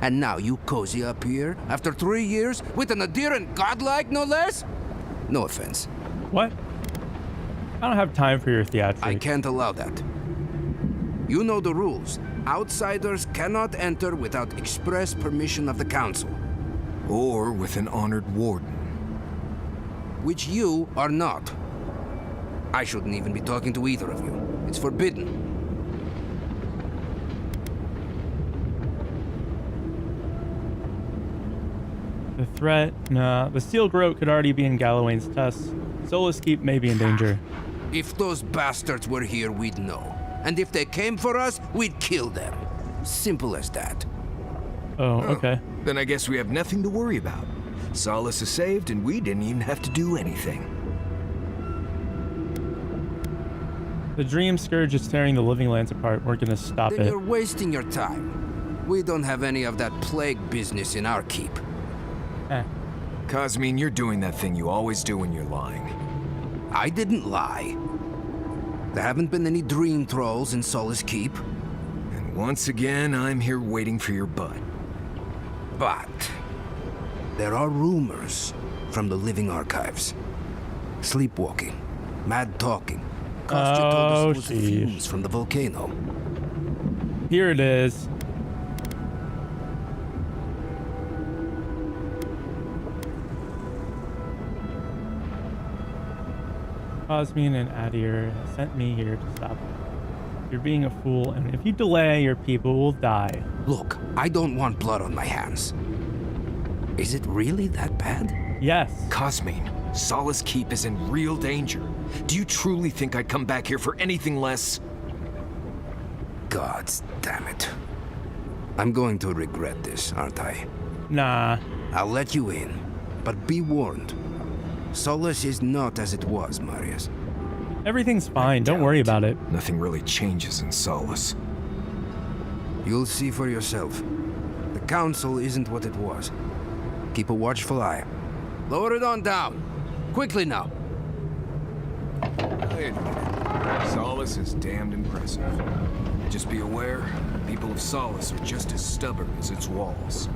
And now you cozy up here, after 3 years, with an adherent godlike, no less? No offense. What? I don't have time for your theatrics. I can't allow that. You know the rules. Outsiders cannot enter without express permission of the council. Or with an honored warden. Which you are not. I shouldn't even be talking to either of you. It's forbidden. The threat? Nah. The steel groat could already be in Galloway's tusks. Solace Keep may be in danger. If those bastards were here, we'd know. And if they came for us, we'd kill them. Simple as that. Oh, okay. Then I guess we have nothing to worry about. Solace is saved, and we didn't even have to do anything. The Dream Scourge is tearing the living lands apart. We're gonna stop Then it. you're wasting your time. We don't have any of that plague business in our keep. Cosmine, you're doing that thing you always do when you're lying. I didn't lie. There haven't been any dream trolls in Solace Keep. And once again, I'm here waiting for your butt. But there are rumors from the living archives. Sleepwalking, mad talking. Kostya told us it was the fumes from the volcano. Here it is. Cosmine and Adir sent me here to stop you. You're being a fool, and if you delay, your people will die. Look, I don't want blood on my hands. Is it really that bad? Yes. Cosmine, Solace Keep is in real danger. Do you truly think I'd come back here for anything less? Gods damn it. I'm going to regret this, aren't I? Nah. I'll let you in, but be warned. Solace is not as it was, Marius. Everything's fine. Don't worry about it. Nothing really changes in Solace. You'll see for yourself. The council isn't what it was. Keep a watchful eye. Lower it on down. Quickly now. Solace is damned impressive. Just be aware, the people of Solace are just as stubborn as its walls.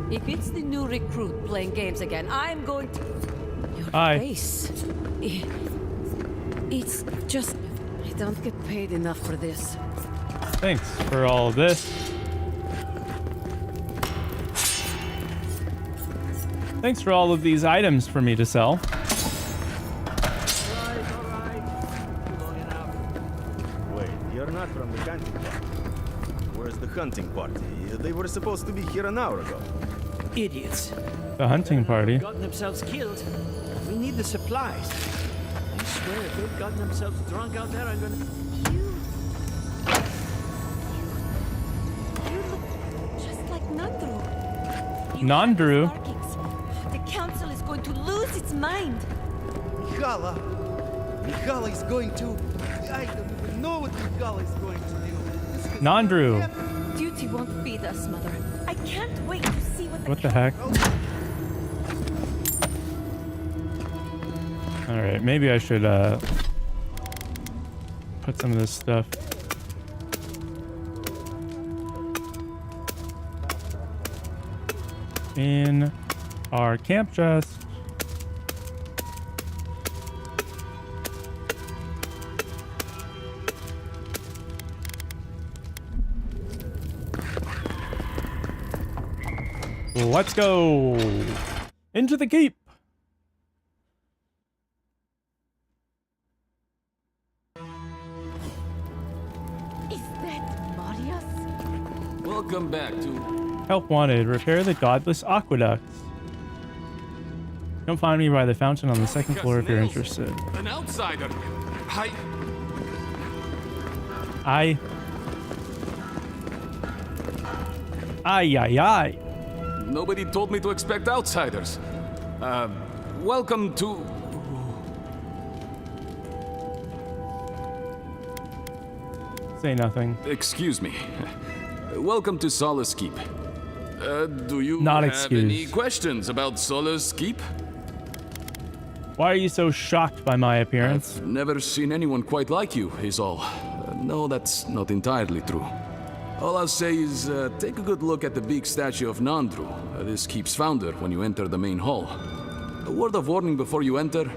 If it's the new recruit playing games again, I'm going to... Your Hi. face. It's just... I don't get paid enough for this. Thanks for all of this. Thanks for all of these items for me to sell. Wait, you're not from the hunting party. Where's the hunting party? They were supposed to be here an hour ago. Idiots. The hunting party. Gotten themselves killed. We need the supplies. I swear, if they've gotten themselves drunk out there, I'm gonna... You look just like Nandru. Nandru. The council is going to lose its mind. Mihala is going to... I don't even know what Mihala is going to do. Nandru. Duty won't feed us, Mother. I can't wait to see What the heck? Alright, maybe I should put some of this stuff in our camp chest. Let's go into the keep. Is that Marius? Welcome back to... Help wanted. Repair the godless aqueducts. Come find me by the fountain on the second floor if you're interested. An outsider. I... Ay, ay, ay. Nobody told me to expect outsiders. Welcome to... Say nothing. Excuse me. Welcome to Solace Keep. Do you Not have excused. any questions about Solace Keep? Why are you so shocked by my appearance? I've never seen anyone quite like you, is all. No, that's not entirely true. All I'll say is, take a good look at the big statue of Nandru, this keep's founder, when you enter the main hall. A word of warning before you enter.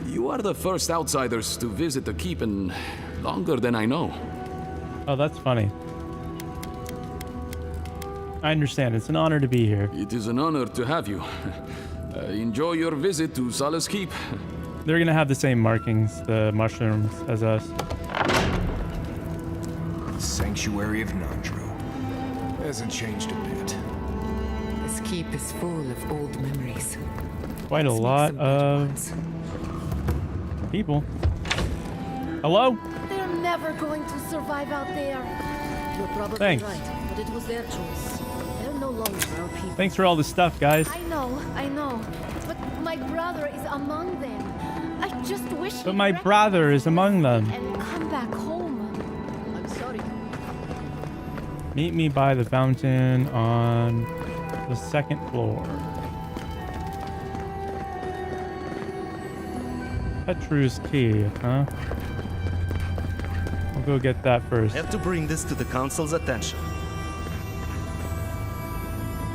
You are the first outsiders to visit the keep in longer than I know. Oh, that's funny. I understand. It's an honor to be here. It is an honor to have you. Enjoy your visit to Solace Keep. They're gonna have the same markings, the mushrooms, as us. Sanctuary of Nandru. Hasn't changed a bit. This keep is full of old memories. Quite a lot of people. Hello? They're never going to survive out there. You're probably Thanks. right, but it was their choice. They're no longer our people. Thanks for all the stuff, guys. I know. But my brother is among them. I just wish But my brother is among them. and come back home. I'm sorry. Meet me by the fountain on the second floor. Petru's key, huh? I'll go get that first. Have to bring this to the council's attention.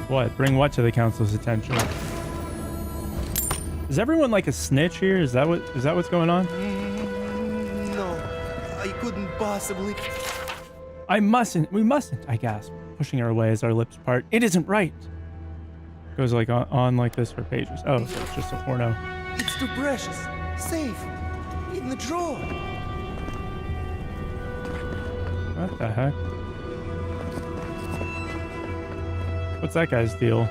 What? Bring what to the council's attention? Is everyone like a snitch here? Is that what's going on? No, I couldn't possibly. We mustn't, I gasp, pushing her away as our lips part. It isn't right. Goes like on like this for pages. Oh, so it's just a porno. It's too precious. Safe. In the drawer. What the heck? What's that guy's deal?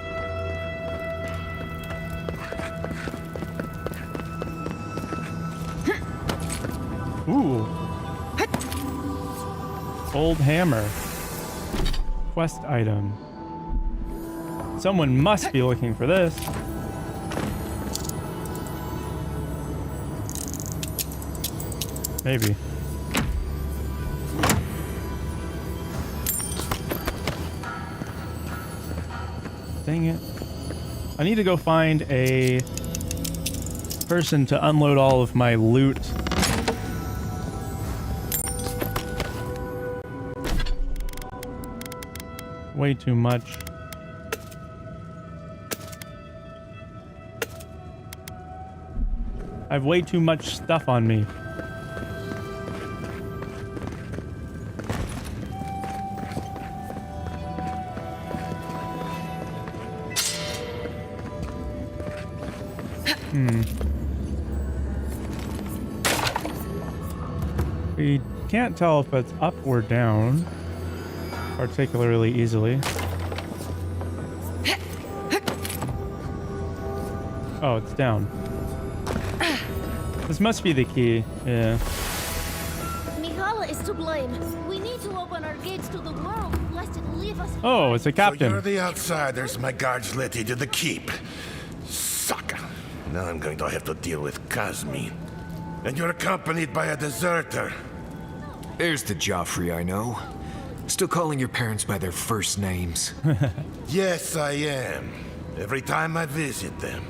Ooh. Old hammer. Quest item. Someone must be looking for this. Maybe. Dang it. I need to go find a person to unload all of my loot. Way too much. I have way too much stuff on me. We can't tell if it's up or down particularly easily. Oh, it's down. This must be the key. Yeah. Mihala is to blame. We need to open our gates to the world, lest it leave us. Oh, it's a captain. So you're the outsiders my guards let into the keep. Sucker. Now I'm going to have to deal with Kazmin. And you're accompanied by a deserter. There's the Joffrey I know. Still calling your parents by their first names. Yes, I am. Every time I visit them.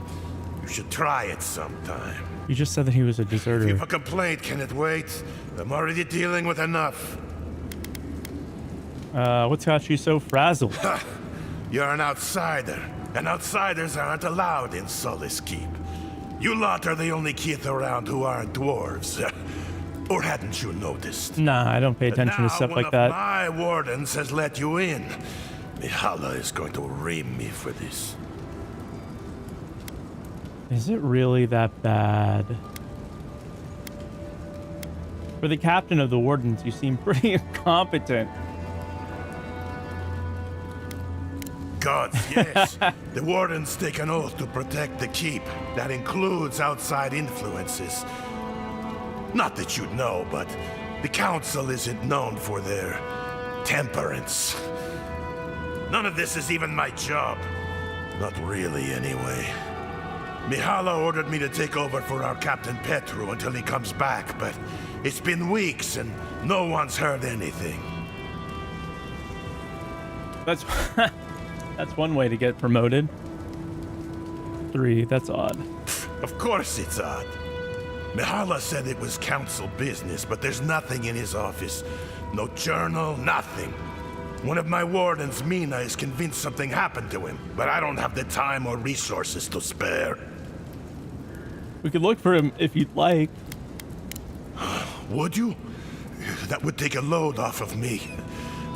You should try it sometime. You just said that he was a deserter. If you have a complaint, can it wait? I'm already dealing with enough. What's got you so frazzled? You're an outsider, and outsiders aren't allowed in Solace Keep. You lot are the only kith around who aren't dwarves. Or hadn't you noticed? Nah, I don't pay attention to stuff like that. My wardens has let you in. Mihala is going to ream me for this. Is it really that bad? For the captain of the Wardens, you seem pretty incompetent. Gods, yes. The Wardens take an oath to protect the keep. That includes outside influences. Not that you'd know, but the Council isn't known for their temperance. None of this is even my job. Not really, anyway. Mihala ordered me to take over for our Captain Petru until he comes back, but it's been weeks and no one's heard anything. That's that's one way to get promoted. 3, that's odd. Of course it's odd. Mihala said it was council business, but there's nothing in his office. No journal, nothing. One of my wardens, Mina, is convinced something happened to him, but I don't have the time or resources to spare. We could look for him if you'd like. Would you? That would take a load off of me.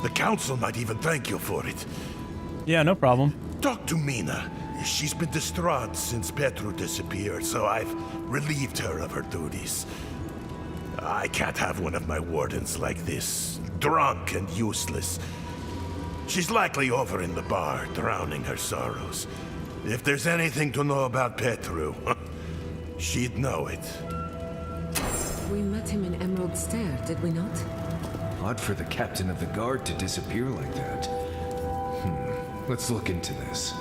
The council might even thank you for it. Yeah, no problem. Talk to Mina. She's been distraught since Petru disappeared, so I've relieved her of her duties. I can't have one of my wardens like this, drunk and useless. She's likely over in the bar, drowning her sorrows. If there's anything to know about Petru, she'd know it. We met him in Emerald Stair, did we not? Odd for the captain of the guard to disappear like that. Let's look into this.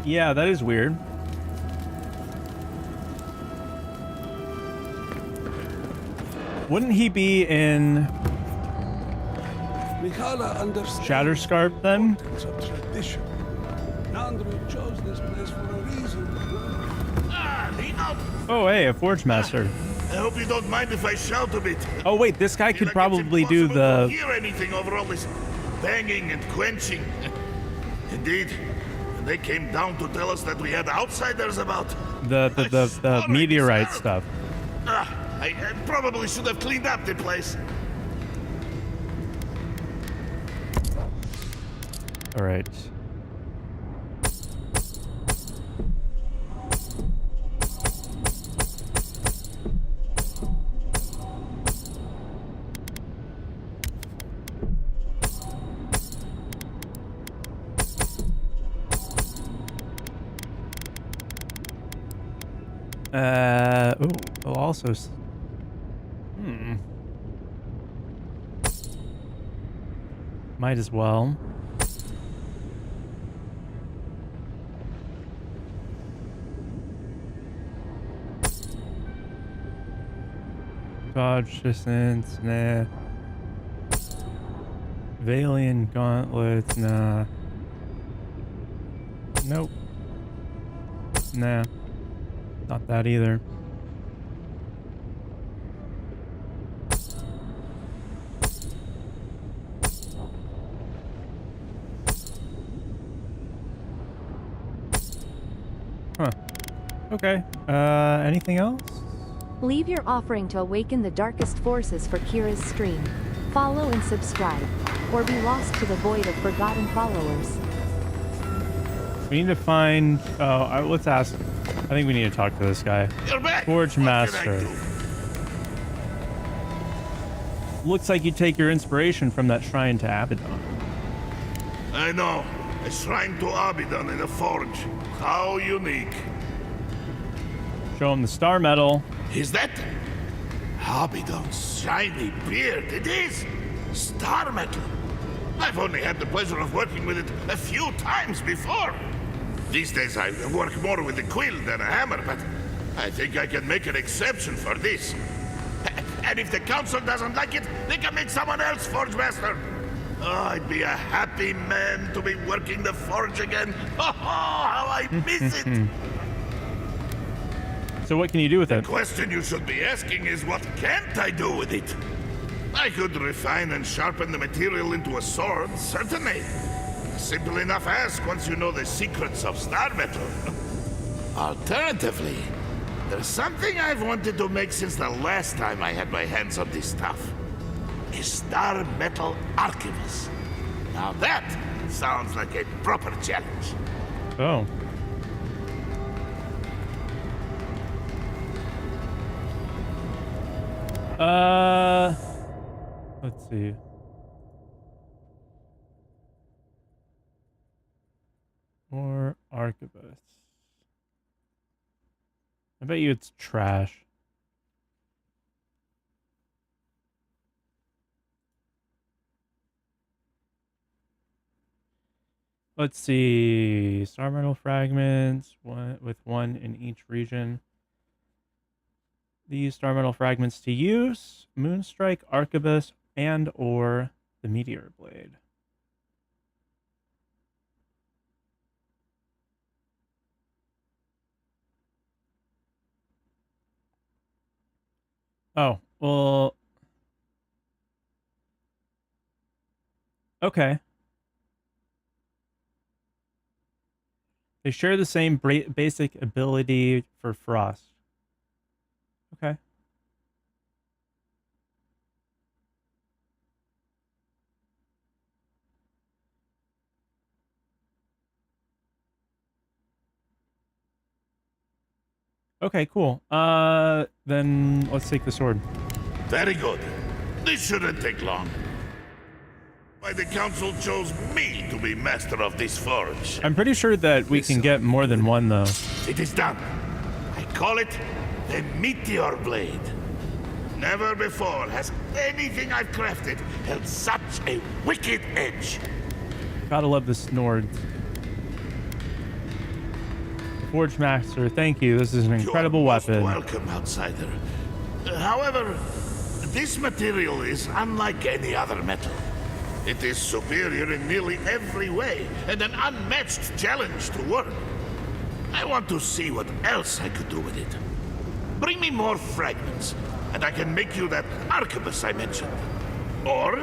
Yeah, that is weird. Wouldn't he be in Shatterscarp then? Chose this place for a reason. Oh, hey, a Forge Master. I hope you don't mind if I shout a bit. Oh, wait, this guy could probably do To the... hear anything over all this banging and quenching. Indeed, they came down to tell us that we had outsiders about. The meteorite stuff. I probably should have cleaned up the place. All right. Oh, also. Might as well. Dodge distance, nah. Valiant gauntlets, nah. Nope. Nah. Not that either. Huh. Okay. Anything else? Leave your offering to awaken the darkest forces for Kira's stream. Follow and subscribe, or be lost to the void of forgotten followers. We need to find... Oh, let's ask... I think we need to talk to this guy. Forge Master. Looks like you take your inspiration from that shrine to Abaddon. I know. A shrine to Abaddon in a forge. How unique. Show him the star medal. Is that Abaddon's shiny beard? It is star metal. I've only had the pleasure of working with it a few times before. These days I work more with a quill than a hammer, but I think I can make an exception for this. And if the council doesn't like it, they can make someone else Forge Master. Oh, I'd be a happy man to be working the forge again. Oh, how I miss it! So what can you do with it? The question you should be asking is what can't I do with it? I could refine and sharpen the material into a sword, certainly. Simple enough ask once you know the secrets of star metal. Alternatively, there's something I've wanted to make since the last time I had my hands on this stuff. A star metal archivist. Now that sounds like a proper challenge. Oh. Let's see. Or archivist. I bet you it's trash. Let's see. Star metal fragments, with one in each region. These star metal fragments to use: Moonstrike, Arquebus, and or the Meteor Blade. Oh, well... Okay. They share the same basic ability for Frost. Okay. Okay, cool. Then let's take the sword. Very good. This shouldn't take long. Why the council chose me to be master of this forge. I'm pretty sure that we can get more than one, though. It is done. I call it the Meteor Blade. Never before has anything I've crafted held such a wicked edge. Gotta love the Snords. Forge Master, thank you. This is an incredible weapon. Welcome, outsider. However, this material is unlike any other metal. It is superior in nearly every way, and an unmatched challenge to work. I want to see what else I could do with it. Bring me more fragments, and I can make you that arquebus I mentioned. Or,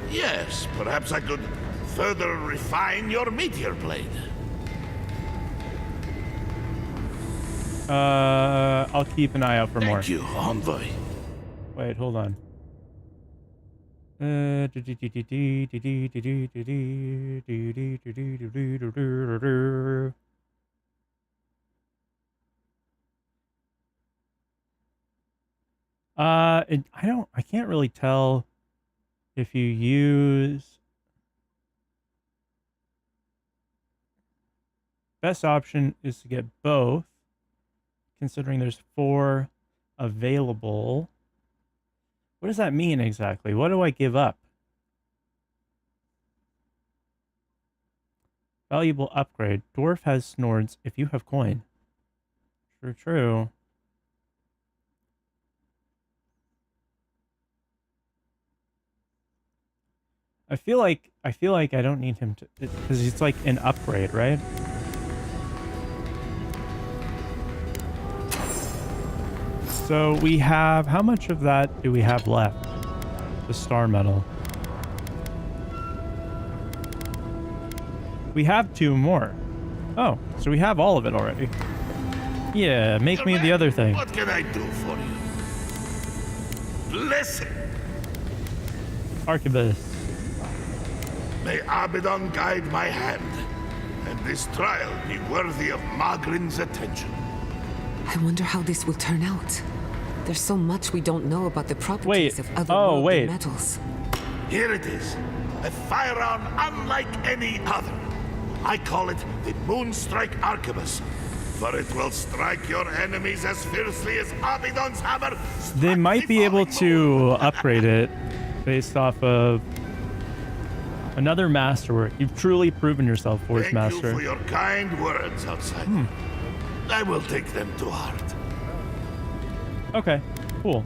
yes, perhaps I could further refine your meteor blade. I'll keep an eye out for more. Thank you, envoy. Wait, hold on. I can't really tell if you use... Best option is to get both, considering there's 4 available. What does that mean exactly? What do I give up? Valuable upgrade. Dwarf has Snords if you have coin. True. I feel like I don't need him to, because it's like an upgrade, right? So we have, how much of that do we have left? The star medal. We have 2 more. Oh, so we have all of it already. Yeah, make me the other thing. What can I do for you? Listen. Archibus. May Abaddon guide my hand, and this trial be worthy of Magrin's attention. I wonder how this will turn out. There's so much we don't know about the properties of otherworldly metals. Here it is. A firearm unlike any other. I call it the Moonstrike Arquebus, for it will strike your enemies as fiercely as Abaddon's hammer. They might be able to upgrade it based off of another masterwork. You've truly proven yourself, Forge Master. Thank you for your kind words, outsider. I will take them to heart. Okay, cool.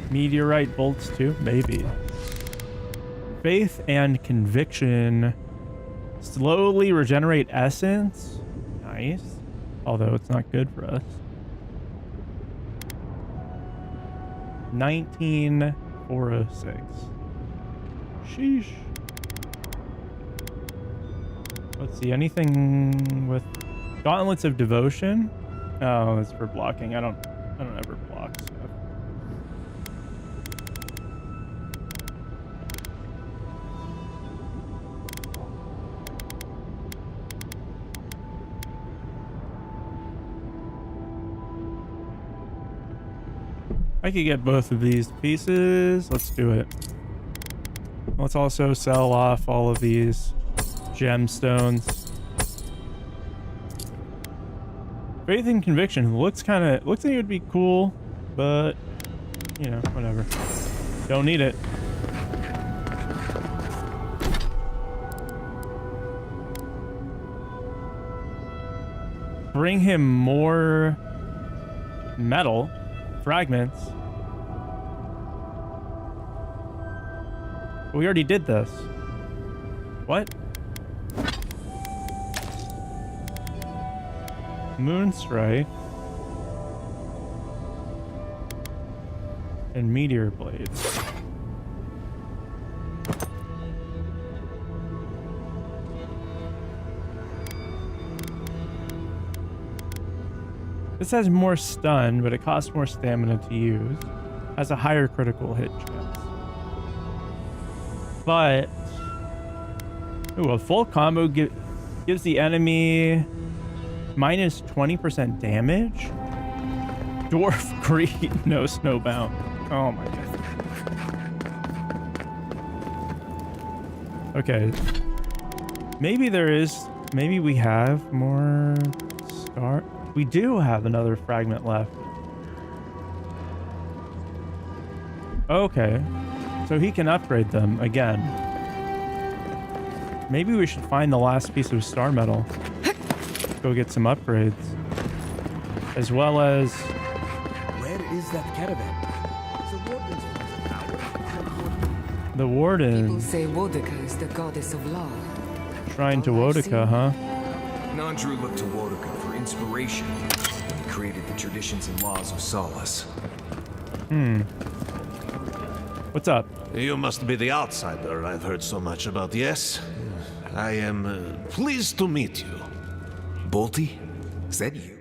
Meteorite bolts too? Maybe. Faith and conviction. Slowly regenerate essence. Nice. Although it's not good for us. 19406. Sheesh. Let's see, anything with gauntlets of devotion? Oh, it's for blocking. I don't ever block stuff. I could get both of these pieces. Let's do it. Let's also sell off all of these gemstones. Faith and conviction looks like it would be cool, but you know, whatever. Don't need it. Bring him more metal fragments. We already did this. What? Moonstrike and meteor blades. This has more stun, but it costs more stamina to use. Has a higher critical hit chance. But ooh, a full combo gives the enemy minus 20% damage. Dwarf Greed, no snowbound. Oh my god. Okay. Maybe we have more star. We do have another fragment left. Okay. So he can upgrade them again. Maybe we should find the last piece of star metal. Go get some upgrades. As well as... Where is that caravan? The warden. People say Wodika is the goddess of law. Shrine to Wodika, huh? Nandru looked to Wodika for inspiration. He created the traditions and laws of Solace. What's up? You must be the outsider I've heard so much about, yes? I am pleased to meet you. Bolty? Is that you?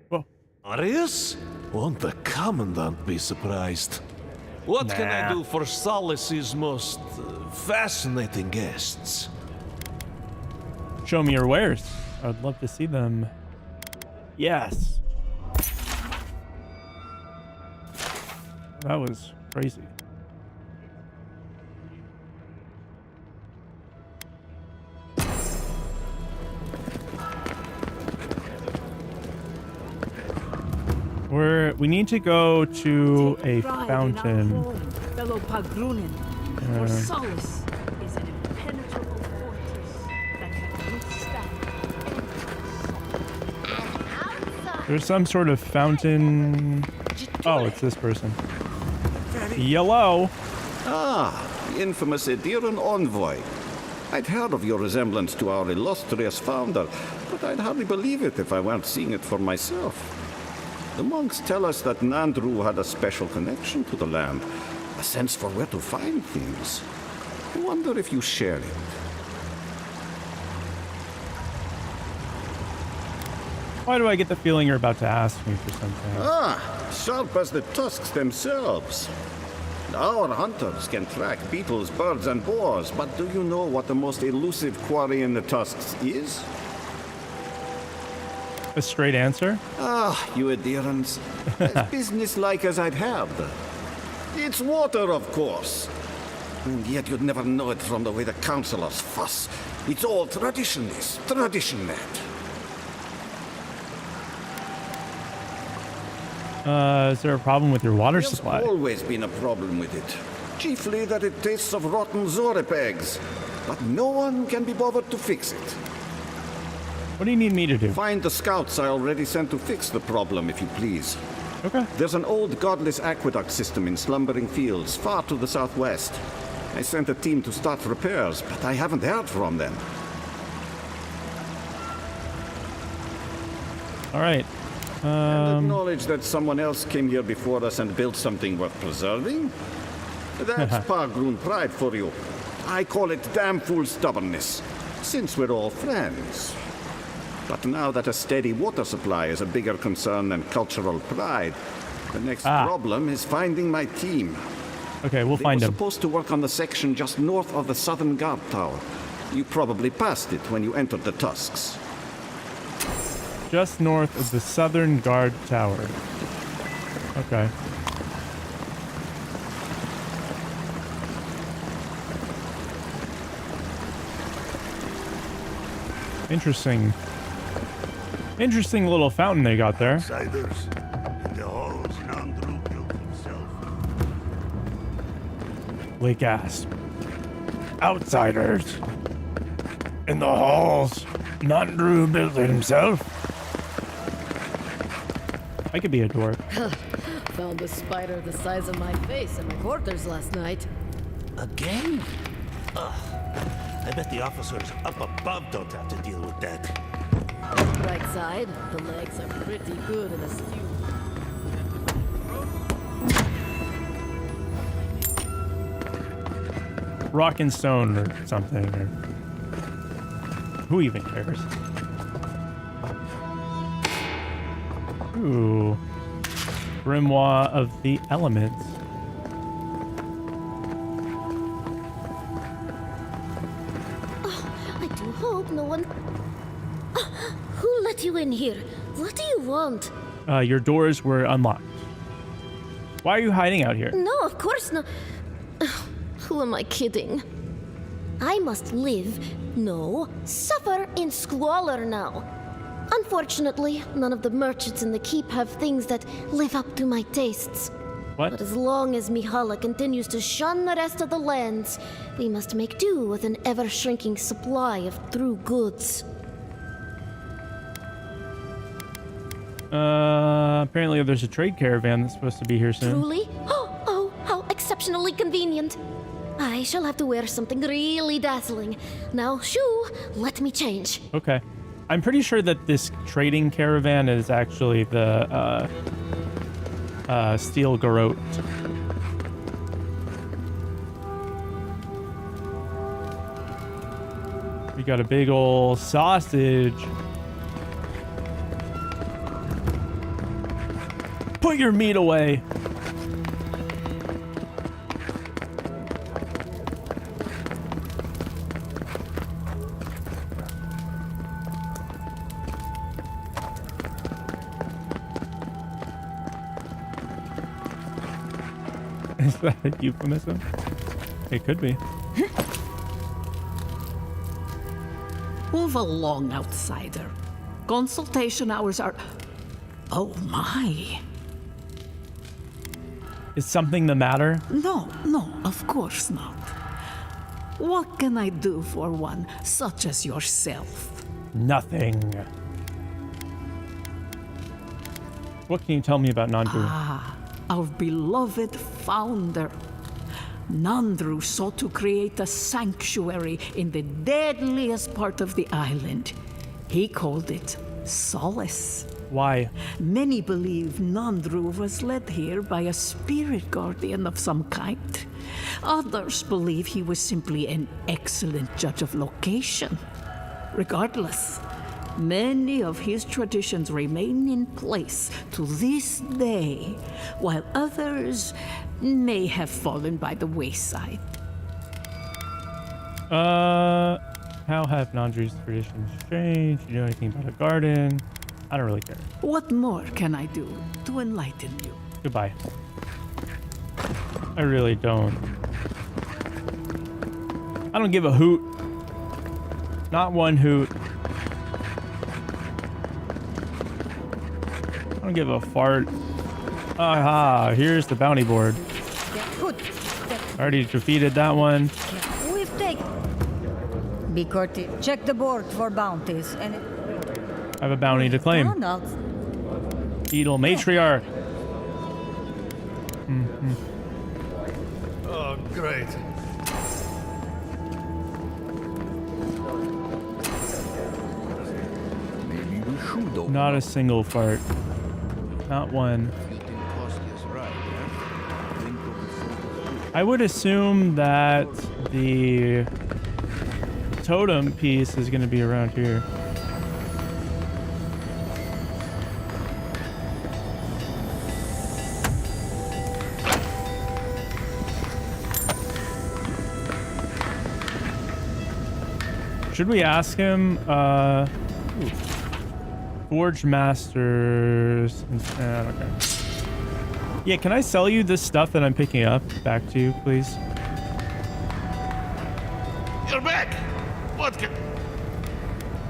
Whoa. Arius? Won't the Commandant be surprised? What can I do for Solace's most fascinating guests? Show me your wares. I'd love to see them. Yes. That was crazy. We need to go to a fountain. Fellow Pagrunin, for Solace is an impenetrable fortress that can withstand. There's some sort of fountain. Oh, it's this person. Yellow. Ah, the infamous Ediran envoy. I'd heard of your resemblance to our illustrious founder, but I'd hardly believe it if I weren't seeing it for myself. The monks tell us that Nandru had a special connection to the land, a sense for where to find things. I wonder if you share it. Why do I get the feeling you're about to ask me for something? Ah, sharp as the tusks themselves. Our hunters can track beetles, birds, and boars, but do you know what the most elusive quarry in the tusks is? A straight answer? Ah, you adherents. As businesslike as I'd had. It's water, of course. And yet you'd never know it from the way the councilors fuss. It's all tradition, this, tradition that. Is there a problem with your water There's supply? always been a problem with it. Chiefly that it tastes of rotten Zorip eggs. But no one can be bothered to fix it. What do you need me to do? Find the scouts I already sent to fix the problem, if you please. Okay. There's an old godless aqueduct system in slumbering fields, far to the southwest. I sent a team to start repairs, but I haven't heard from them. All right. And acknowledge that someone else came here before us and built something worth preserving? That's Pargroon pride for you. I call it damn fool stubbornness, since we're all friends. But now that a steady water supply is a bigger concern than cultural pride, the next problem is finding my team. Okay, we'll find them. them. They were supposed to work on the section just north of the southern guard tower. You probably passed it when you entered the Tusks. Just north of the southern guard tower. Okay. Interesting. Interesting little fountain they got there. Outsiders in the halls Nandru built himself. We gasp. Outsiders in the halls Nandru built it himself. I could be a dwarf. Found a spider the size of my face in my quarters last night. Again? Ugh. I bet the officers up above don't have to deal with that. Right side, the legs are pretty good in a stew. Rock and stone or something, or who even cares? Ooh. Grimoire of the Elements. I do hope no one... Who let you in here? What do you want? Your doors were unlocked. Why are you hiding out here? No, of course not. Who am I kidding? I must live, no, suffer in squalor now. Unfortunately, none of the merchants in the keep have things that live up to my tastes. What? But as long as Mihala continues to shun the rest of the lands, we must make do with an ever-shrinking supply of true goods. Apparently there's a trade caravan that's supposed to be here soon. Truly? Oh, how exceptionally convenient. I shall have to wear something really dazzling. Now, shoo, let me change. Okay. I'm pretty sure that this trading caravan is actually the Steel Garrote. We got a big ol' sausage. Put your meat away. Is that a euphemism? It could be. Move along, outsider. Consultation hours are... Oh my. Is something the matter? No, of course not. What can I do for one such as yourself? Nothing. What can you tell me about Nandru? Our beloved founder. Nandru sought to create a sanctuary in the deadliest part of the island. He called it Solace. Why? Many believe Nandru was led here by a spirit guardian of some kind. Others believe he was simply an excellent judge of location. Regardless, many of his traditions remain in place to this day, while others may have fallen by the wayside. How have Nandru's traditions changed? Do you know anything about a garden? I don't really care. What more can I do to enlighten you? Goodbye. I really don't. I don't give a hoot. Not one hoot. I don't give a fart. Aha, here's the bounty board. Already defeated that one. We've taken. Be courteous. Check the board for bounties. And I have a bounty to claim. Beetle matriarch. Oh, great. Maybe we should open Not a single fart. Not one. I would assume that the totem piece is going to be around here. Should we ask him? Forge Masters. Okay. Yeah, can I sell you this stuff that I'm picking up back to you, please? You're back. What can...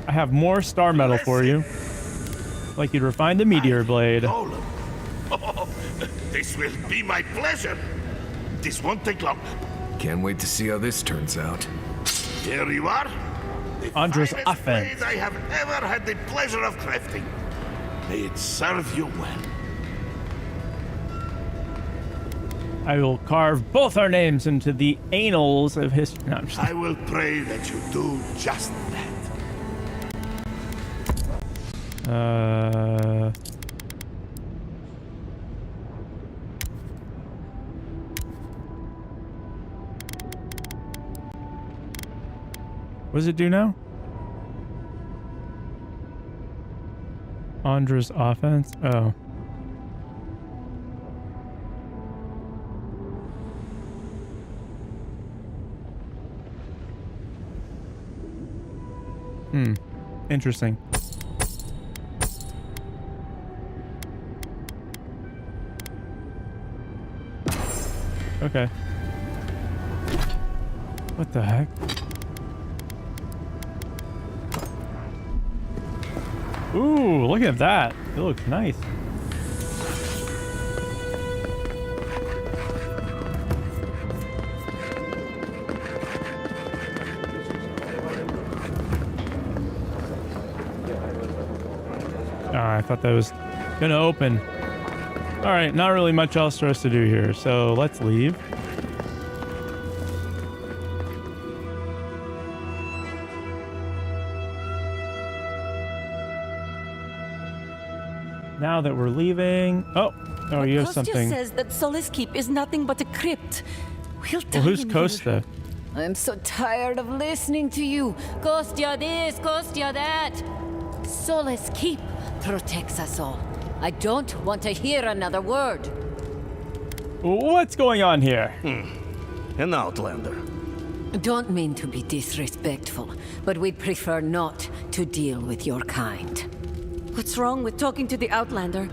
I have more star metal for you. Like you'd refine the meteor blade. Oh, this will be my pleasure. This won't take long. Can't wait to see how this turns out. Here you are. Andre's Finest offense. blade I have ever had the pleasure of crafting. May it serve you well. I will carve both our names into the annals of history. No, I'm just... I will pray that you do just that. What does it do now? Andra's offense? Oh. Interesting. Okay. What the heck? Ooh, look at that. It looks nice. I thought that was gonna open. All right, not really much else for us to do here, so let's leave. Now that we're leaving, oh, you have Kostya something. says that Solace Keep is nothing but a crypt. We'll Well, who's Costa? I'm so tired of listening to you. Kostya this, Kostya that. Solace Keep protects us all. I don't want to hear another word. What's going on here? An outlander. Don't mean to be disrespectful, but we'd prefer not to deal with your kind. What's wrong with talking to the outlander?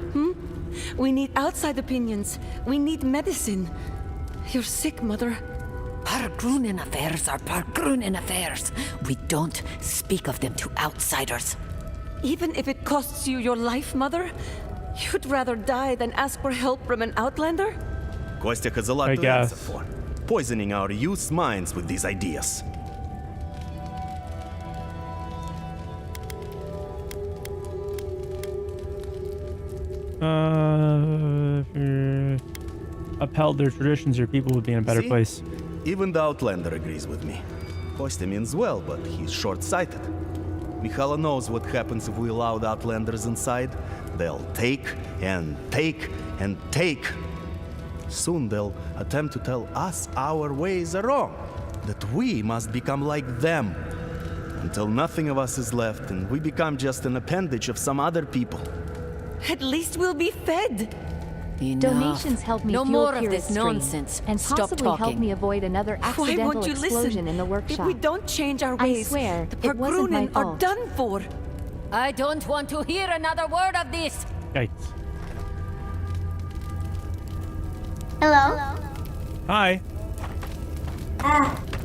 We need outside opinions. We need medicine. You're sick, Mother. Pargrunen affairs are Pargrunen affairs. We don't speak of them to outsiders. Even if it costs you your life, Mother? You'd rather die than ask for help from an outlander? Kostya has a lot to answer for. Poisoning our youth's minds with these ideas. If you upheld their traditions, your people would be in a better place. Even the Outlander agrees with me. Kostya means well, but he's short-sighted. Mikhailo knows what happens if we allow the Outlanders inside. They'll take and take and take. Soon they'll attempt to tell us our ways are wrong, that we must become like them, until nothing of us is left and we become just an appendage of some other people. At least we'll be fed. Donations help me No fuel more of Kira's this stream, nonsense. and Stop possibly help talking. me avoid another Why accidental won't you explosion listen? in the workshop. If we don't change our I ways, swear, the it wasn't my Pargrunen are fault. done for. I don't want to hear another word of this. Yikes. Hello? Hi.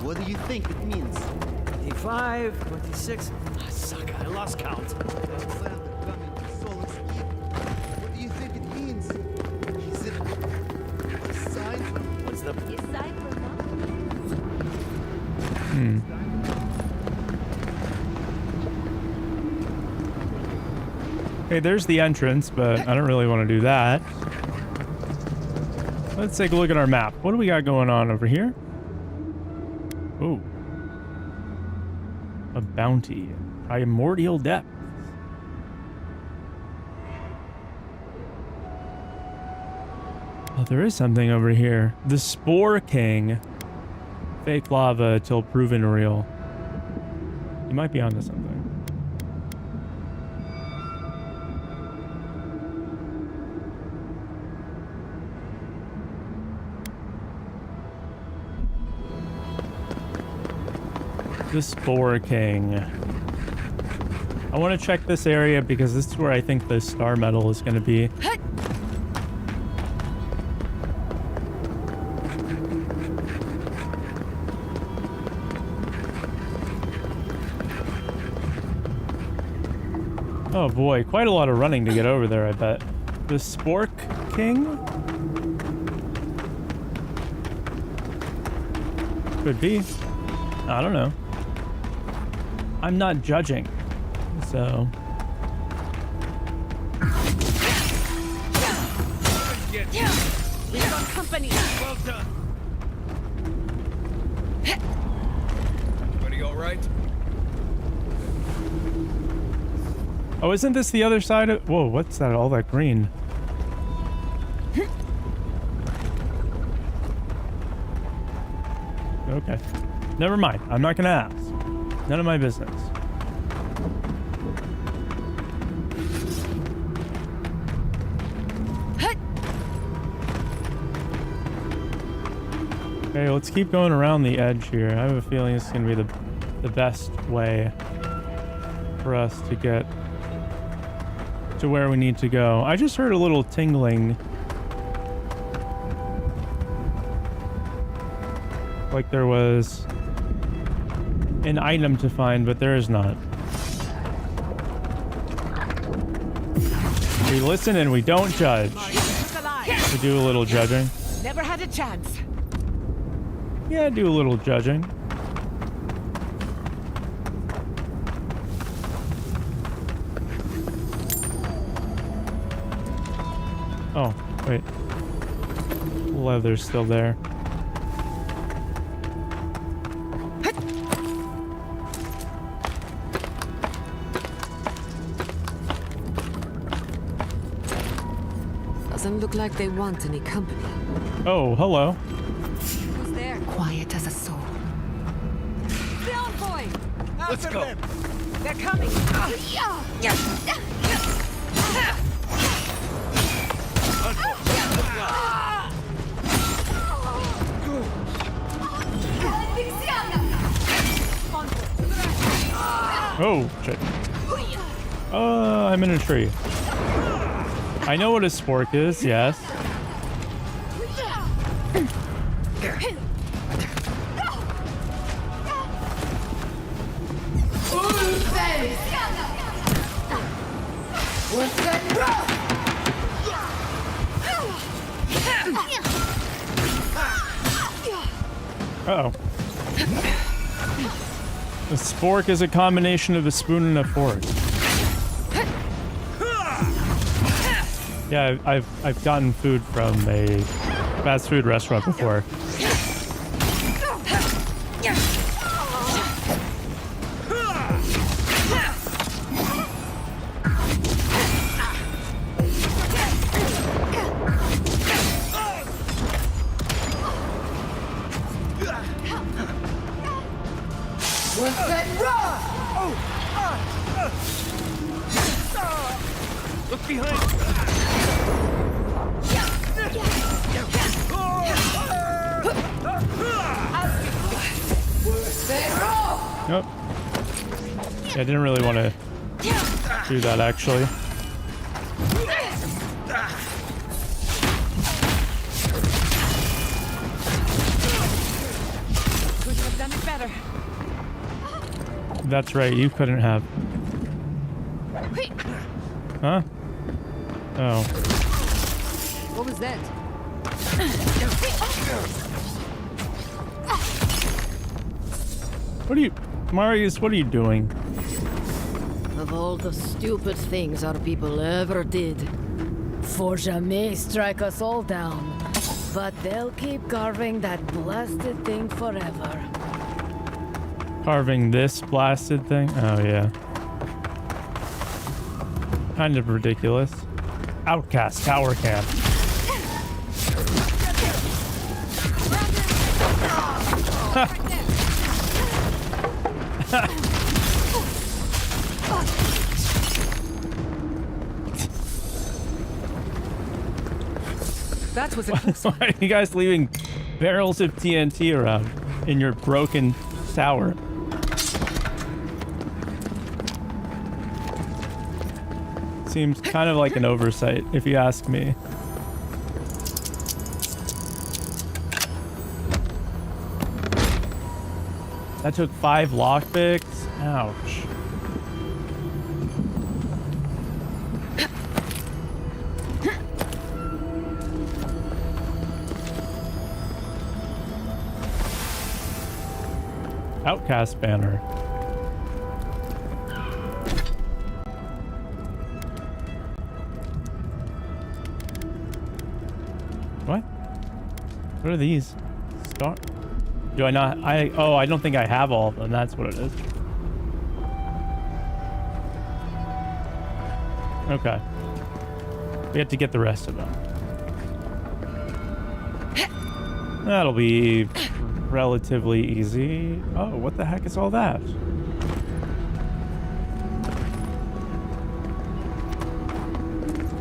What do you think it means? 25, 26. Ah, suck, I lost count. What do you think it means? Is it a sign? What's the... Okay, there's the entrance, but I don't really want to do that. Let's take a look at our map. What do we got going on over here? Ooh. A bounty. Primordial depth. Oh, there is something over here. The Spore King. Fake lava till proven real. You might be onto something. The Spore King. I want to check this area because this is where I think the star medal is going to be. Oh boy, quite a lot of running to get over there, I bet. The Spork King? Could be. I don't know. I'm not judging, so... We got company. Well done. Everybody all right? Oh, isn't this the other side of... Whoa, what's that? All that green. Okay. Never mind. I'm not gonna ask. None of my business. Okay, let's keep going around the edge here. I have a feeling this is gonna be the best way for us to get to where we need to go. I just heard a little tingling. Like there was an item to find, but there is not. We listen and we don't judge. We do a little judging. Never had a chance. Yeah, do a little judging. Oh, wait. Leather's still there. Doesn't look like they want any company. Oh, hello. Who's there? Quiet as a soul. Down, boy. Let's go. They're coming. Oh, shit. I'm in a tree. I know what a spork is, yes. Uh-oh. A spork is a combination of a spoon and a fork. Yeah, I've gotten food from a fast food restaurant before. Nope. Yeah, I didn't really want to do that, actually. Could have done it better. That's right, you couldn't have. Huh? Oh. What was that? What are you... Marius, what are you doing? Of all the stupid things our people ever did, Forja may strike us all down, but they'll keep carving that blasted thing forever. Carving this blasted thing? Oh, yeah. Kind of ridiculous. Outcast tower camp. That was a close one. Why are you guys leaving barrels of TNT around in your broken tower? Seems kind of like an oversight, if you ask me. That took 5 lockpicks? Ouch. Outcast banner. What? What are these? Star? Do I not? Oh, I don't think I have all of them. That's what it is. Okay. We have to get the rest of them. That'll be relatively easy. Oh, what the heck is all that?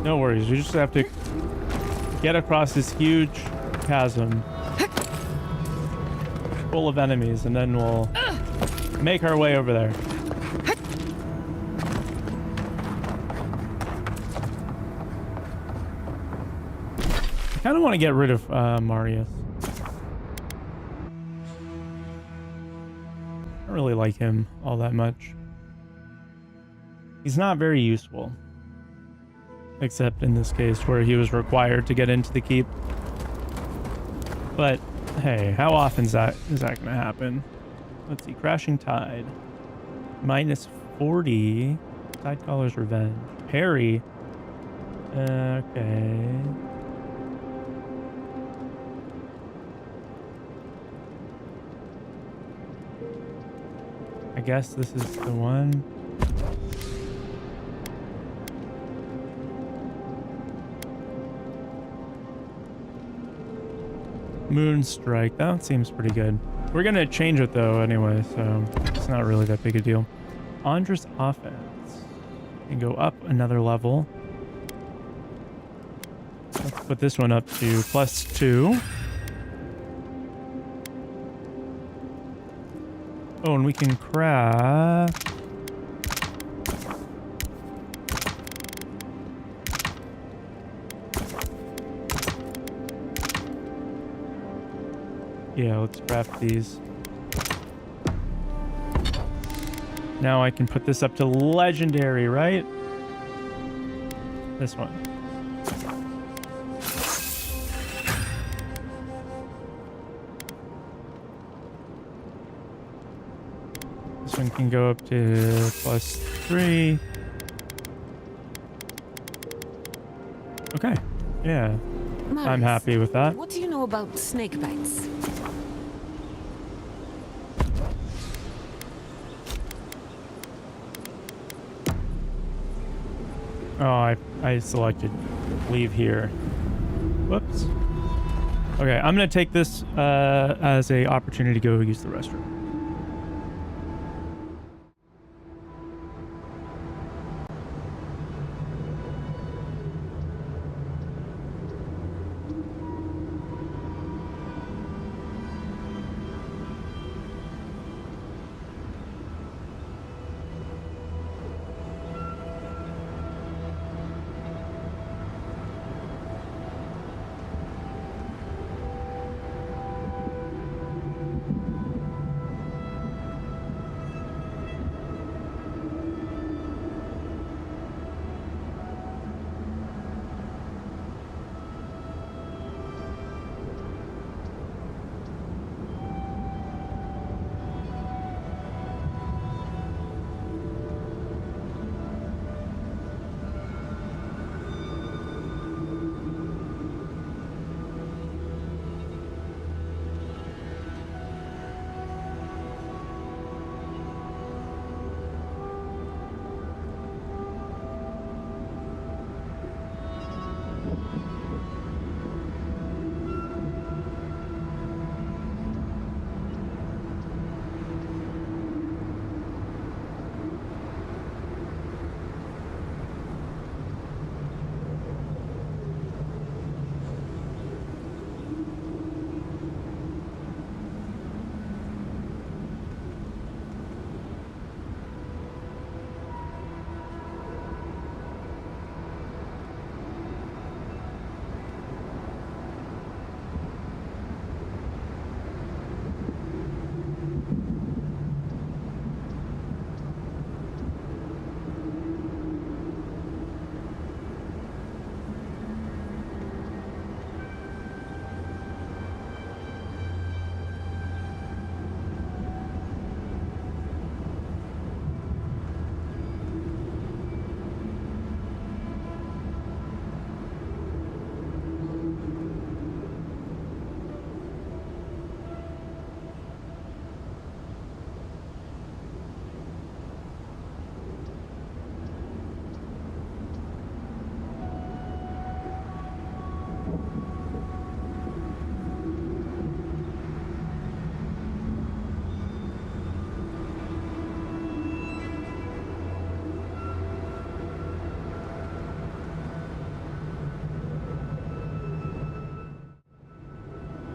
No worries. We just have to get across this huge chasm full of enemies, and then we'll make our way over there. I kind of want to get rid of Marius. I don't really like him all that much. He's not very useful. Except in this case where he was required to get into the keep. But hey, how often is that gonna happen? Let's see, Crashing Tide. -40. Tidecaller's Revenge. Parry. Okay. I guess this is the one. Moonstrike. That seems pretty good. We're gonna change it though anyway, so it's not really that big a deal. Andra's Offense. And go up another level. Let's put this one up to +2. Oh, and we can craft... Yeah, let's craft these. Now I can put this up to legendary, right? This one. This one can go up to +3. Okay, yeah. Marius, I'm happy with that. What do you know about snake bites? Oh, I selected leave here. Whoops. Okay, I'm gonna take this as a opportunity to go use the restroom.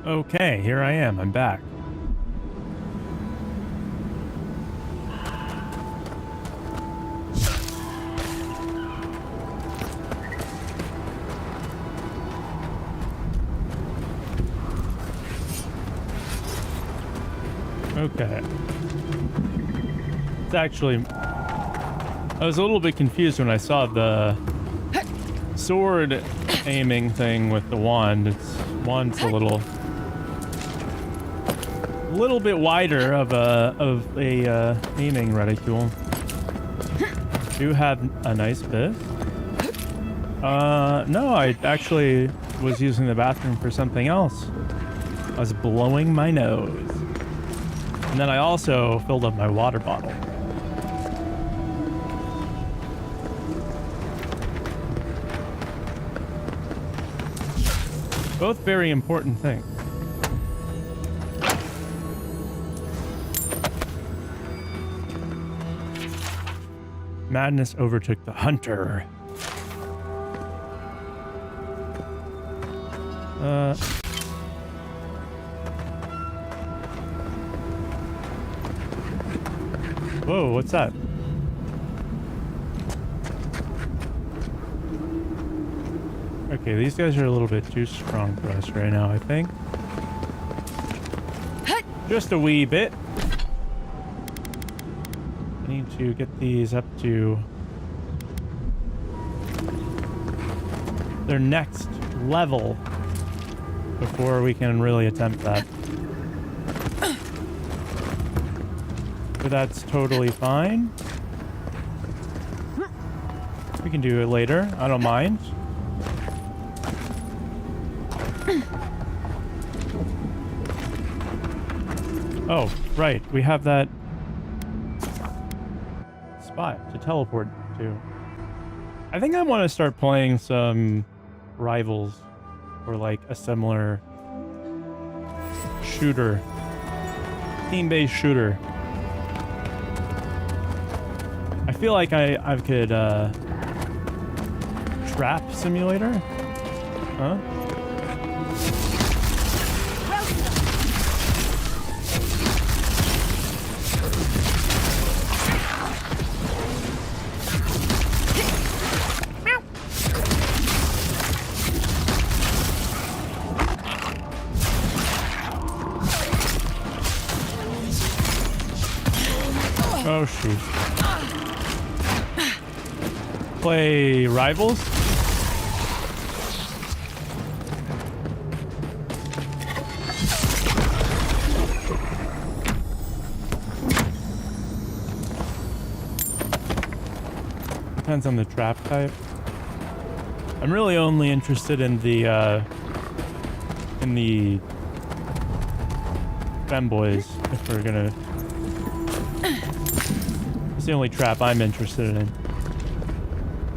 Okay, here I am. I'm back. Okay. It's actually... I was a little bit confused when I saw the sword aiming thing with the wand. Wand's a little bit wider of a aiming reticule. Do you have a nice bit? No, I actually was using the bathroom for something else. I was blowing my nose. And then I also filled up my water bottle. Both very important things. Madness overtook the hunter. Whoa, what's that? Okay, these guys are a little bit too strong for us right now, I think. Just a wee bit. I need to get these up to their next level before we can really attempt that. But that's totally fine. We can do it later. I don't mind. Oh, right. We have that spot to teleport to. I think I want to start playing some Rivals or like a similar shooter. Team-based shooter. I feel like I could trap simulator? Huh? Oh shoot. Play Rivals? Depends on the trap type. I'm really only interested in the femboys, if we're gonna... It's the only trap I'm interested in.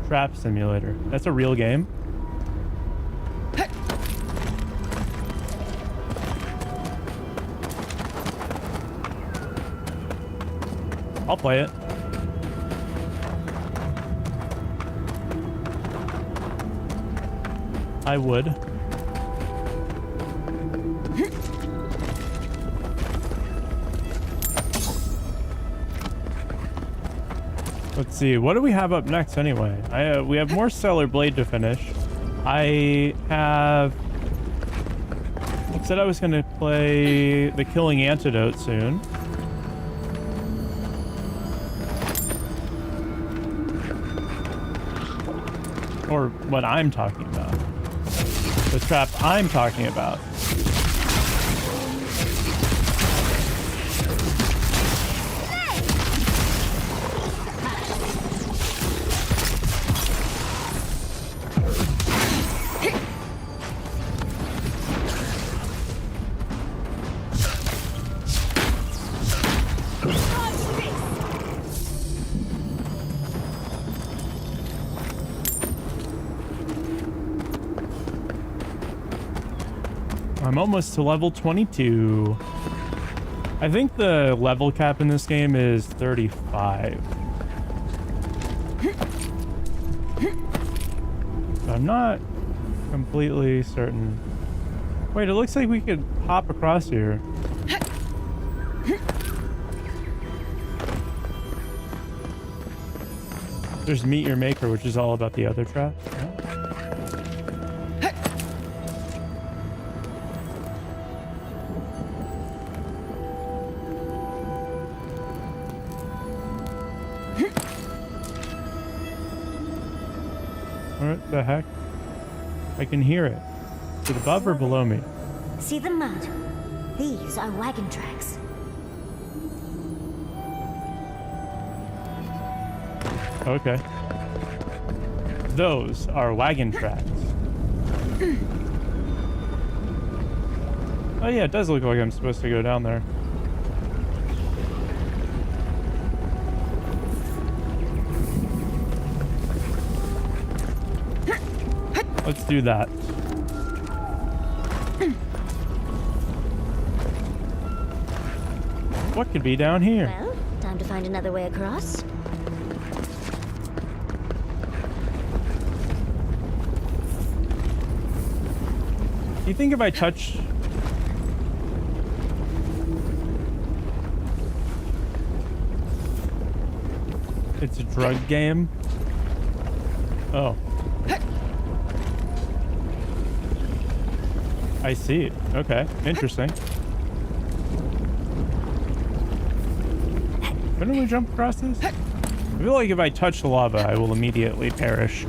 Trap Simulator. That's a real game? I'll play it. I would. Let's see, what do we have up next anyway? We have more Stellar Blade to finish. I said I was going to play the Killing Antidote soon. Or what I'm talking about. The trap I'm talking about. I'm almost to level 22. I think the level cap in this game is 35. But I'm not completely certain. Wait, it looks like we could hop across here. There's Meet Your Maker, which is all about the other trap. What the heck? I can hear it. Is it above or below me? See the mud? These are wagon tracks. Okay. Those are wagon tracks. Oh yeah, it does look like I'm supposed to go down there. Let's do that. What could be down here? Well, time to find another way across. Do you think if I touch... It's a drug game? Oh. I see. Okay. Interesting. Couldn't we jump across this? I feel like if I touch the lava, I will immediately perish.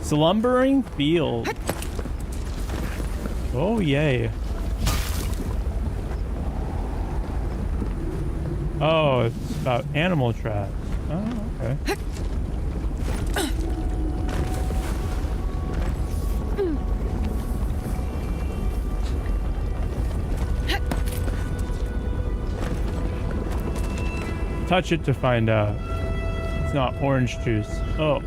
Slumbering field. Oh, yay. Oh, it's about animal traps. Oh, okay. Touch it to find out. It's not orange juice. Oh.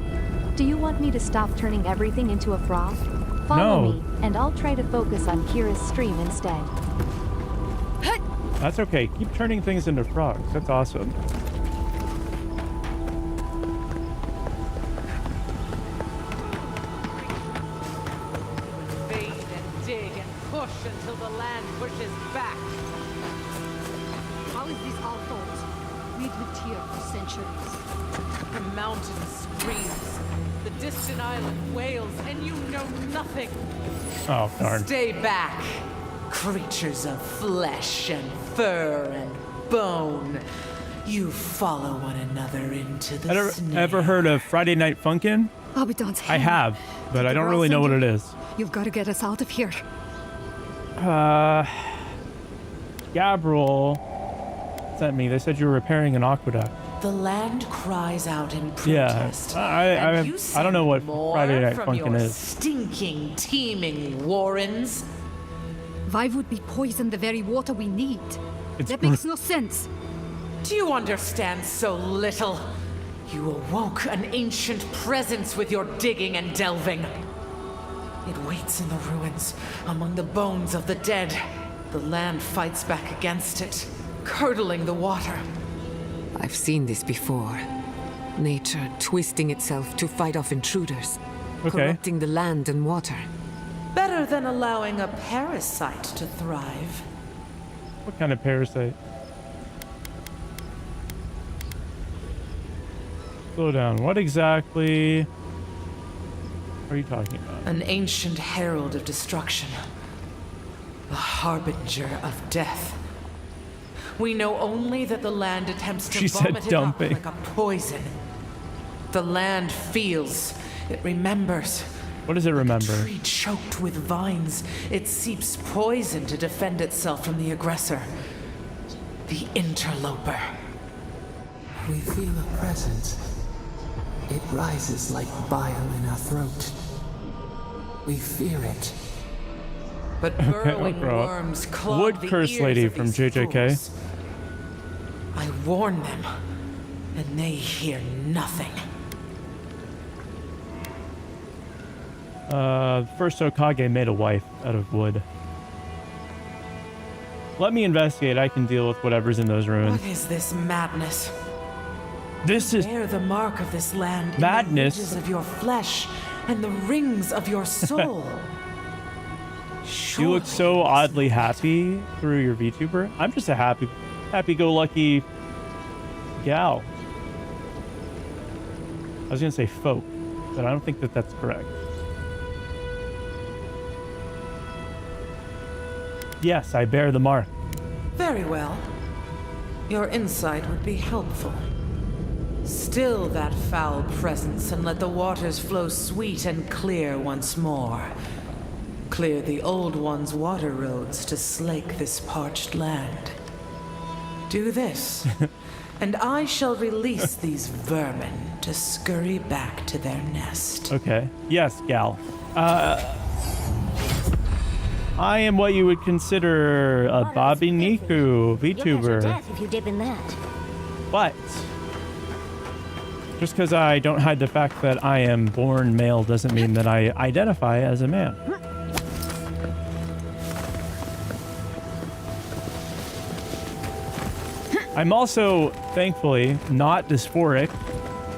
Do you want me to stop turning everything into a froth? Follow me, and I'll try to focus on Kira's stream instead. That's okay. Keep turning things into frogs. That's awesome. Fade and dig and push until the land pushes back. How is this our fault? We've lived here for centuries. The mountain screams. The distant island wails, and you know nothing. Oh, darn. Stay back. Creatures of flesh and fur and bone. You follow one another into the snare. Ever heard of Friday Night Funkin'? Abaddon's I have, but I don't really know what it is. You've got to get us out of here. Gabriel sent me. They said you were repairing an aqueduct. The land cries out in protest. Yeah, I don't know what Friday Night from Funkin' your is. Stinking, teeming Warrens. Why would we poison the very water we need? It's That makes no sense. Do you understand so little? You awoke an ancient presence with your digging and delving. It waits in the ruins, among the bones of the dead. The land fights back against it, curdling the water. I've seen this before. Nature twisting itself to fight off intruders, corrupting the land and water. Better than allowing a parasite to thrive. What kind of parasite? Slow down. What exactly are you talking about? An ancient herald of destruction. A harbinger of death. We know only that the land attempts to vomit it up like a poison. The land feels. It remembers. What does it remember? A tree choked with vines. It seeps poison to defend itself from the aggressor. The interloper. We feel a presence. It rises like bile in our throat. We fear it. But burrowing worms clog Wood the curse ears lady of from these JJK. fools. I warn them, and they hear nothing. First Hokage made a wife out of wood. Let me investigate. I can deal with whatever's in those ruins. What is this madness? This is bear the mark of this land madness. In the ridges of your flesh and the rings of your soul. You look so oddly happy through your VTuber. I'm just a happy-go-lucky gal. I was gonna say folk, but I don't think that that's correct. Yes, I bear the mark. Very well. Your insight would be helpful. Still that foul presence and let the waters flow sweet and clear once more. Clear the old one's water roads to slake this parched land. Do this, and I shall release these vermin to scurry back to their nest. Okay. Yes, gal. I am what you would consider a Bobby Niku VTuber. Death if you dip in that. But just because I don't hide the fact that I am born male doesn't mean that I identify as a man. I'm also, thankfully, not dysphoric.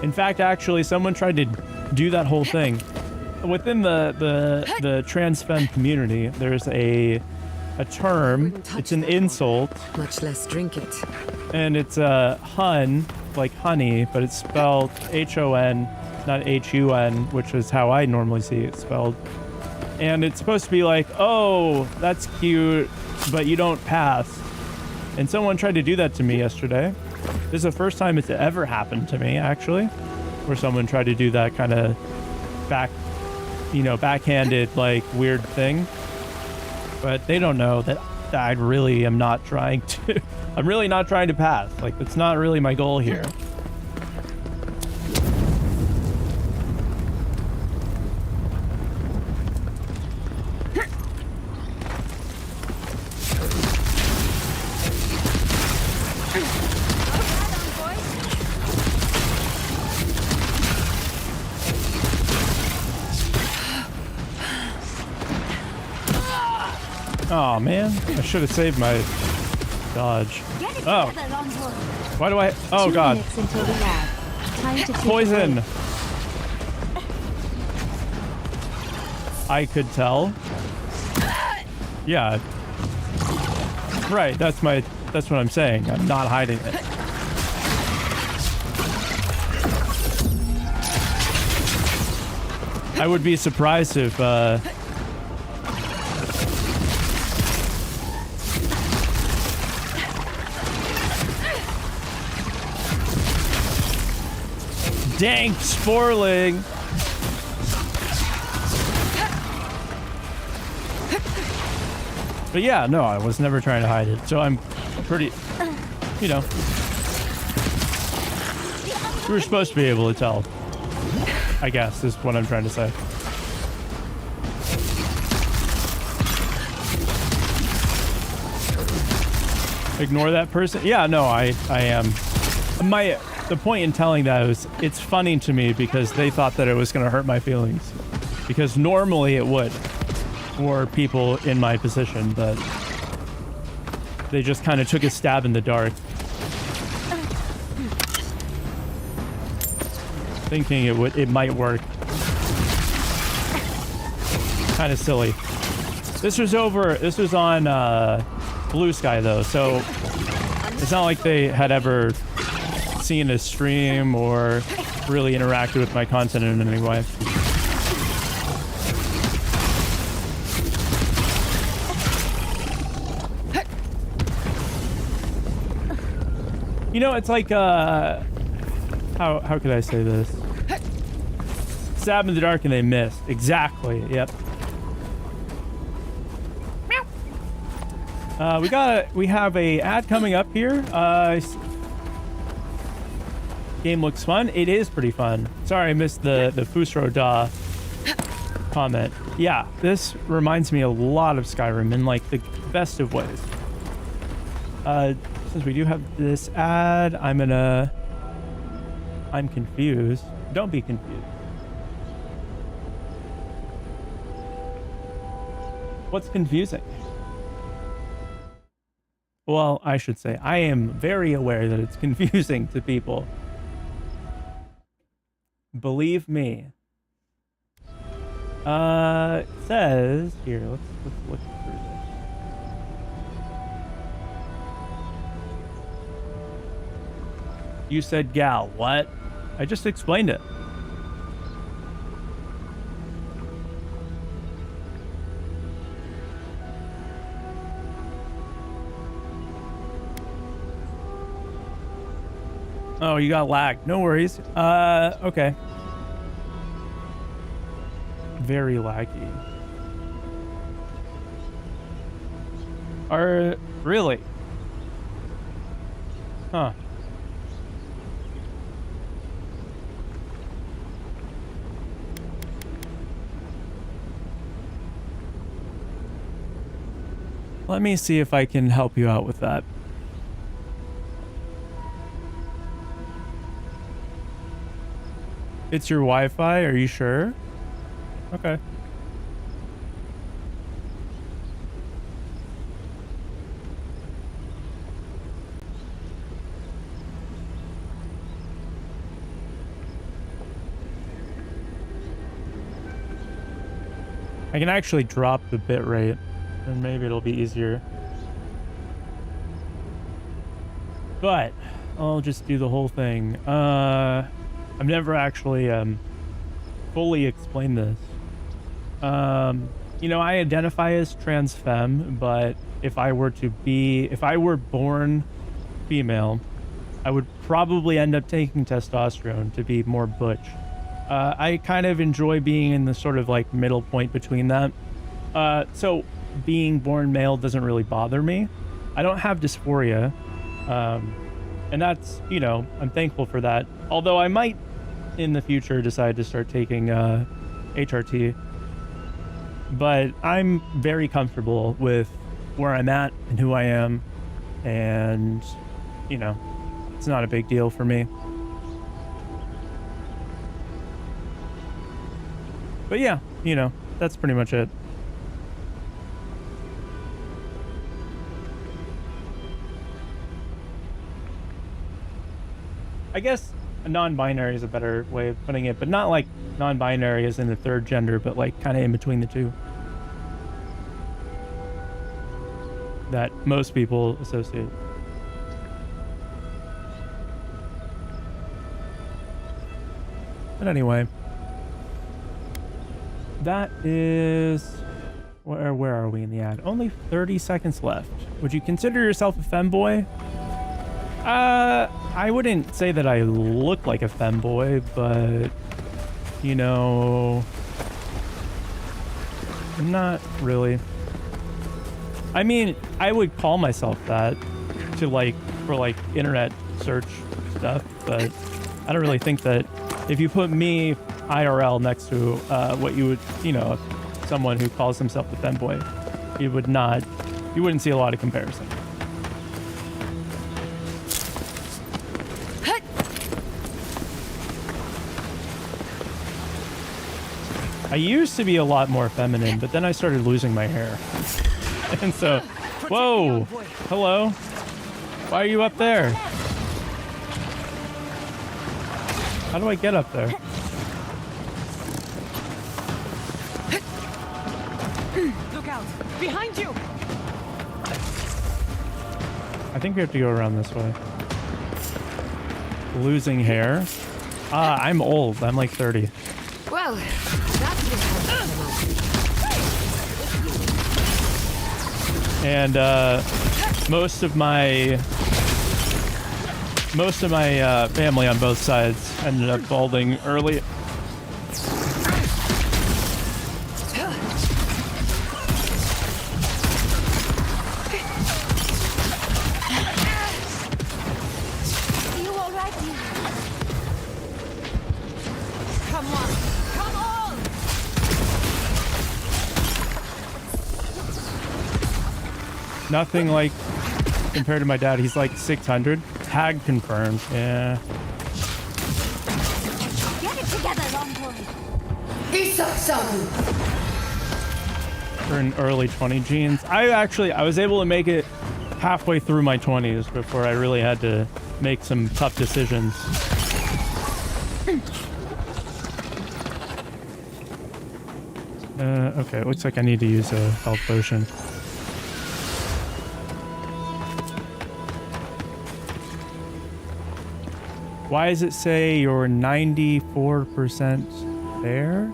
In fact, actually, someone tried to do that whole thing. Within the trans femme community, there's a term. It's an insult. Much less drink it. And it's hun, like honey, but it's spelled H-O-N, not H-U-N, which is how I normally see it spelled. And it's supposed to be like, oh, that's cute, but you don't pass. And someone tried to do that to me yesterday. This is the first time it's ever happened to me, actually, where someone tried to do that kind of backhanded, like, weird thing. But they don't know that I really am not trying to... I'm really not trying to pass. Like, that's not really my goal here. Oh man, I should have saved my dodge. Oh, why do I? Oh god, poison. I could tell. Yeah, right. That's what I'm saying. I'm not hiding it. I would be surprised if dang sporling. But yeah, no, I was never trying to hide it. So I'm pretty, you know, we were supposed to be able to tell, I guess, is what I'm trying to say. Ignore that person? Yeah, no, I am. The point in telling that is it's funny to me because they thought that it was going to hurt my feelings. Because normally it would for people in my position, but they just kind of took a stab in the dark. Thinking it might work. Kind of silly. This was on Blue Sky though, so it's not like they had ever seen a stream or really interacted with my content in any way. You know, it's like how could I say this? Stab in the dark and they missed. Exactly. Yep. We have a ad coming up here. Game looks fun. It is pretty fun. Sorry, I missed the Fusro Da comment. Yeah, this reminds me a lot of Skyrim in like the best of ways. Since we do have this ad, I'm confused. Don't be confused. What's confusing? Well, I should say, I am very aware that it's confusing to people. Believe me. It says here, let's look through this. You said gal, what? I just explained it. Oh, you got lag. No worries. Okay. Very laggy. Really? Huh. Let me see if I can help you out with that. It's your Wi-Fi? Are you sure? Okay. I can actually drop the bitrate, and maybe it'll be easier. But I'll just do the whole thing. I've never actually fully explained this. You know, I identify as trans femme, but if I were born female, I would probably end up taking testosterone to be more butch. I kind of enjoy being in the sort of like middle point between that. So being born male doesn't really bother me. I don't have dysphoria. And that's, you know, I'm thankful for that. Although I might in the future decide to start taking HRT. But I'm very comfortable with where I'm at and who I am. And, you know, it's not a big deal for me. But yeah, you know, that's pretty much it. I guess non-binary is a better way of putting it, but not like non-binary as in the third gender, but like kind of in between the two. That most people associate. But anyway, that is... Where are we in the ad? Only 30 seconds left. Would you consider yourself a femboy? I wouldn't say that I look like a femboy, but, you know, not really. I mean, I would call myself that to like, for like internet search stuff, but I don't really think that if you put me IRL next to what you would, you know, someone who calls himself a femboy, you wouldn't see a lot of comparison. I used to be a lot more feminine, but then I started losing my hair. And so, whoa, hello. Why are you up there? How do I get up there? Look out! Behind you! I think we have to go around this way. Losing hair? I'm old. I'm like 30. Well, that's And most of my family on both sides ended up balding early. Nothing like compared to my dad. He's like 600. Tag confirmed. Yeah. Get it together, long boy. Or in early 20 genes. I was able to make it halfway through my 20s before I really had to make some tough decisions. Okay, it looks like I need to use a health potion. Why does it say you're 94% there?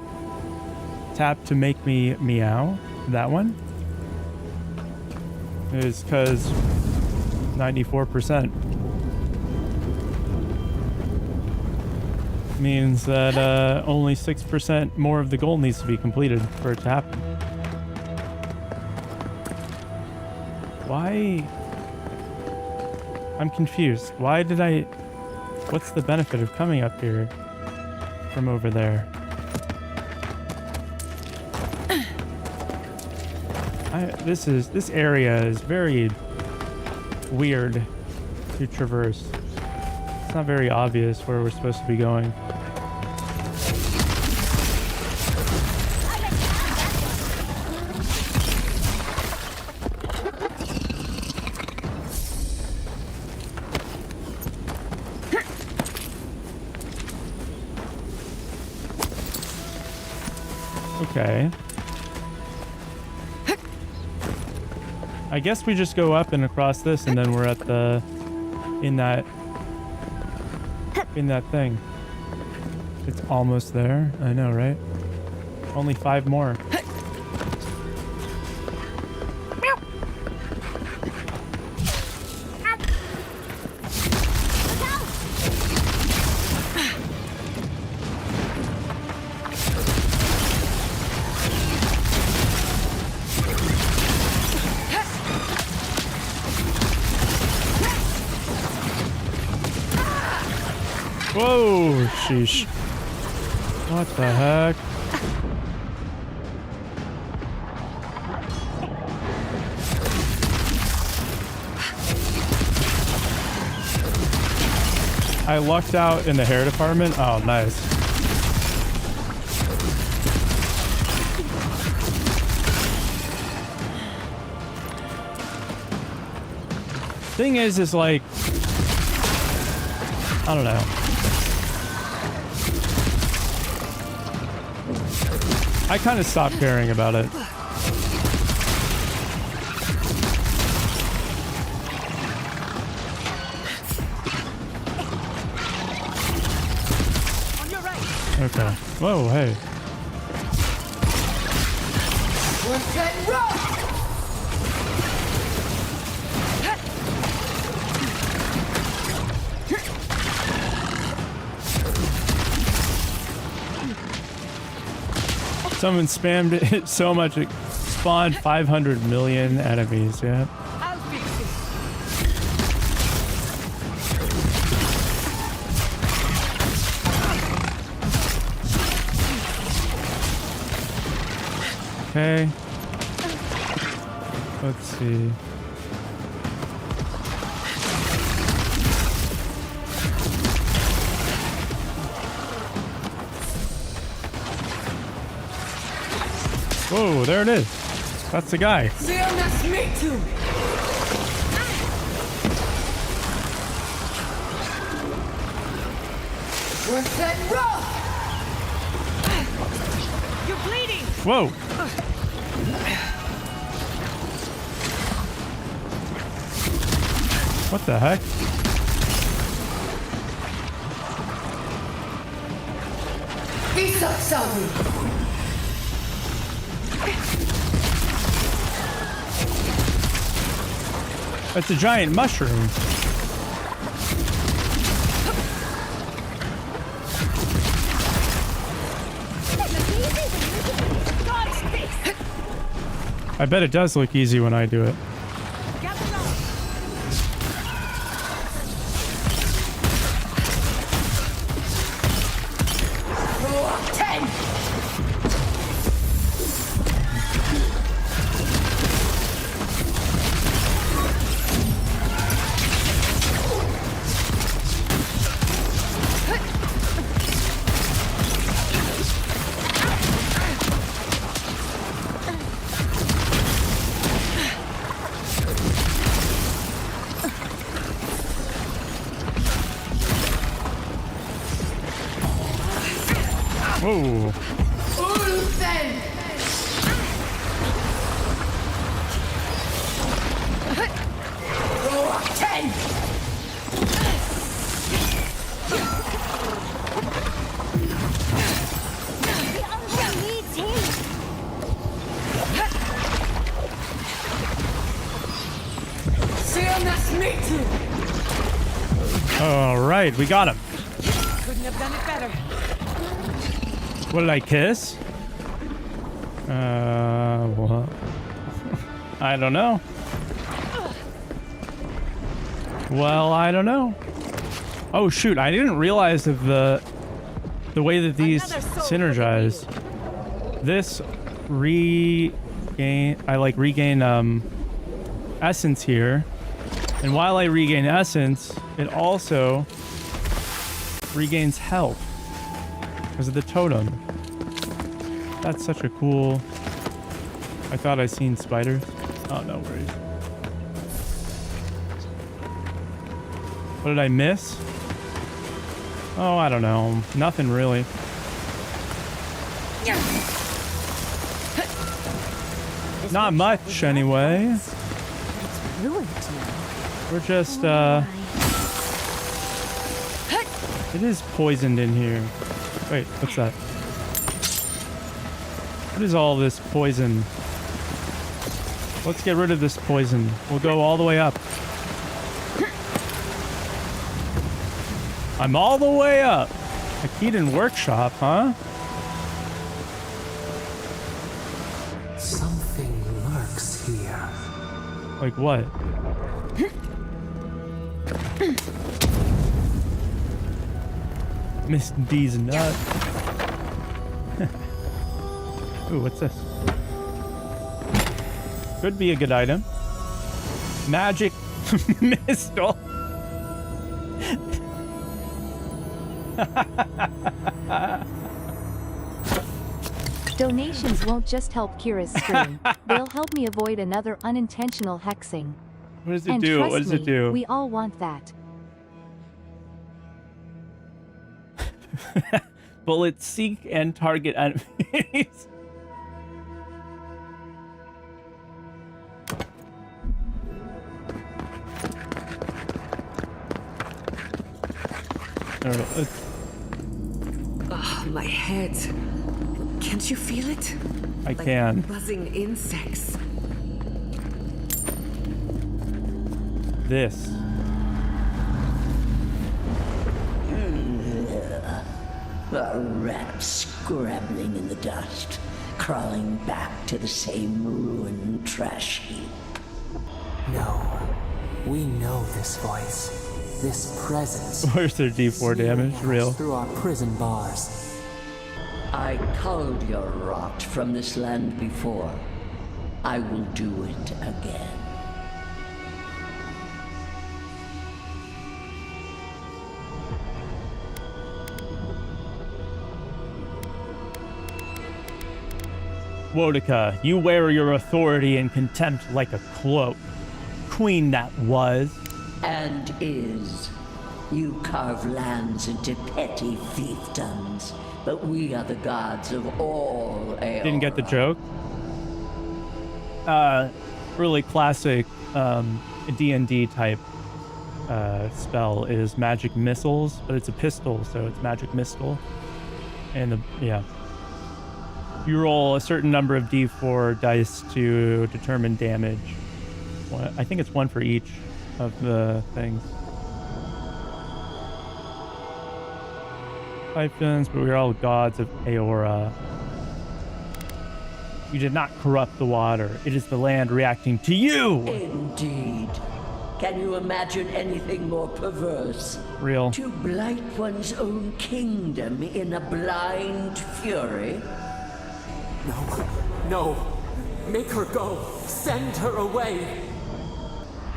Tap to make me meow. That one? Is because 94% means that only 6% more of the goal needs to be completed for it to happen. Why? I'm confused. Why did I... What's the benefit of coming up here from over there? This area is very weird to traverse. It's not very obvious where we're supposed to be going. Okay. I guess we just go up and across this, and then we're at the... in that thing. It's almost there. I know, right? Only 5 more. Whoa, sheesh. What the heck? I lucked out in the hair department. Oh, nice. Thing is like, I don't know. I kind of stopped caring about it. Okay. Whoa, hey. Someone spammed it so much it spawned 500 million enemies, yeah. Okay. Let's see. Whoa, there it is. That's the guy. You're bleeding. Whoa. What the heck? It's a giant mushroom. I bet it does look easy when I do it. Whoa. Ulfen! Ten! All right, we got him. Couldn't have done it better. What did I kiss? What? I don't know. Well, I don't know. Oh shoot, I didn't realize of the way that these synergize. This regain, I like regain essence here. And while I regain essence, it also regains health because of the totem. That's such a cool... I thought I seen spiders. Oh, no worries. What did I miss? Oh, I don't know. Nothing really. Not much, anyway. It's ruined now. We're just, it is poisoned in here. Wait, what's that? What is all this poison? Let's get rid of this poison. We'll go all the way up. I'm all the way up. A Keaton workshop, huh? Something lurks here. Like what? Miss D's nut. Ooh, what's this? Could be a good item. Magic missile. Donations won't just help Kira's stream. They'll help me avoid another unintentional hexing. What does it And do? trust What does it me, do? We all want that. Bullets seek and target enemies. All right, let's... Oh, my head. Can't you feel it? I Like can. buzzing insects. This. A rat scrabbling in the dust, crawling back to the same ruined trash heap. No. We know this voice. This presence. Where's their D4 damage? Real. Through our prison bars. I culled your rot from this land before. I will do it again. Wodica, you wear your authority and contempt like a cloak. Queen that was. And is. You carve lands into petty fiefdoms, but we are the gods of all Aeora. Didn't get the joke? Really classic D&D type spell is magic missiles, but it's a pistol, so it's magic missile. And yeah. You roll a certain number of D4 dice to determine damage. I think it's one for each of the things. Fiefdoms, but we are all gods of Aeora. You did not corrupt the water. It is the land reacting to you! Indeed. Can you imagine anything more perverse? Real. To blight one's own kingdom in a blind fury? No. Make her go. Send her away.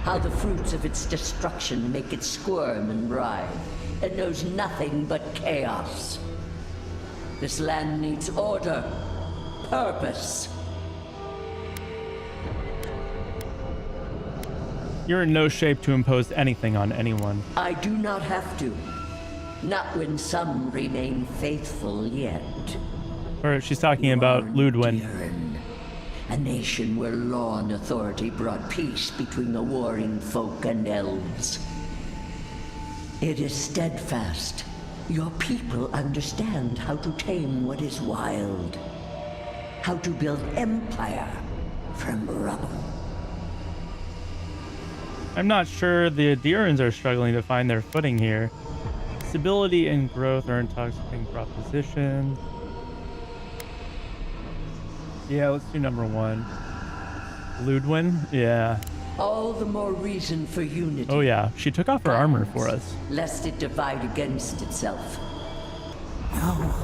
How the fruits of its destruction make it squirm and writhe. It knows nothing but chaos. This land needs order, purpose. You're in no shape to impose anything on anyone. I do not have to. Not when some remain faithful yet. Or she's talking about Ludwin. A nation where law and authority brought peace between the warring folk and elves. It is steadfast. Your people understand how to tame what is wild. How to build empire from rubble. I'm not sure the Adirans are struggling to find their footing here. Stability and growth are intoxicating propositions. Yeah, let's do number 1. Ludwin? Yeah. All the more reason for unity. Oh yeah, she took off her armor for us. Lest it divide against itself. No.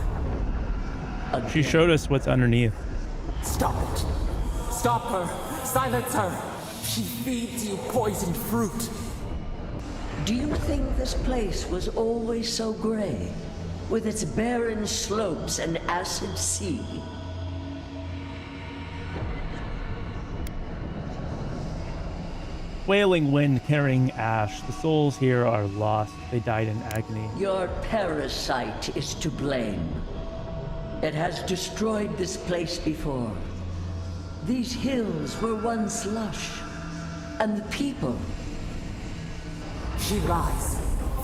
She showed us what's underneath. Stop it. Stop her. Silence her. She feeds you poisoned fruit. Do you think this place was always so gray? With its barren slopes and acid sea? Wailing wind carrying ash. The souls here are lost. They died in agony. Your parasite is to blame. It has destroyed this place before. These hills were once lush. And the people. She lies.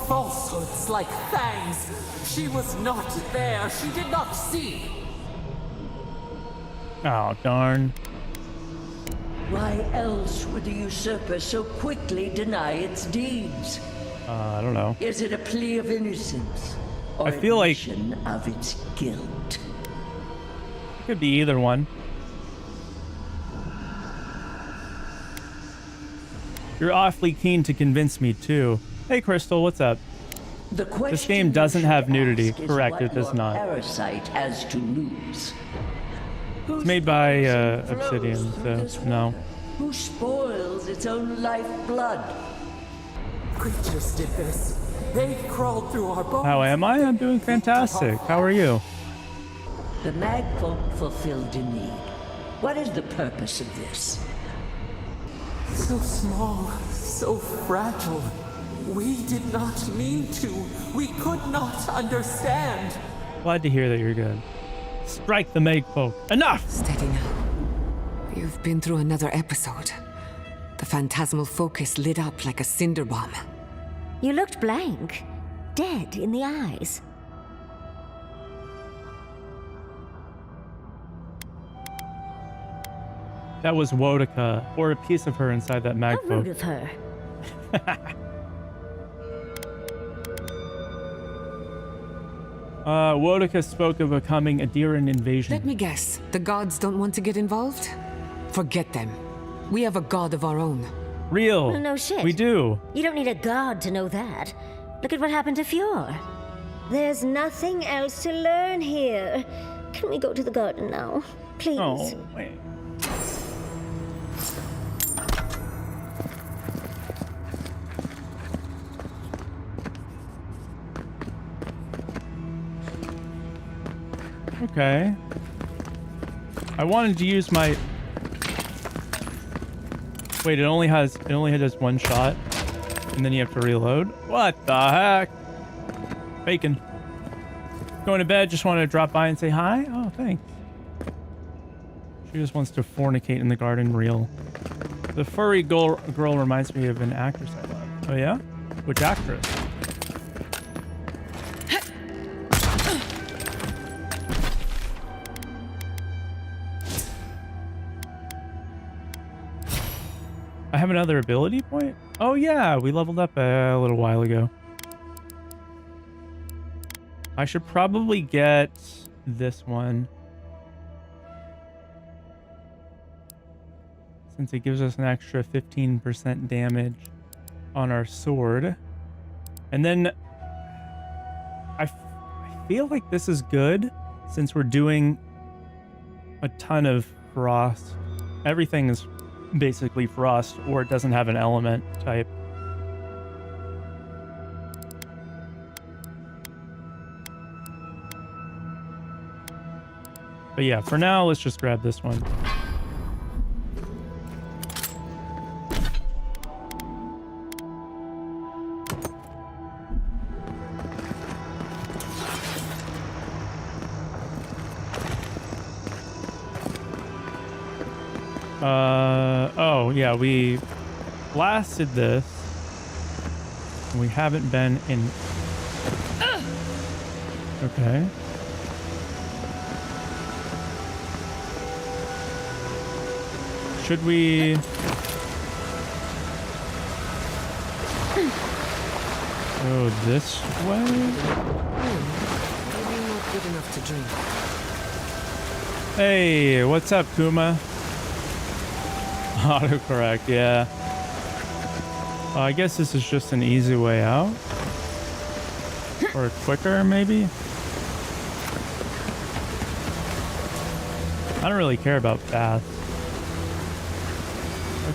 Falsehoods like fangs. She was not there. She did not see. Oh, darn. Why else would the usurper so quickly deny its deeds? I don't know. Is it a plea of innocence? Or I feel like admission of its guilt? It could be either one. You're awfully keen to convince me too. Hey Crystal, what's up? This game doesn't have nudity. Correct, it does not. Parasite has to lose. It's made by Obsidian, so no. Who spoils its own lifeblood? Creatures did this. They crawled through our bones. How am I? I'm doing fantastic. How are you? The Magfolk fulfilled a need. What is the purpose of this? So small, so fragile. We did not mean to. We could not understand. Glad to hear that you're good. Strike the Magfolk. Enough! Steady now. You've been through another episode. The phantasmal focus lit up like a cinder bomb. You looked blank, dead in the eyes. That was Wodica, or a piece of her inside that How rude Magfolk. of her. Wodica spoke of a coming Adiran invasion. Let me guess. The gods don't want to get involved? Forget them. We have a god of our own. Real. Well, no shit. We do. You don't need a god to know that. Look at what happened to Fjord. There's nothing else to learn here. Can we go to the garden now? Please. Oh, wait. Okay. I wanted to use my... Wait, it only has one shot, and then you have to reload. What the heck? Bacon. Going to bed. Just wanted to drop by and say hi. Oh, thanks. She just wants to fornicate in the garden. Real. The furry girl reminds me of an actress I love. Oh yeah? Which actress? I have another ability point? Oh yeah, we leveled up a little while ago. I should probably get this one. Since it gives us an extra 15% damage on our sword. And then I feel like this is good since we're doing a ton of frost. Everything is basically frost, or it doesn't have an element type. But yeah, for now, let's just grab this one. Oh, yeah, we blasted this. We haven't been in... Okay. Should we... go this way? Maybe not good enough to drink. Hey, what's up, Kuma? Autocorrect, yeah. I guess this is just an easy way out. Or quicker, maybe? I don't really care about fast.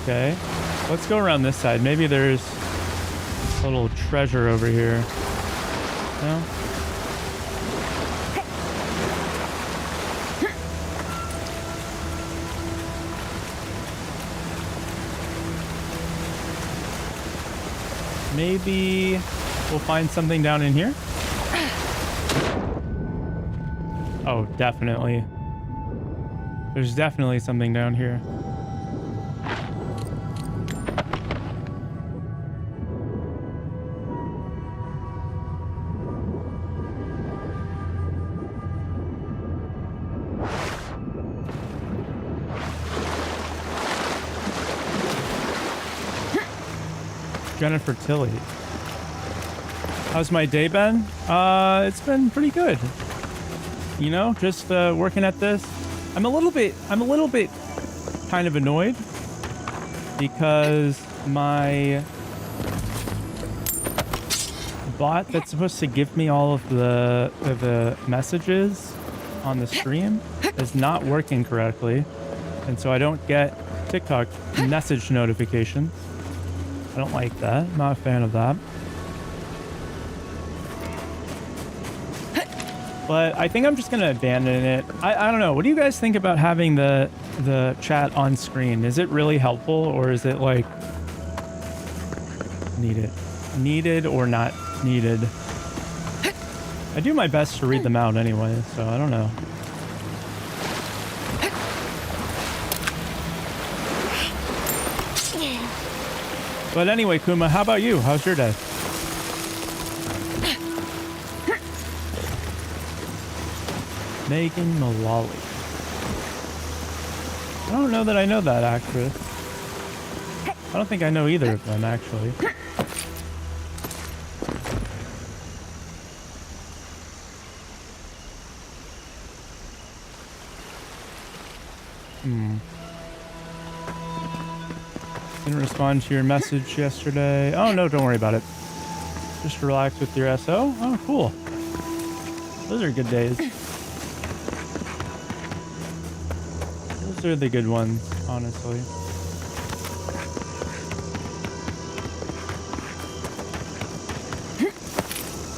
Okay. Let's go around this side. Maybe there's a little treasure over here. No? Maybe we'll find something down in here. Oh, definitely. There's definitely something down here. Jennifer Tilly. How's my day been? It's been pretty good. You know, just working at this. I'm a little bit kind of annoyed because my bot that's supposed to give me all of the messages on the stream is not working correctly, and so I don't get TikTok message notifications. I don't like that. I'm not a fan of that. But I think I'm just gonna abandon it. I don't know. What do you guys think about having the chat on screen? Is it really helpful, or is it like needed or not needed? I do my best to read them out anyway, so I don't know. But anyway, Kuma, how about you? How's your day? Megan Mullally. I don't know that I know that actress. I don't think I know either of them, actually. Didn't respond to your message yesterday. Oh, no, don't worry about it. Just relax with your SO. Oh, cool. Those are good days. Those are the good ones, honestly.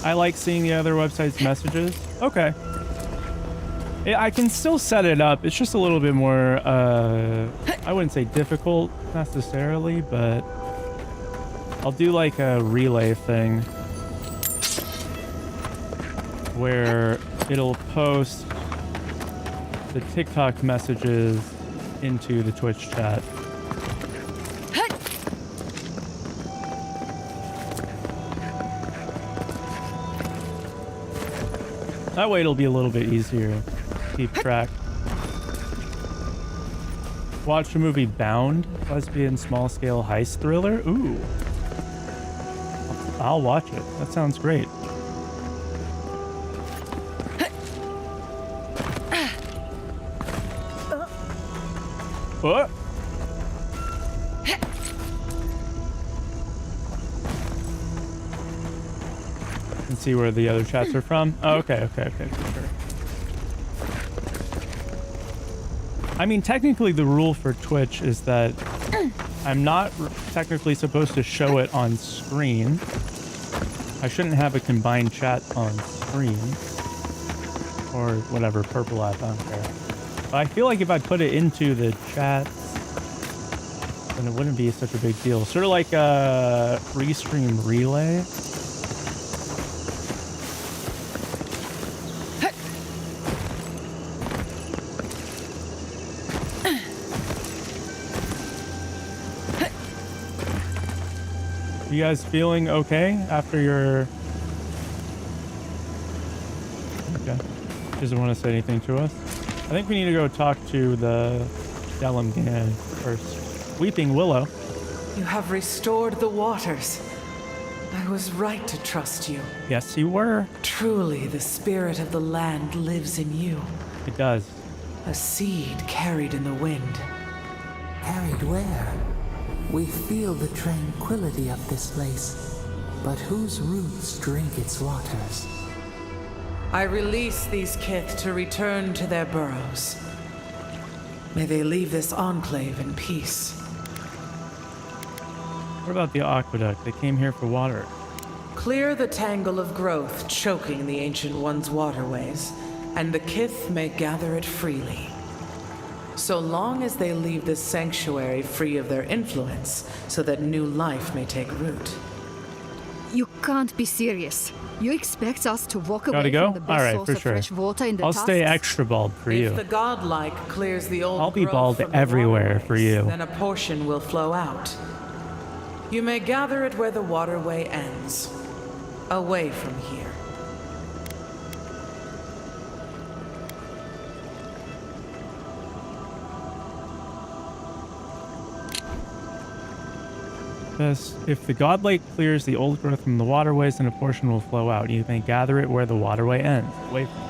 I like seeing the other website's messages. Okay. I can still set it up. It's just a little bit more, I wouldn't say difficult necessarily, but I'll do like a relay thing where it'll post the TikTok messages into the Twitch chat. That way it'll be a little bit easier to keep track. Watch the movie Bound, lesbian small-scale heist thriller. Ooh. I'll watch it. That sounds great. What? And see where the other chats are from. Oh, okay, for sure. I mean, technically the rule for Twitch is that I'm not technically supposed to show it on screen. I shouldn't have a combined chat on screen. Or whatever, purple app, I don't care. But I feel like if I put it into the chat, then it wouldn't be such a big deal. Sort of like a Restream Relay. You guys feeling okay after your... Okay. Doesn't want to say anything to us. I think we need to go talk to the Delimgan first. Weeping Willow. You have restored the waters. I was right to trust you. Yes, you were. Truly, the spirit of the land lives in you. It does. A seed carried in the wind. Carried where? We feel the tranquility of this place, but whose roots drink its waters? I release these kith to return to their burrows. May they leave this enclave in peace. What about the aqueduct? They came here for water. Clear the tangle of growth choking the Ancient One's waterways, and the kith may gather it freely. So long as they leave this sanctuary free of their influence, so that new life may take root. You can't be serious. You expect us to walk Gotta away go? from the All best right, source for of sure. fresh water in the I'll stay tusks? extra bald for you. If the godlike clears the old I'll be growth bald from the everywhere for you. then a portion will flow out. You may gather it where the waterway ends, away from here. Thus, if the godlake clears the old growth from the waterways, then a portion will flow out. You may gather it where the waterway ends. Away from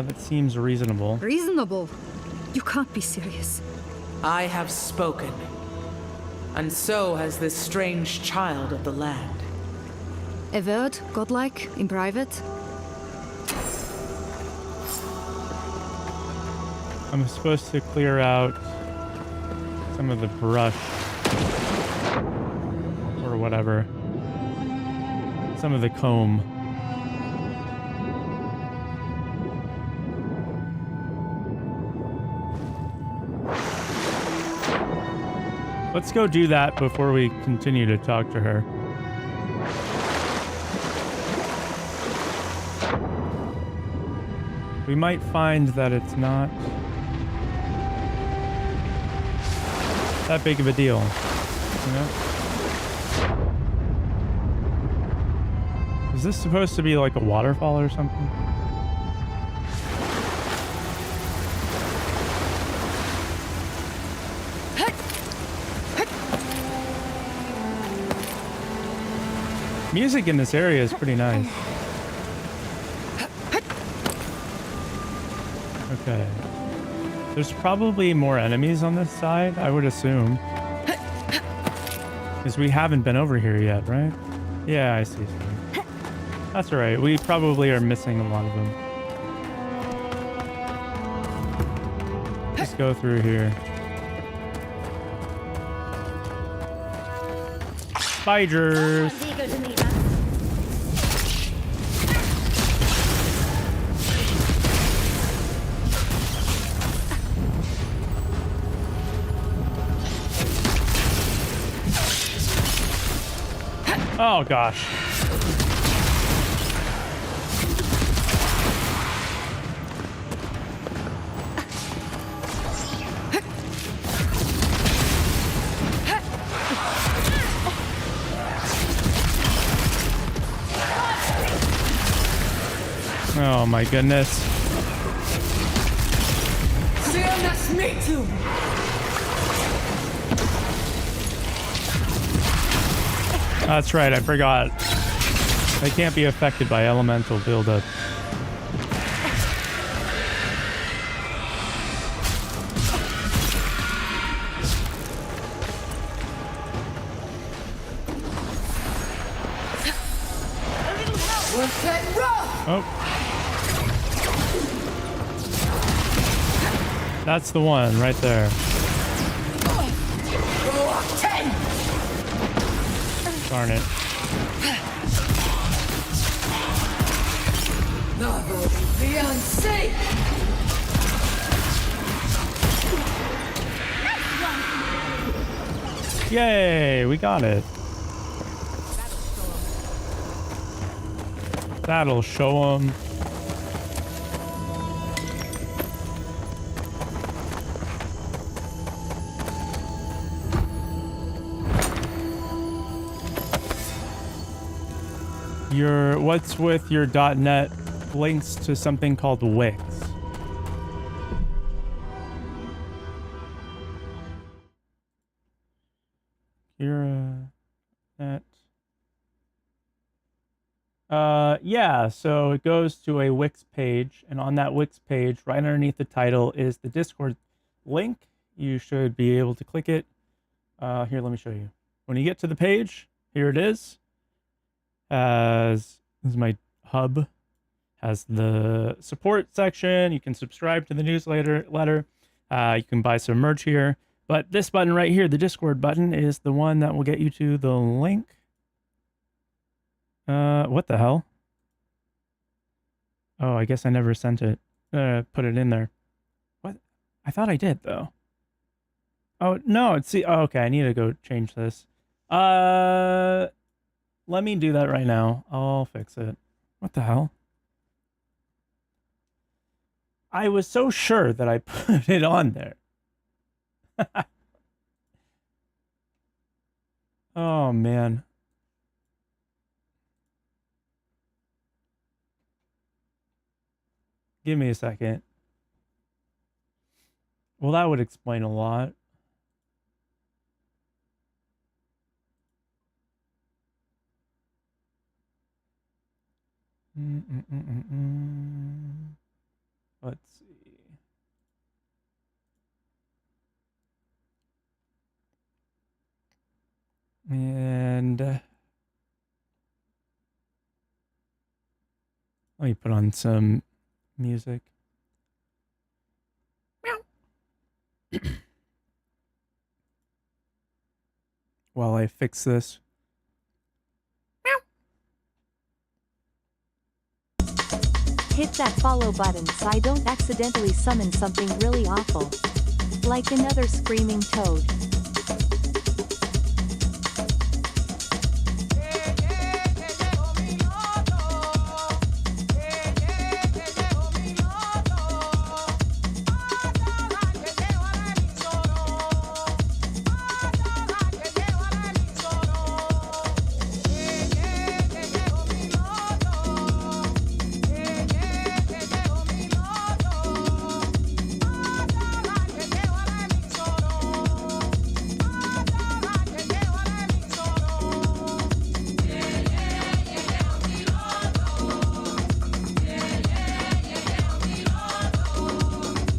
that seems reasonable. Reasonable? You can't be serious. I have spoken, and so has this strange child of the land. Avowed, godlike, in private? I'm supposed to clear out some of the brush or whatever. Some of the comb. Let's go do that before we continue to talk to her. We might find that it's not that big of a deal, you know? Is this supposed to be like a waterfall or something? Music in this area is pretty nice. Okay. There's probably more enemies on this side, I would assume. Because we haven't been over here yet, right? Yeah, I see some. That's alright. We probably are missing a lot of them. Let's go through here. Spiders! Oh gosh. Oh my goodness. That's right, I forgot. They can't be affected by elemental buildup. Oh. That's the one right there. Darn it. Yay, we got it. That'll show them. What's with your .NET links to something called Wix? Net. Yeah, so it goes to a Wix page, and on that Wix page, right underneath the title is the Discord link. You should be able to click it. Here, let me show you. When you get to the page, here it is. This is my hub. Has the support section. You can subscribe to the newsletter. You can buy some merch here. But this button right here, the Discord button, is the one that will get you to the link. What the hell? Oh, I guess I never sent it. Put it in there. What? I thought I did, though. Oh, no, oh, okay, I need to go change this. Let me do that right now. I'll fix it. What the hell? I was so sure that I put it on there. Oh, man. Give me a second. Well, that would explain a lot. Let's see. And let me put on some music. While I fix this. Hit that follow button so I don't accidentally summon something really awful. Like another screaming toad.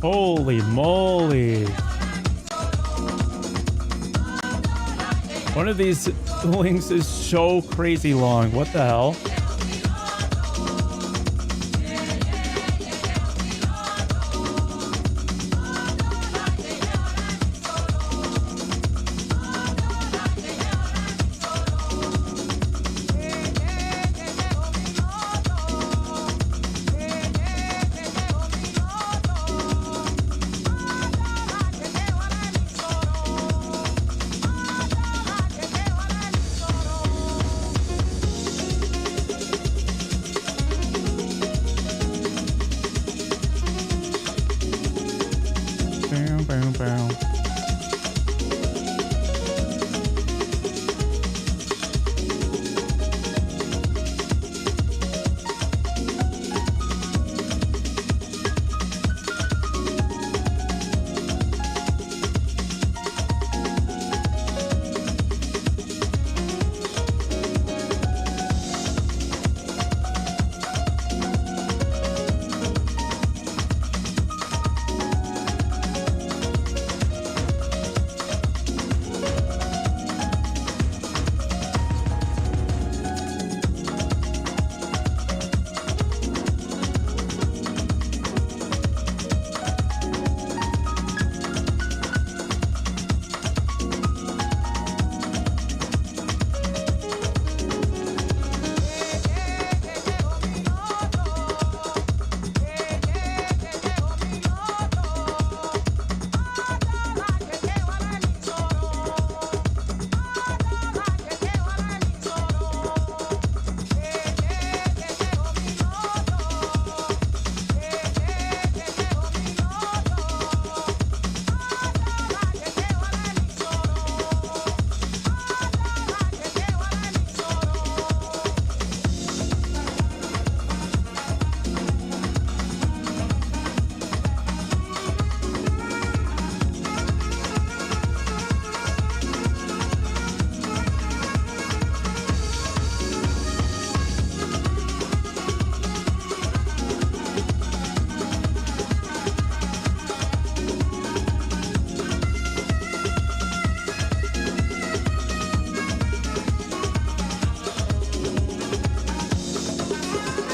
Holy moly. One of these links is so crazy long. What the hell?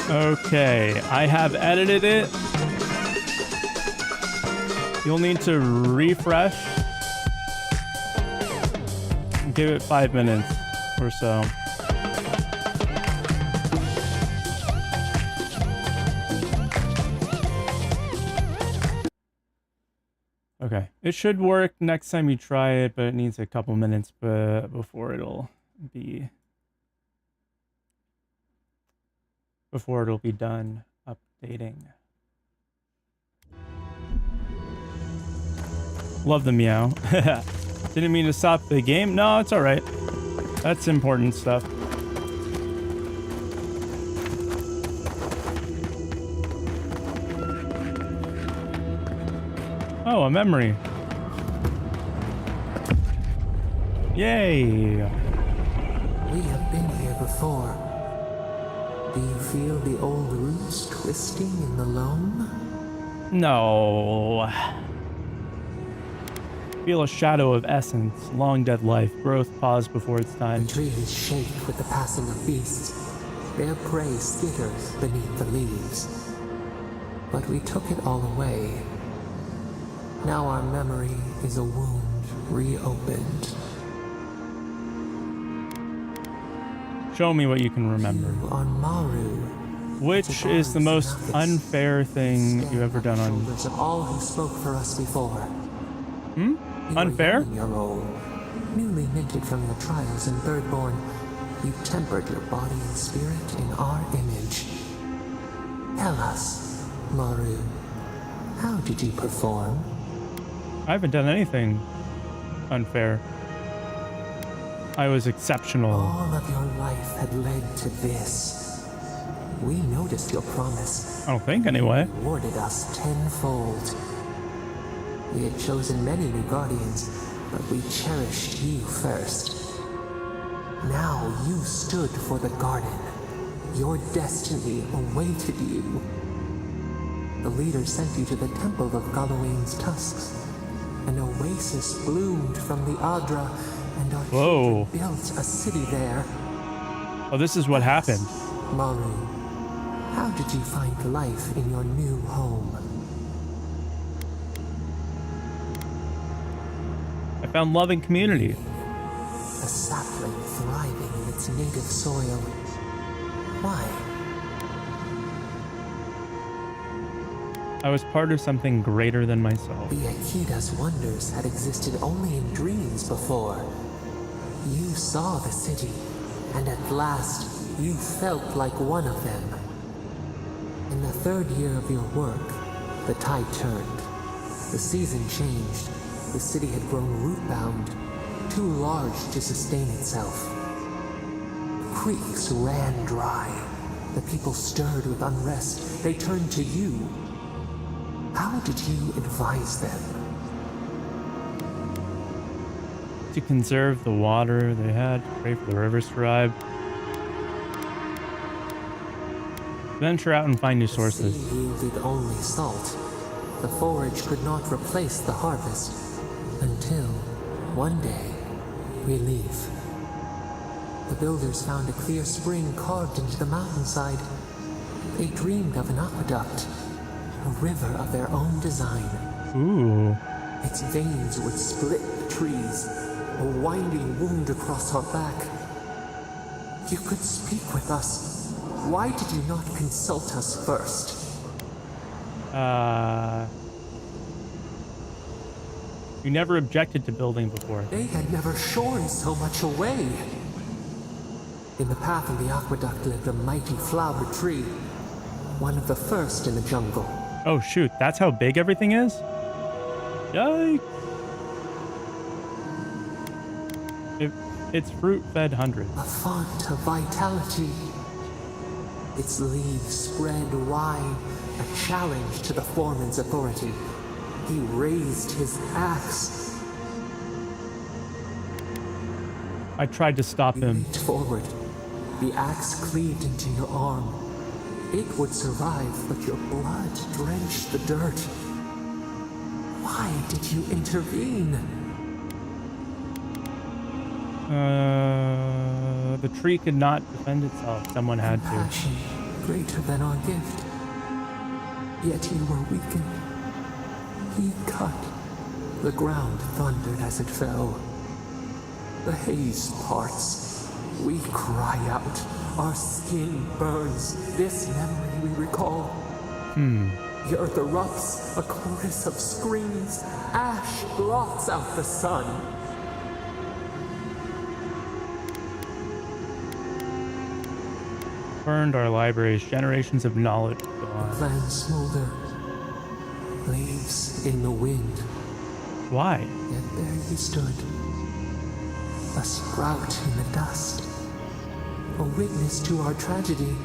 Okay, I have edited it. You'll need to refresh. Give it 5 minutes or so. Okay, it should work next time you try it, but it needs a couple minutes before it'll be done updating. Love the meow. Didn't mean to stop the game. No, it's all right. That's important stuff. Oh, a memory. Yay! We have been here before. Do you feel the old roots twisting in the loam? No. Feel a shadow of essence, long dead life, growth paused before its time. The trees shake with the passing of beasts. Their prey skitters beneath the leaves. But we took it all away. Now our memory is a wound reopened. Show me what you can remember. You on Maru. Which is the most unfair thing you've ever done on... Shoulders of all who spoke for us before. Hmm? Unfair? Your role. Newly minted from your trials in Birdborn, you tempered your body and spirit in our image. Tell us, Maru, how did you perform? I haven't done anything unfair. I was exceptional. All of your life had led to this. We noticed your promise. I don't think, anyway. Rewarded us tenfold. We had chosen many new guardians, but we cherished you first. Now you stood for the garden. Your destiny awaited you. The leader sent you to the temple of Galawain's tusks. An oasis bloomed from the Adra, and our children built a city there. Oh, this is what happened. Maru, how did you find life in your new home? I found love and community. A sapling thriving in its native soil. Why? I was part of something greater than myself. The Akida's wonders had existed only in dreams before. You saw the city, and at last, you felt like one of them. In the third year of your work, the tide turned. The season changed. The city had grown root-bound, too large to sustain itself. Creeks ran dry. The people stirred with unrest. They turned to you. How did you advise them? To conserve the water they had, pray for the rivers to thrive. Venture out and find new sources. The sea yielded only salt. The forage could not replace the harvest. Until, one day, relief. The builders found a clear spring carved into the mountainside. They dreamed of an aqueduct, a river of their own design. Ooh. Its veins would split the trees, a winding wound across our back. You could speak with us. Why did you not consult us first? You never objected to building before. They had never shorn so much away. In the path of the aqueduct lived a mighty flower tree, one of the first in the jungle. Oh shoot, that's how big everything is? Yikes. Its fruit fed hundreds. A font of vitality. Its leaves spread wide, a challenge to the foreman's authority. He raised his axe. I tried to stop him. Leaped forward. The axe cleaved into your arm. It would survive, but your blood drenched the dirt. Why did you intervene? The tree could not defend itself. Someone had to. Passion greater than our gift. Yet you were weakened. He cut. The ground thundered as it fell. The haze parts. We cry out. Our skin burns. This memory we recall. The earth erupts. A chorus of screams. Ash blots out the sun. Burned our libraries. Generations of knowledge gone. The plans smolder. Leaves in the wind. Why? Yet there you stood. A sprout in the dust. A witness to our tragedy.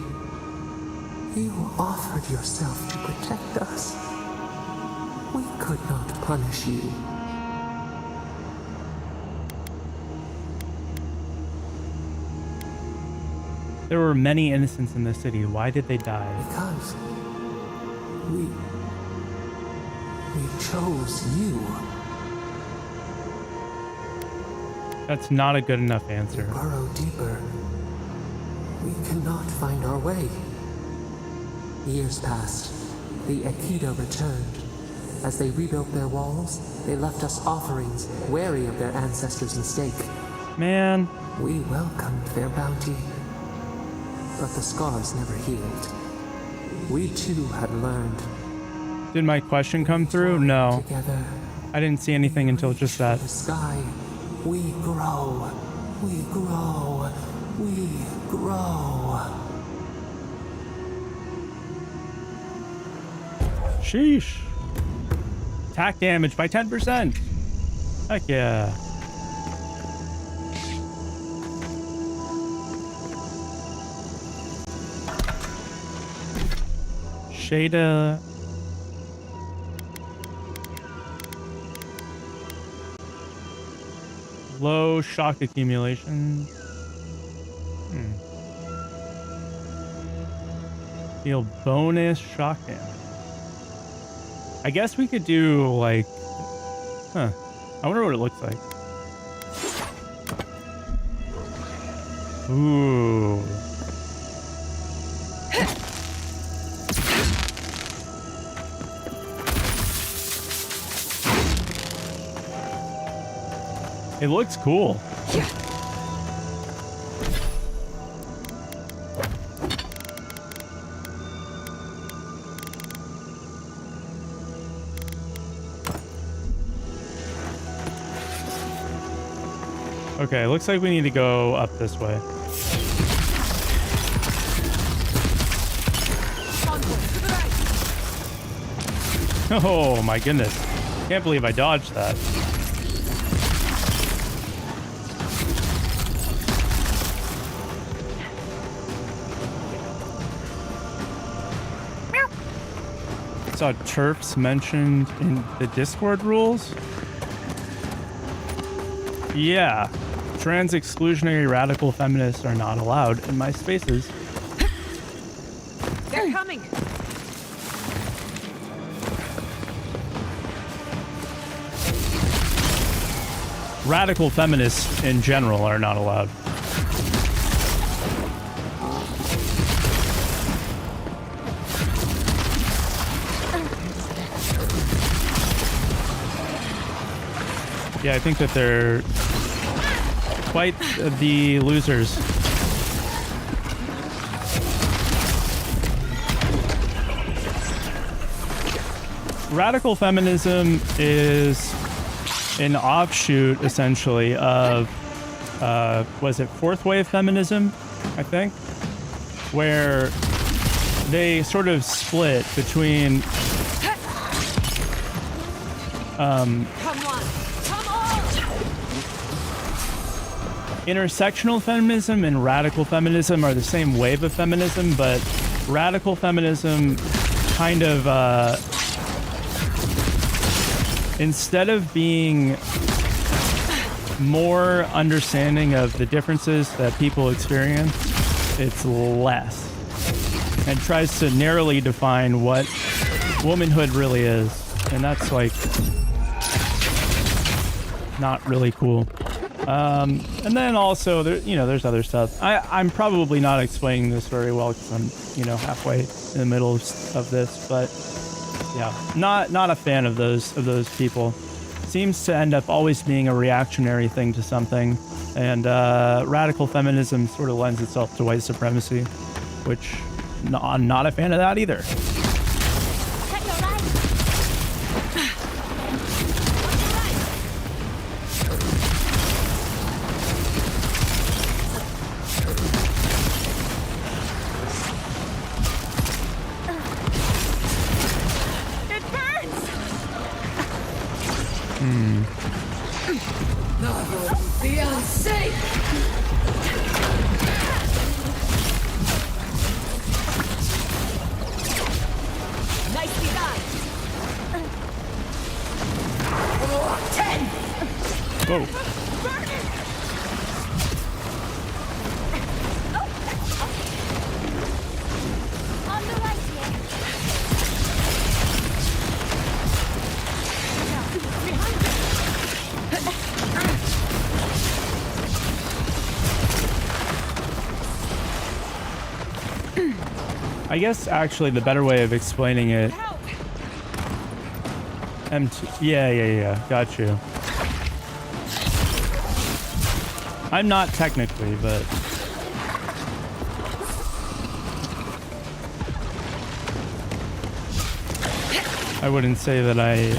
You offered yourself to protect us. We could not punish you. There were many innocents in the city. Why did they die? Because we chose you. That's not a good enough answer. We burrow deeper. We cannot find our way. Years passed. The Aikido returned. As they rebuilt their walls, they left us offerings, wary of their ancestors' mistake. Man. We welcomed their bounty. But the scars never healed. We too had learned. Did my question come through? No. Together. I didn't see anything until just that. The sky. We grow. We grow. We grow. Sheesh. Attack damage by 10%. Heck yeah. Shada. Low shock accumulation. Deal bonus shock damage. I guess we could do like, I wonder what it looks like. Ooh. It looks cool. Yeah. Okay, looks like we need to go up this way. Oh my goodness. Can't believe I dodged that. Saw TERFs mentioned in the Discord rules. Yeah, trans exclusionary radical feminists are not allowed in my spaces. They're coming. Radical feminists in general are not allowed. Yeah, I think that they're quite the losers. Radical feminism is an offshoot, essentially, of, was it fourth wave feminism, I think? Where they sort of split between intersectional feminism and radical feminism are the same wave of feminism, but radical feminism kind of, instead of being more understanding of the differences that people experience, it's less. And tries to narrowly define what womanhood really is. And that's like not really cool. And then also, there's other stuff. I'm probably not explaining this very well because I'm, halfway in the middle of this, but yeah, not a fan of those people. Seems to end up always being a reactionary thing to something, and radical feminism sort of lends itself to white supremacy, which I'm not a fan of that either. I guess actually the better way of explaining it. Yeah, got you. I'm not technically, but I wouldn't say that I.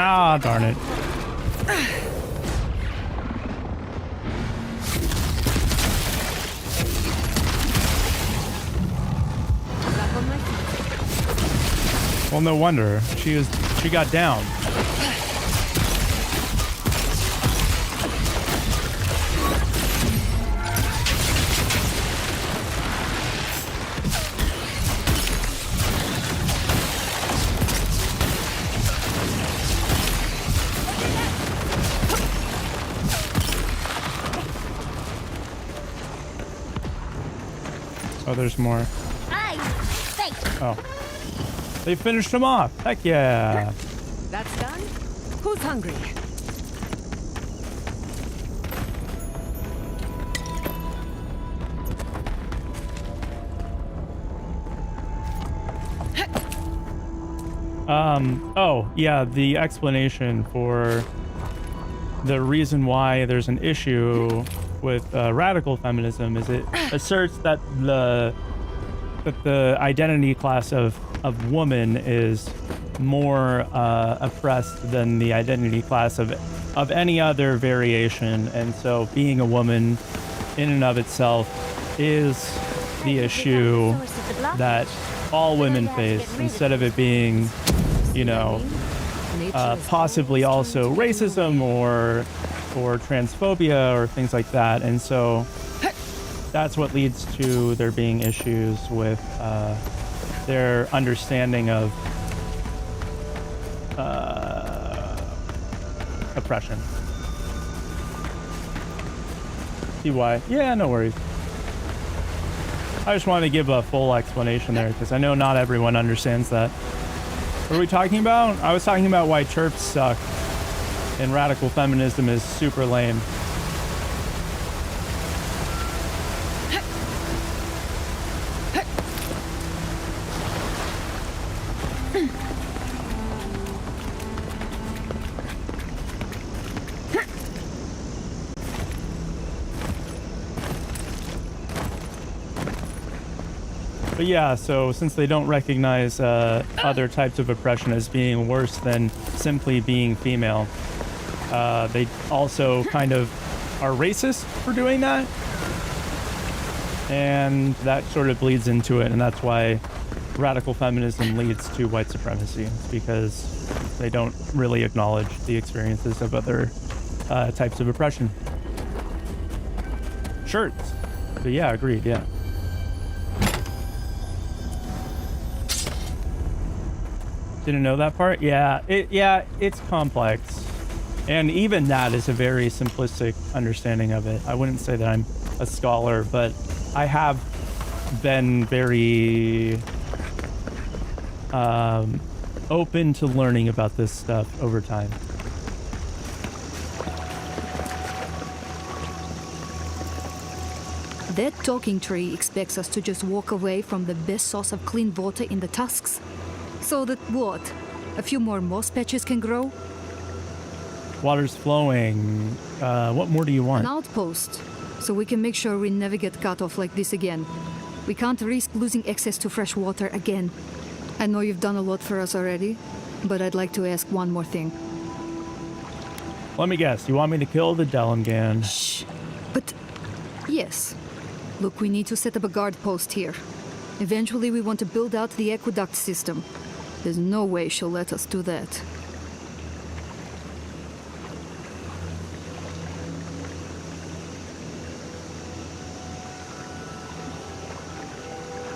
Ah, darn it. Well, no wonder. She got down. Oh, there's more. Oh. They finished him off. Heck yeah. That's done? Who's hungry? Oh, yeah, the explanation for the reason why there's an issue with radical feminism is it asserts that the identity class of woman is more oppressed than the identity class of any other variation, and so being a woman in and of itself is the issue that all women face, instead of it being, possibly also racism or transphobia or things like that. And so that's what leads to there being issues with their understanding of oppression. See why? Yeah, no worries. I just wanted to give a full explanation there because I know not everyone understands that. What are we talking about? I was talking about why chirps suck and radical feminism is super lame. But yeah, so since they don't recognize other types of oppression as being worse than simply being female, they also kind of are racist for doing that. And that sort of bleeds into it, and that's why radical feminism leads to white supremacy, because they don't really acknowledge the experiences of other types of oppression. Shirts. But yeah, agreed, yeah. Didn't know that part? Yeah, it's complex. And even that is a very simplistic understanding of it. I wouldn't say that I'm a scholar, but I have been very open to learning about this stuff over time. That talking tree expects us to just walk away from the best source of clean water in the tusks. So that what? A few more moss patches can grow? Water's flowing. What more do you want? An outpost, so we can make sure we never get cut off like this again. We can't risk losing access to fresh water again. I know you've done a lot for us already, but I'd like to ask one more thing. Let me guess. You want me to kill the Delimgan? Shh. But yes. Look, we need to set up a guard post here. Eventually, we want to build out the aqueduct system. There's no way she'll let us do that.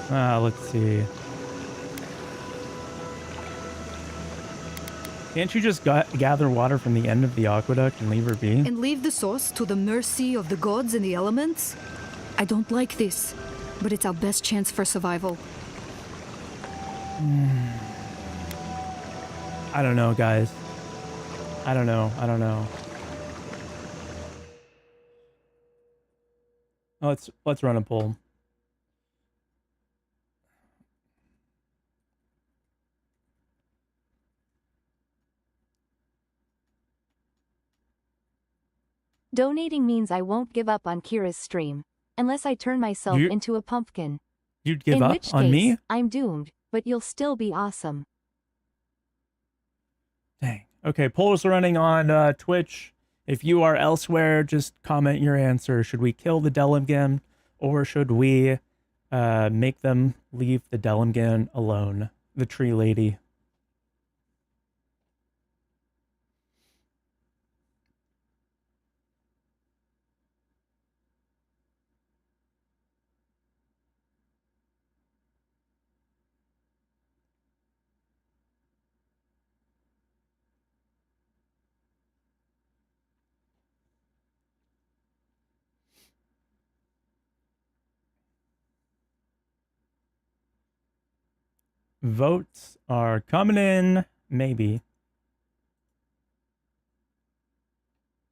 Let's see. Can't you just gather water from the end of the aqueduct and leave her be? And leave the source to the mercy of the gods and the elements? I don't like this, but it's our best chance for survival. I don't know, guys. I don't know. Let's run a poll. Donating means I won't give up on Kira's stream, unless I turn myself into a pumpkin. You'd give In up which on case, me? I'm doomed, but you'll still be awesome. Dang. Okay, polls running on Twitch. If you are elsewhere, just comment your answer. Should we kill the Delimgan, or should we make them leave the Delimgan alone? The tree lady. Votes are coming in, maybe.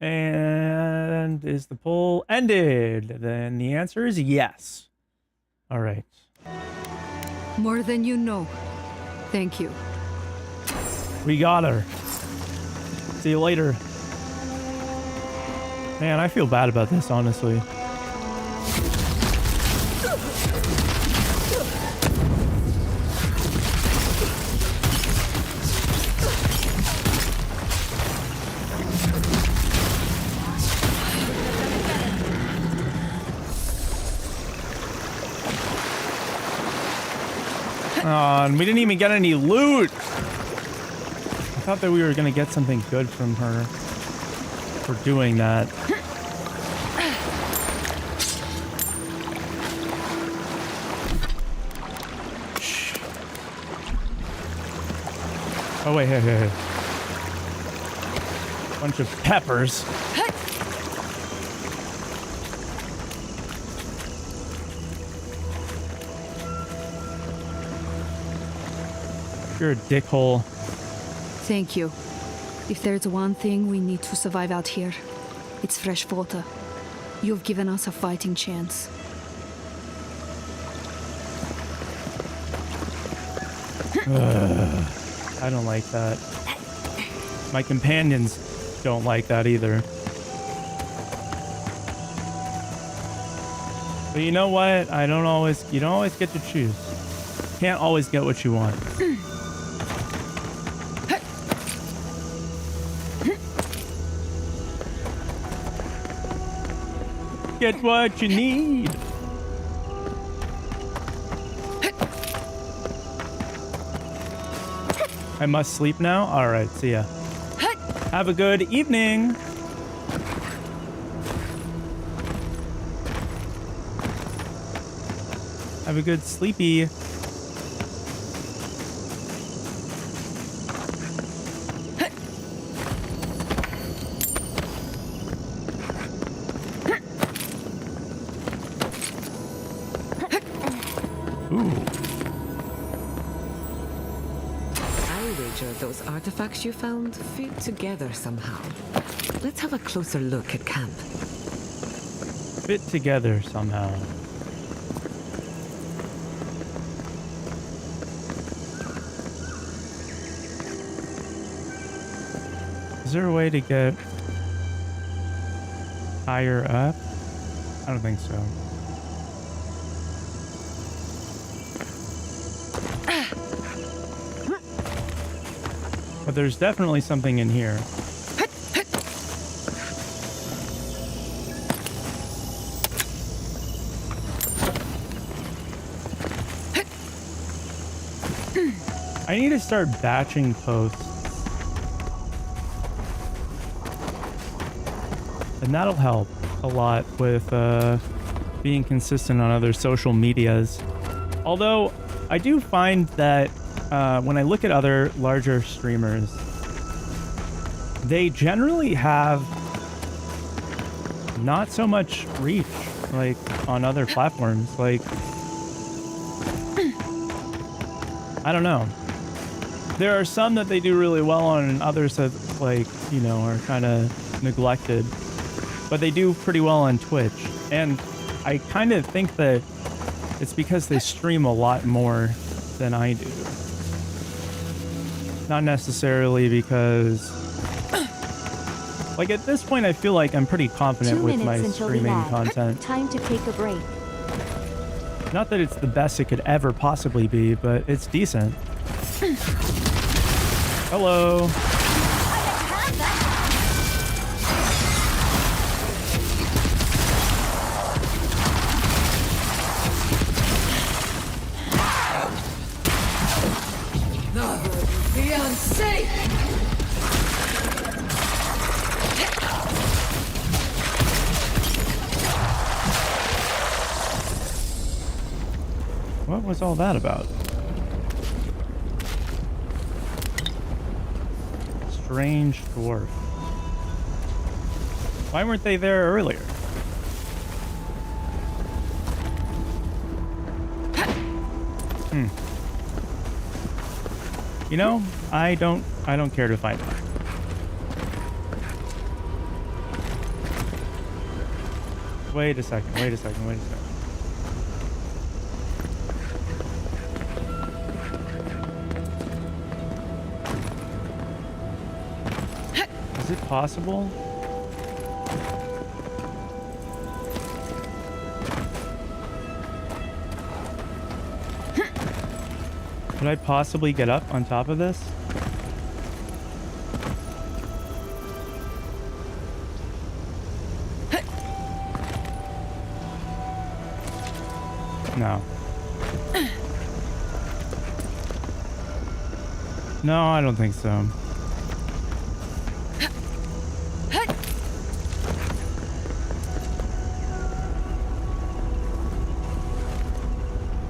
And is the poll ended? Then the answer is yes. All right. More than you know. Thank you. We got her. See you later. Man, I feel bad about this, honestly. And we didn't even get any loot. I thought that we were gonna get something good from her for doing that. Shh. Oh wait, hey. Bunch of peppers. You're a dickhole. Thank you. If there's one thing we need to survive out here, it's fresh water. You've given us a fighting chance. I don't like that. My companions don't like that either. But you know what? You don't always get to choose. Can't always get what you want. Get what you need. I must sleep now? Alright, see ya. Have a good evening. Have a good sleepy. picture, those artifacts you found fit together somehow. Let's have a closer look at camp. Fit together somehow. Is there a way to get higher up? I don't think so. But there's definitely something in here. I need to start batching posts. And that'll help a lot with being consistent on other social medias. Although I do find that when I look at other larger streamers, they generally have not so much reach like on other platforms. Like, I don't know. There are some that they do really well on and others that, like, you know, are kind of neglected. But they do pretty well on Twitch. And I kind of think that it's because they stream a lot more than I do. Not necessarily because... Like, at this point, I feel like I'm pretty confident 2 with my minutes until we streaming land. content. Time to take a break. Not that it's the best it could ever possibly be, but it's decent. Hello. Be unsafe! What was all that about? Strange dwarf. Why weren't they there earlier? You know, I don't care to find out. Wait a second. Is it possible? Could I possibly get up on top of this? No. No, I don't think so.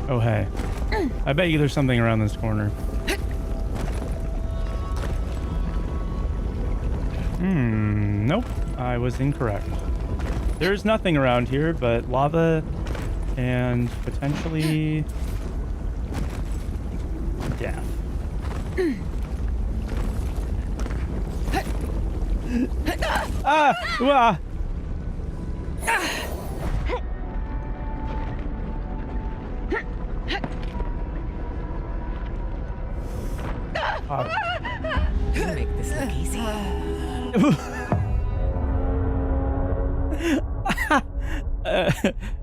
Oh, hey. I bet you there's something around this corner. Nope. I was incorrect. There's nothing around here but lava and potentially death. Ah! Wah! You make this look easy.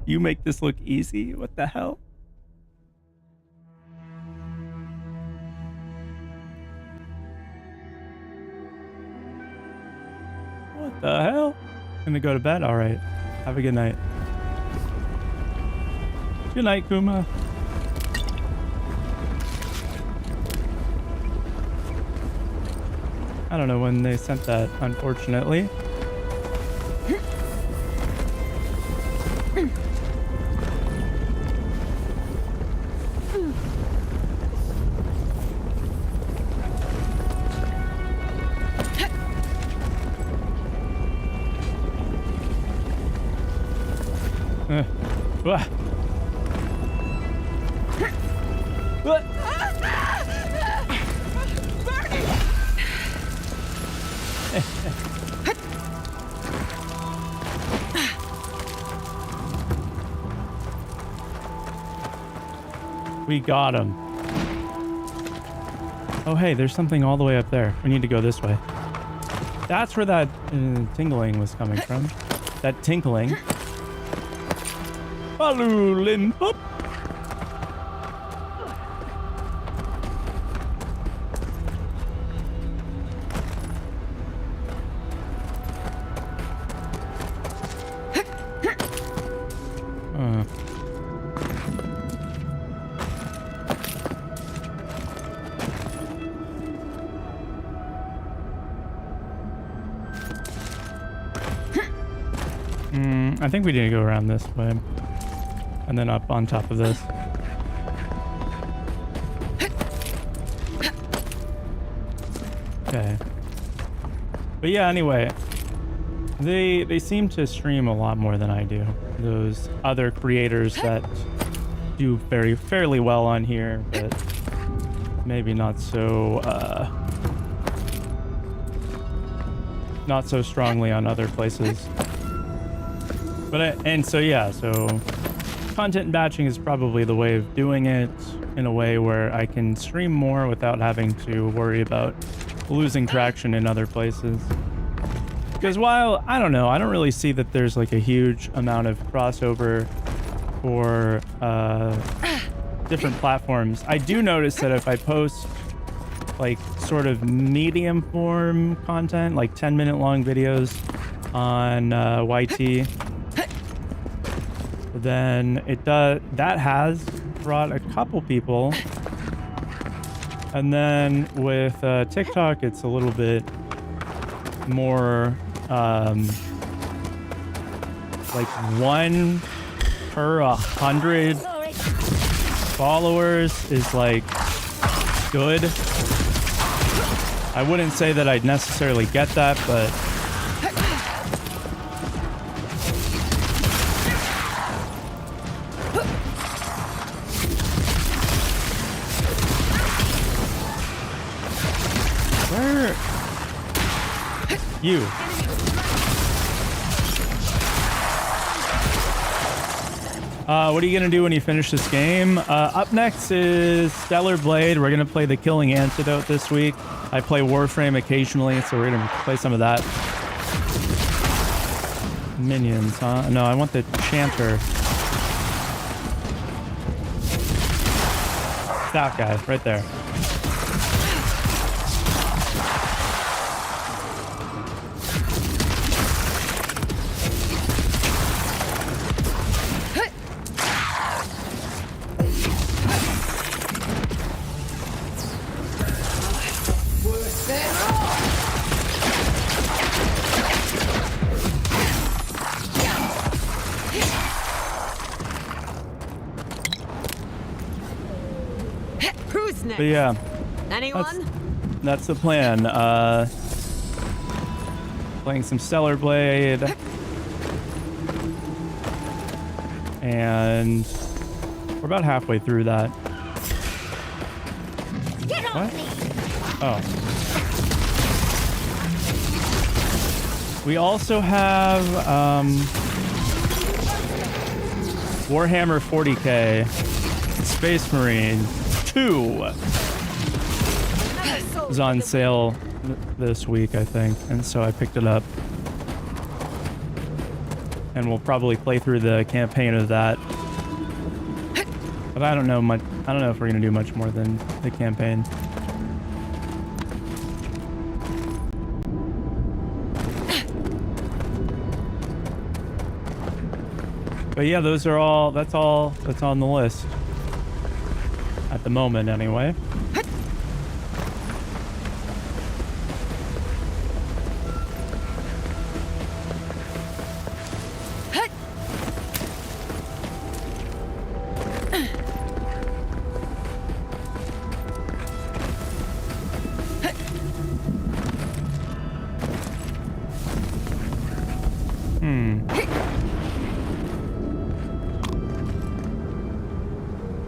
You make this look easy? What the hell? What the hell? Gonna go to bed? Alright. Have a good night. Good night, Kuma. I don't know when they sent that, unfortunately. What? Bernie! We got him. Oh, hey, there's something all the way up there. We need to go this way. That's where that tingling was coming from. That tinkling. Balloon pop. I think we need to go around this way. And then up on top of this. Okay. But yeah, anyway. They seem to stream a lot more than I do. Those other creators that do fairly well on here, but maybe not so strongly on other places. But so content batching is probably the way of doing it in a way where I can stream more without having to worry about losing traction in other places. Because while, I don't know, I don't really see that there's like a huge amount of crossover for different platforms, I do notice that if I post like sort of medium form content, like 10-minute long videos on YT, then that has brought a couple people. And then with TikTok, it's a little bit more like 1 per 100 followers is like good. I wouldn't say that I'd necessarily get that, but you. What are you gonna do when you finish this game? Up next is Stellar Blade. We're gonna play the Killing Antidote this week. I play Warframe occasionally, so we're gonna play some of that. Minions, huh? No, I want the Chanter. That guy, right there. But yeah, that's the plan. Playing some Stellar Blade, and we're about halfway through that. What? Oh. We also have Warhammer 40k Space Marine 2 is on sale this week, I think, and so I picked it up. And we'll probably play through the campaign of that. But I don't know much. I don't know if we're gonna do much more than the campaign. But yeah, those are all. That's all that's on the list at the moment, anyway.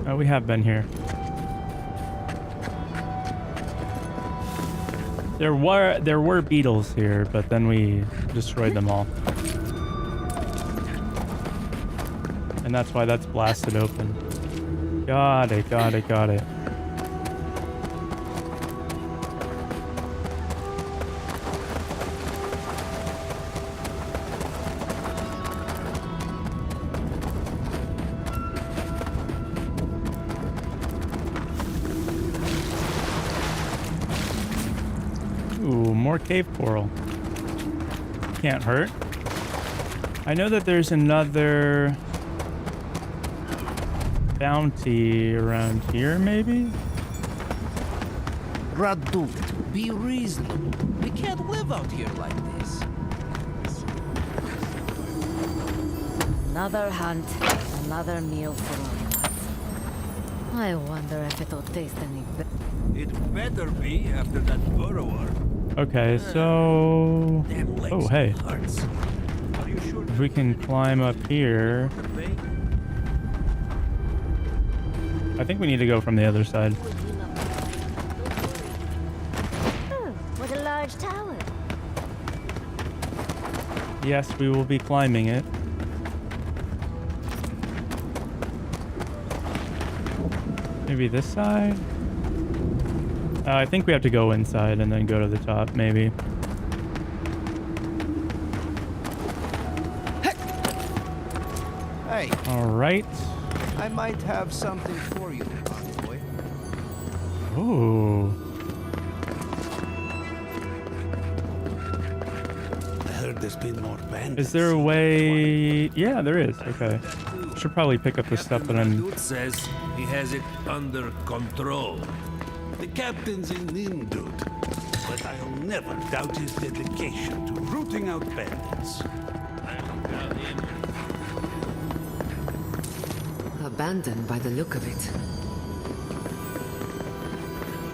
Oh, we have been here. There were beetles here, but then we destroyed them all. And that's why that's blasted open. Got it, got it, got it. Ooh, more cave coral. Can't hurt. I know that there's another bounty around here, maybe? Radu, be reasonable. We can't live out here like this. Another hunt, another meal for all of us. I wonder if it'll taste any better. It better be after that burrower. Okay, so... Oh, hey. Hurts. Are you sure If we can climb up here... I think we need to go from the other side. Oh, what a large tower. Yes, we will be climbing it. Maybe this side? I think we have to go inside and then go to the top, maybe. Hey. All right. I might have something for you, boy. Ooh. I heard there's been more bandits. Is there a way? Yeah, there is. Okay. Should probably pick up the stuff that I'm... Dude says he has it under control. The captain's in Nindud, but I'll never doubt his dedication to rooting out bandits. Abandoned by the look of it.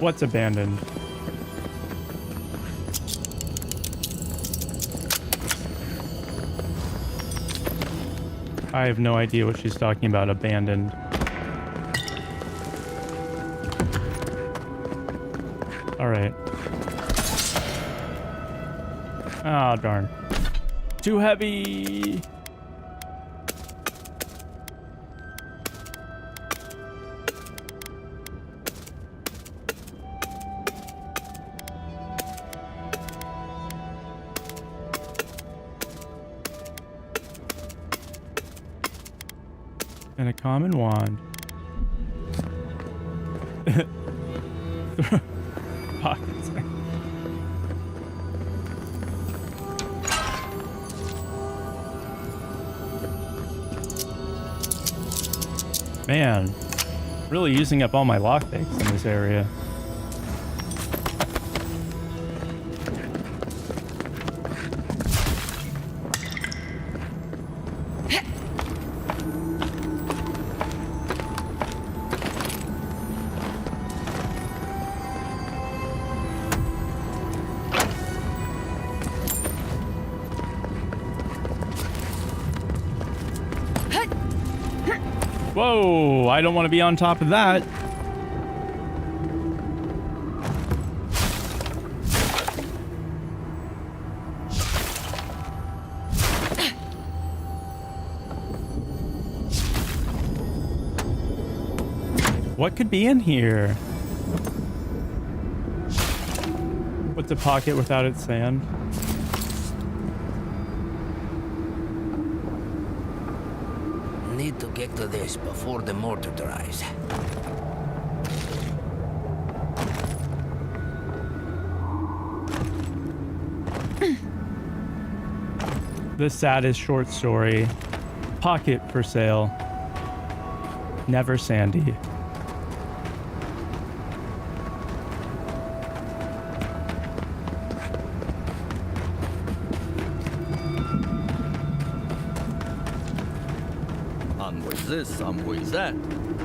What's abandoned? I have no idea what she's talking about, abandoned. Alright. Oh, darn. Too heavy! And a common wand. Pockets. Man, really using up all my lockpicks in this area. Whoa, I don't want to be on top of that. What could be in here? What's a pocket without its sand? Need to get to this before the mortar dries. The saddest short story. Pocket for sale. Never sandy. Some way this, some way that.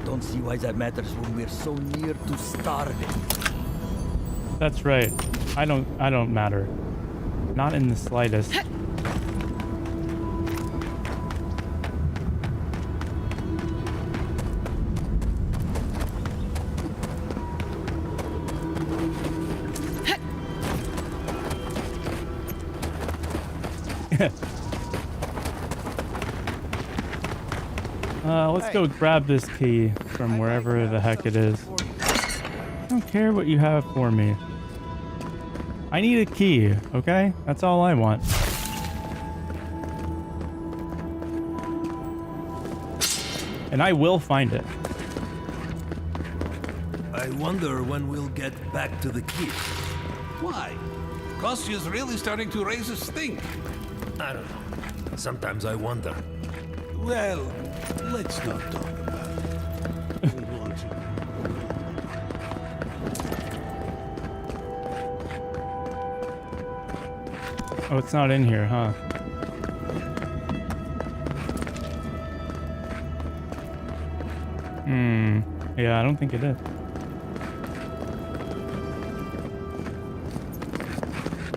Don't see why that matters when we're so near to starving. That's right. I don't matter. Not in the slightest. Let's go grab this key. from wherever the heck it is. I don't care what you have for me. I need a key, okay? That's all I want. And I will find it. I wonder when we'll get back to the keep. Why? Kostia's really starting to raise a stink. I don't know. Sometimes I wonder. Well, let's not talk about it. We want to. Oh, it's not in here, huh? Yeah, I don't think it is.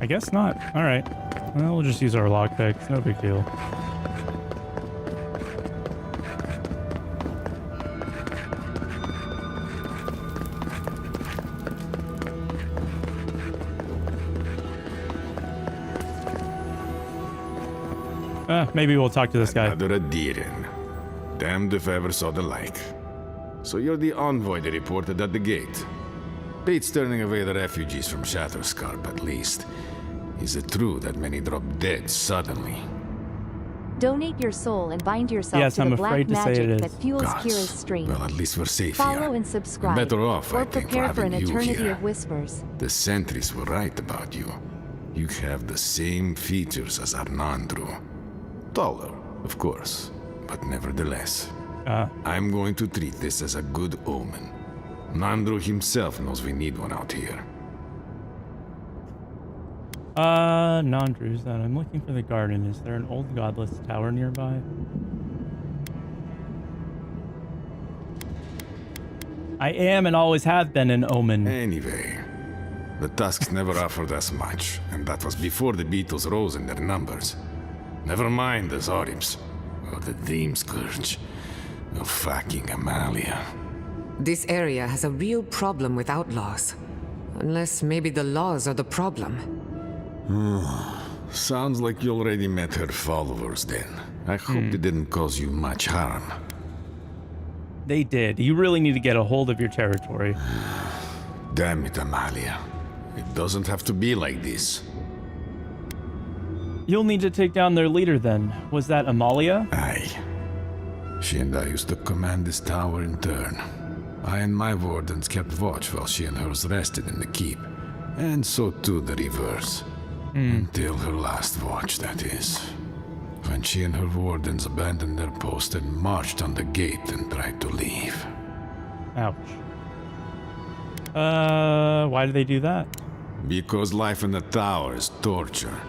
I guess not. Alright. Well, we'll just use our lockpicks. No big deal. Maybe we'll talk to this guy. Another Adiran. Damned if I ever saw the like. So you're the envoy they reported at the gate. Bates turning away the refugees from Shatterscarp, at least. Is it true that many drop dead suddenly? Donate your soul and bind yourself yes, to I'm the black afraid to say it magic is. that fuels Gods. Kira's stream. Well, at least we're safe Follow here. and subscribe. We're better off, or I think, prepare for an having you eternity here. of whispers. The sentries were right about you. You have the same features as Arnandru. Taller, of course, but nevertheless. I'm going to treat this as a good omen. Nandru himself knows we need one out here. Nandru's that. I'm looking for the garden. Is there an old godless tower nearby? I am and always have been an omen. Anyway, the Tusks never offered us much, and that was before the Beatles rose in their numbers. Never mind the Zoribs, or the Dream Scourge, or fucking Amalia. This area has a real problem with outlaws. Unless maybe the laws are the problem. Sounds like you already met her followers then. I hope they didn't cause you much harm. They did. You really need to get a hold of your territory. Damn it, Amalia. It doesn't have to be like this. You'll need to take down their leader then. Was that Amalia? Aye. She and I used to command this tower in turn. I and my wardens kept watch while she and hers rested in the keep. And so too the reverse. Until her last watch, that is. When she and her wardens abandoned their post and marched on the gate and tried to leave. Ouch. Why did they do that? Because life in the tower is torture.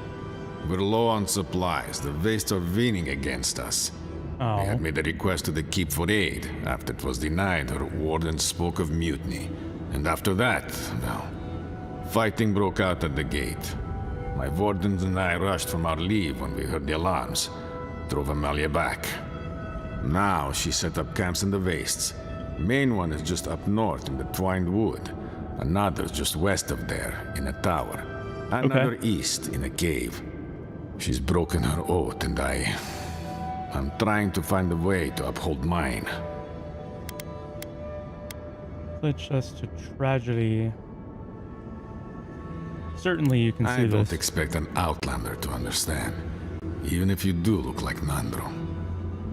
We're low on supplies. The Vastes are winning against us. Oh. They had made a request to the keep for aid. After it was denied, her wardens spoke of mutiny. And after that, well, fighting broke out at the gate. My wardens and I rushed from our leave when we heard the alarms. Drove Amalia back. Now she set up camps in the Vastes. Main one is just up north in the Twined Wood. Another's just west of there, in a tower. Another east, in a cave. She's broken her oath, and I'm trying to find a way to uphold mine. Glitch us to tragedy. Certainly you can see I don't this. expect an outlander to understand, even if you do look like Nandro.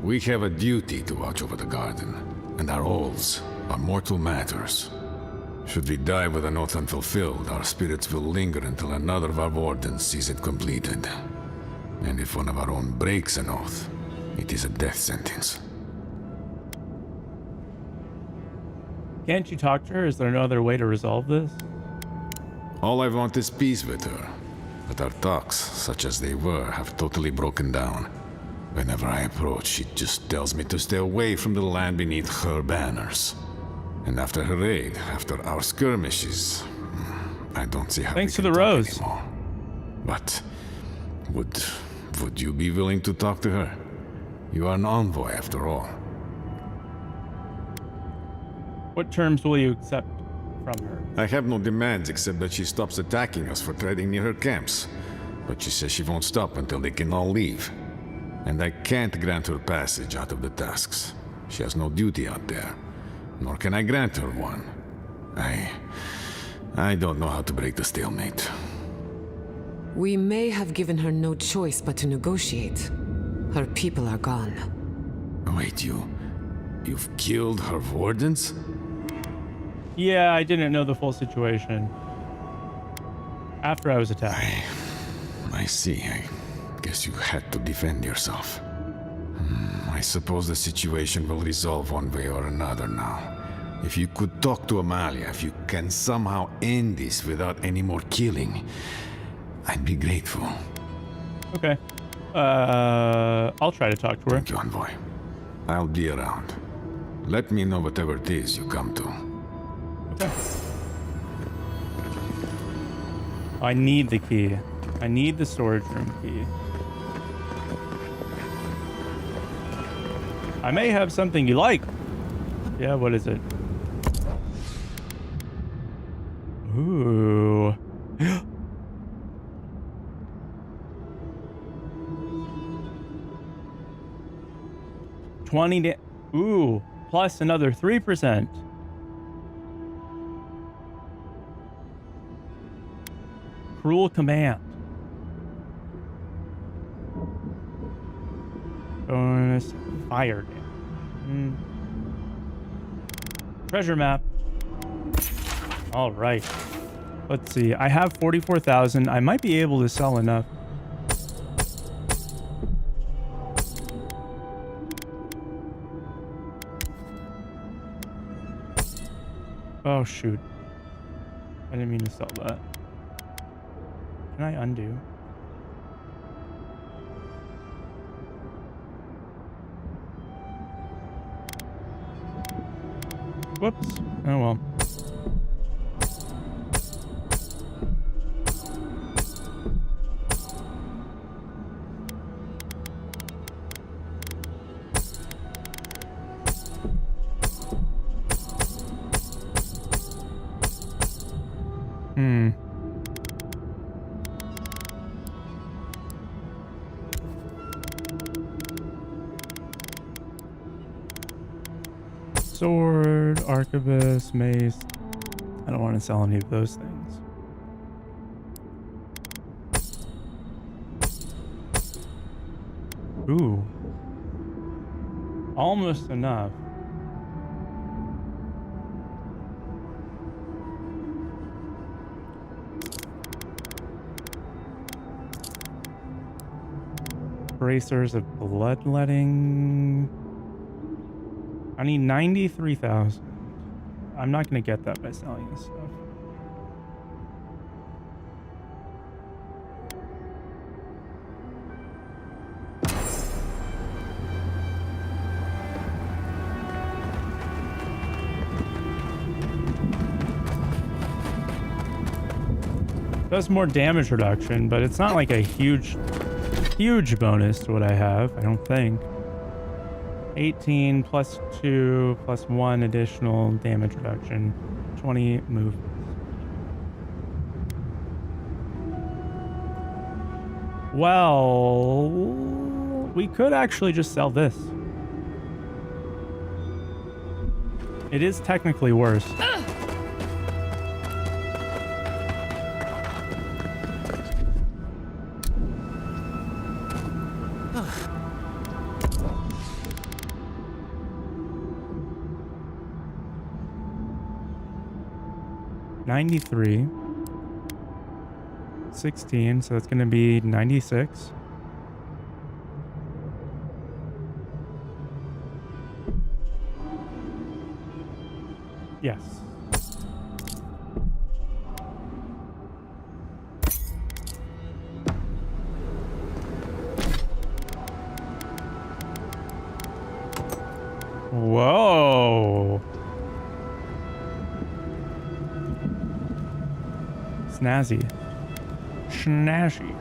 We have a duty to watch over the garden, and our oaths are mortal matters. Should we die with an oath unfulfilled, our spirits will linger until another of our wardens sees it completed. And if one of our own breaks an oath, it is a death sentence. Can't you talk to her? Is there no other way to resolve this? All I want is peace with her. But our talks, such as they were, have totally broken down. Whenever I approach, she just tells me to stay away from the land beneath her banners. And after her raid, after our skirmishes, I don't see how Thanks we for can the talk rose. anymore. But would you be willing to talk to her? You are an envoy, after all. What terms will you accept from her? I have no demands except that she stops attacking us for treading near her camps. But she says she won't stop until they can all leave. And I can't grant her passage out of the Tusks. She has no duty out there. nor can I grant her one. I don't know how to break the stalemate. We may have given her no choice but to negotiate. Her people are gone. Wait, you've killed her wardens? Yeah, I didn't know the full situation. After I was attacked. I see. I guess you had to defend yourself. I suppose the situation will resolve one way or another now. If you could talk to Amalia, if you can somehow end this without any more killing, I'd be grateful. Okay. I'll try to talk to her. Thank you, Envoy. I'll be around. Let me know whatever it is you come to. Okay. I need the key. I need the storage room key. I may have something you like. Yeah, what is it? Ooh. Ooh, plus another 3%. Cruel command. Bonus fire damage. Treasure map. All right. Let's see. I have 44,000. I might be able to sell enough. Oh, shoot. I didn't mean to sell that. Can I undo? Whoops. Oh, well. Sword, arquebus, mace. I don't want to sell any of those things. Ooh. Almost enough. Bracers of bloodletting. I need 93,000. I'm not going to get that by selling this stuff. Does more damage reduction, but it's not like a huge bonus to what I have, I don't think. 18 plus 2 plus 1 additional damage reduction. 20 move. Well, we could actually just sell this. It is technically worse. $93, 16, so it's going to be 96. Yes. Whoa. Snazzy. Snazzy.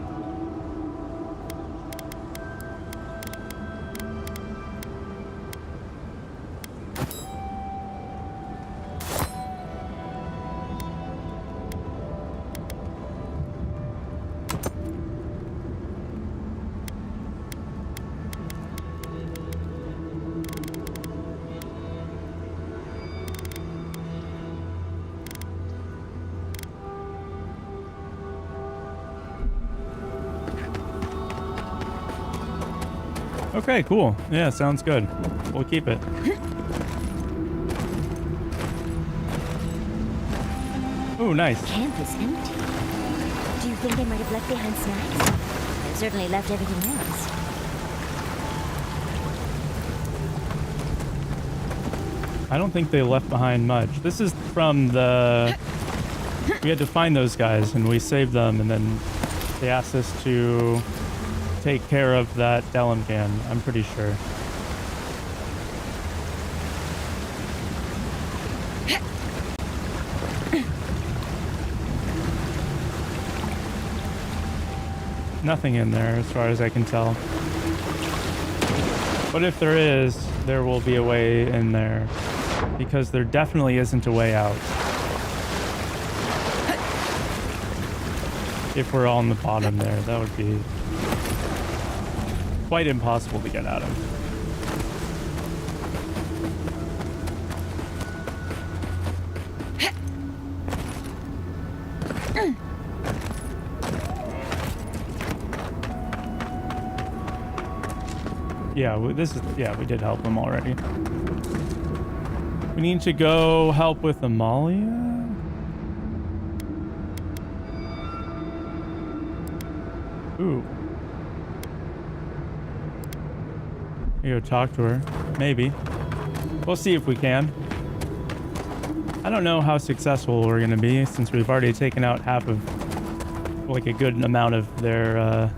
Okay, cool. Yeah, sounds good. We'll keep it. Ooh, nice. Camp is empty. Do you think they might have left behind snacks? They certainly left everything else. I don't think they left behind much. This is from the... We had to find those guys, and we saved them, and then they asked us to take care of that Delum can, I'm pretty sure. Nothing in there, as far as I can tell. But if there is, there will be a way in there. Because there definitely isn't a way out. If we're on the bottom there, that would be quite impossible to get out of. Yeah, we did help them already. We need to go help with Amalia. Ooh. You go talk to her. Maybe. We'll see if we can. I don't know how successful we're gonna be since we've already taken out half of, like, a good amount of their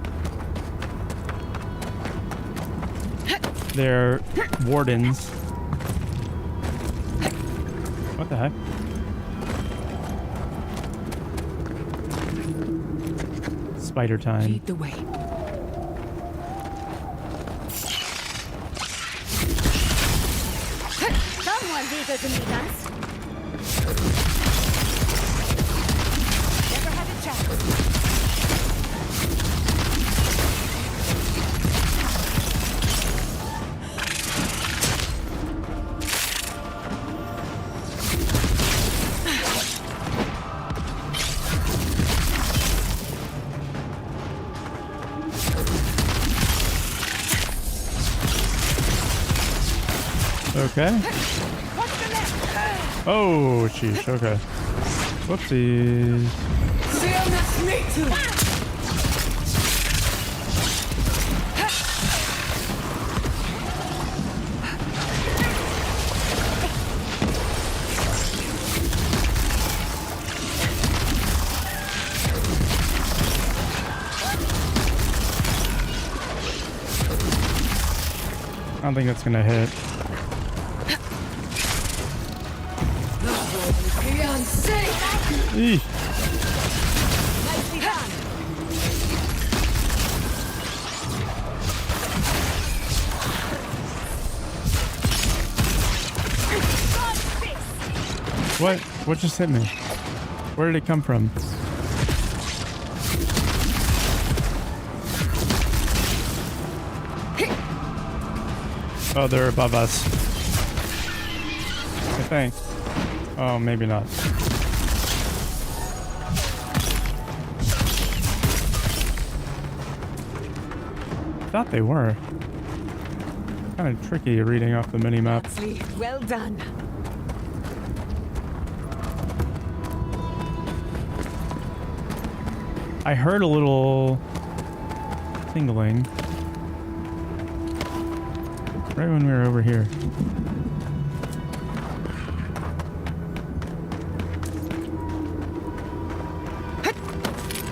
wardens. What the heck? Spider time. Lead the way. Someone's eager to meet us. Never had a chance. Okay. Oh, sheesh. Okay. Whoopsies. I don't think that's gonna hit. Eesh. Nicely done. What? What just hit me? Where did it come from? Oh, they're above us. I think. Oh, maybe not. I thought they were. Kind of tricky reading off the mini-map. Well done. I heard a little tingling right when we were over here.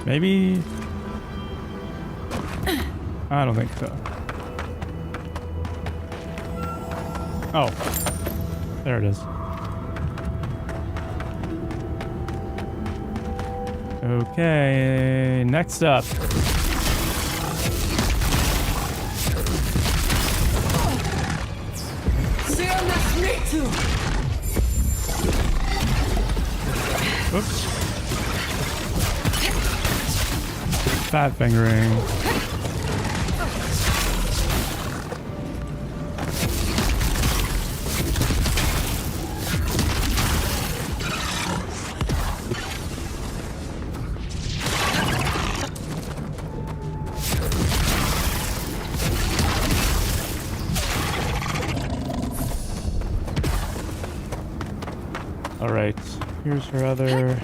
Maybe. I don't think so. Oh, there it is. Okay, next up. Oops. Fat fingering. All right, here's her other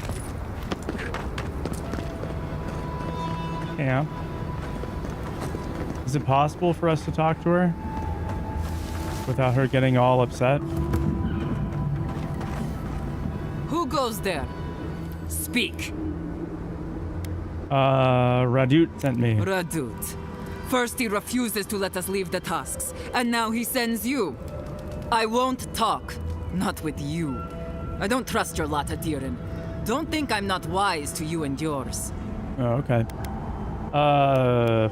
camp. Is it possible for us to talk to her without her getting all upset? Who goes there? Speak. Radut sent me. Radut. First he refuses to let us leave the tusks, and now he sends you. I won't talk. Not with you. I don't trust your lot, Adirin. Don't think I'm not wise to you and yours. Oh, okay.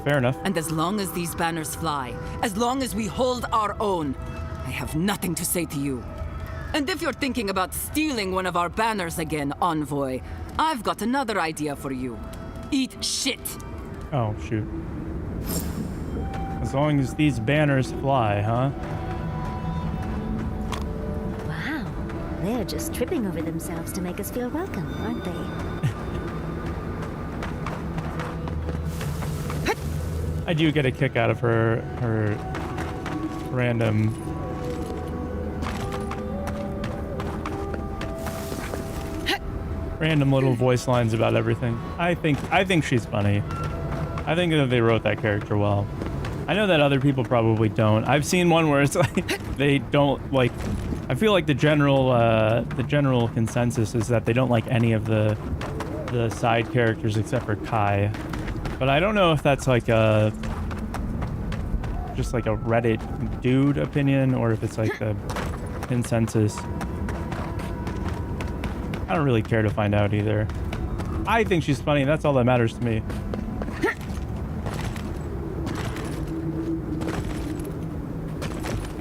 Fair enough. And as long as these banners fly, as long as we hold our own, I have nothing to say to you. And if you're thinking about stealing one of our banners again, Envoy, I've got another idea for you. Eat shit. Oh, shoot. As long as these banners fly, huh? Wow. They're just tripping over themselves to make us feel welcome, aren't they? I do get a kick out of her random little voice lines about everything. I think she's funny. I think that they wrote that character well. I know that other people probably don't. I've seen one where it's like they don't like. I feel like the general consensus is that they don't like any of the side characters except for Kai. But I don't know if that's like just like a Reddit dude opinion or if it's like a consensus. I don't really care to find out either. I think she's funny. That's all that matters to me.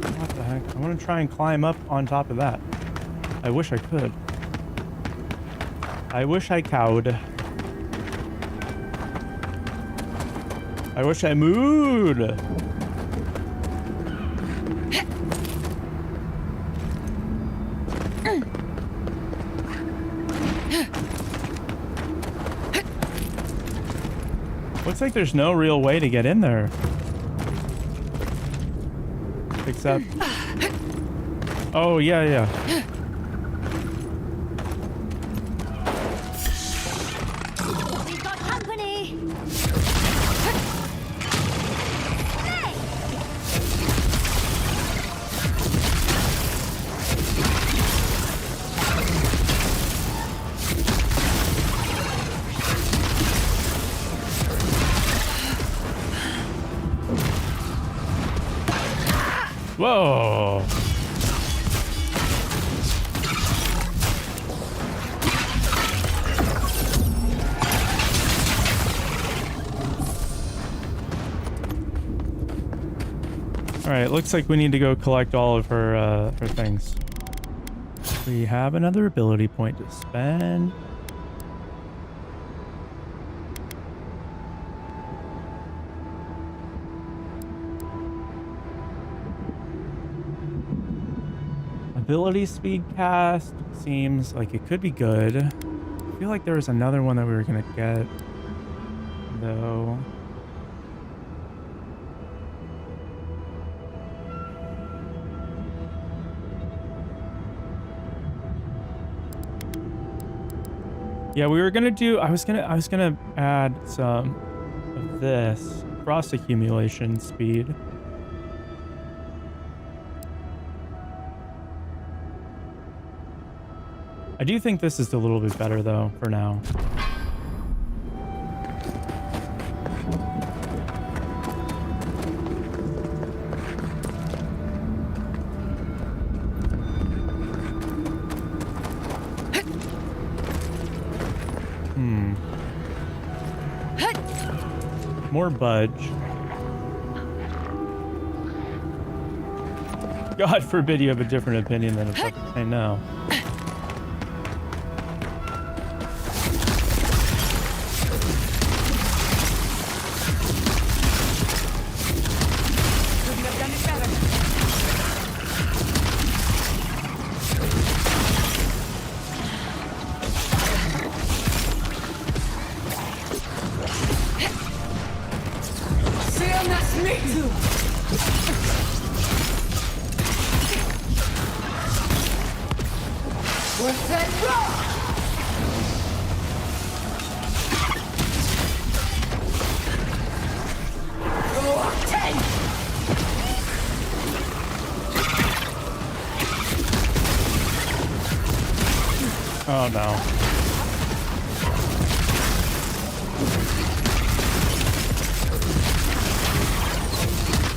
What the heck? I want to try and climb up on top of that. I wish I could. I wish I could. I wish I moved. Looks like there's no real way to get in there. Except... Oh, yeah. We've got company! Whoa. All right, looks like we need to go collect all of her things. We have another ability point to spend. Ability speed cast seems like it could be good. I feel like there was another one that we were gonna get, though. Yeah, we were gonna do. I was gonna add some of this frost accumulation speed. I do think this is a little bit better, though, for now. More budge. God forbid you have a different opinion than I know. Oh no.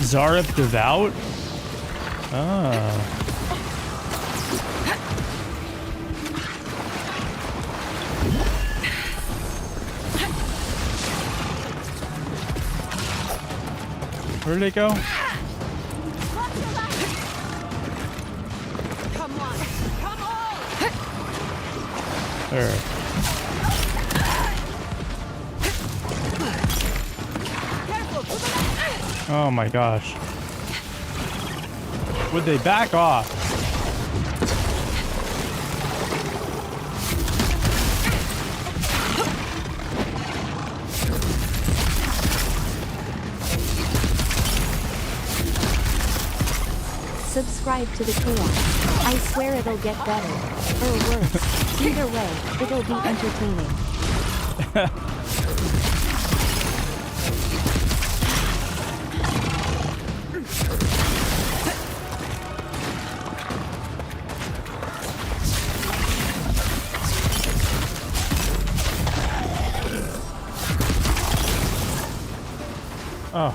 Zareth Devout? Ah. Where did it go? Come on! Come on! There. Oh my gosh. Would they back off? Subscribe to the chaos. I swear it'll get better. Or worse. Either way, it'll be entertaining. Oh.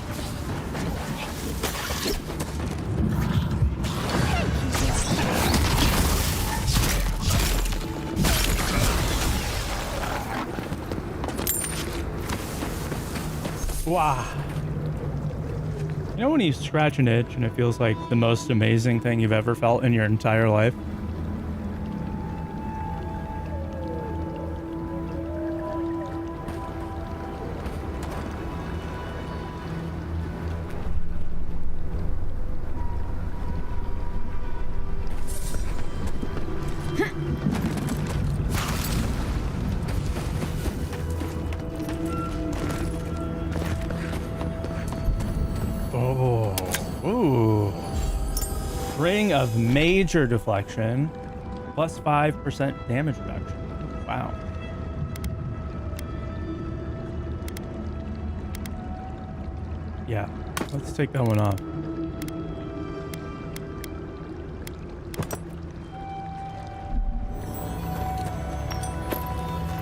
Wow. You know when you scratch an itch and it feels like the most amazing thing you've ever felt in your entire life? Of major deflection, plus 5% damage reduction. Wow. Yeah, let's take that one off.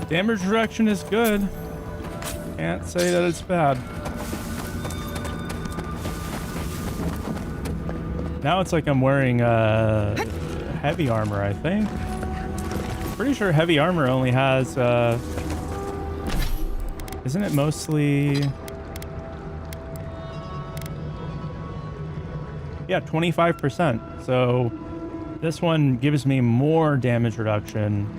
Damage reduction is good. Can't say that it's bad. Now it's like I'm wearing heavy armor, I think. Pretty sure heavy armor only has, isn't it mostly... Yeah, 25%. So this one gives me more damage reduction.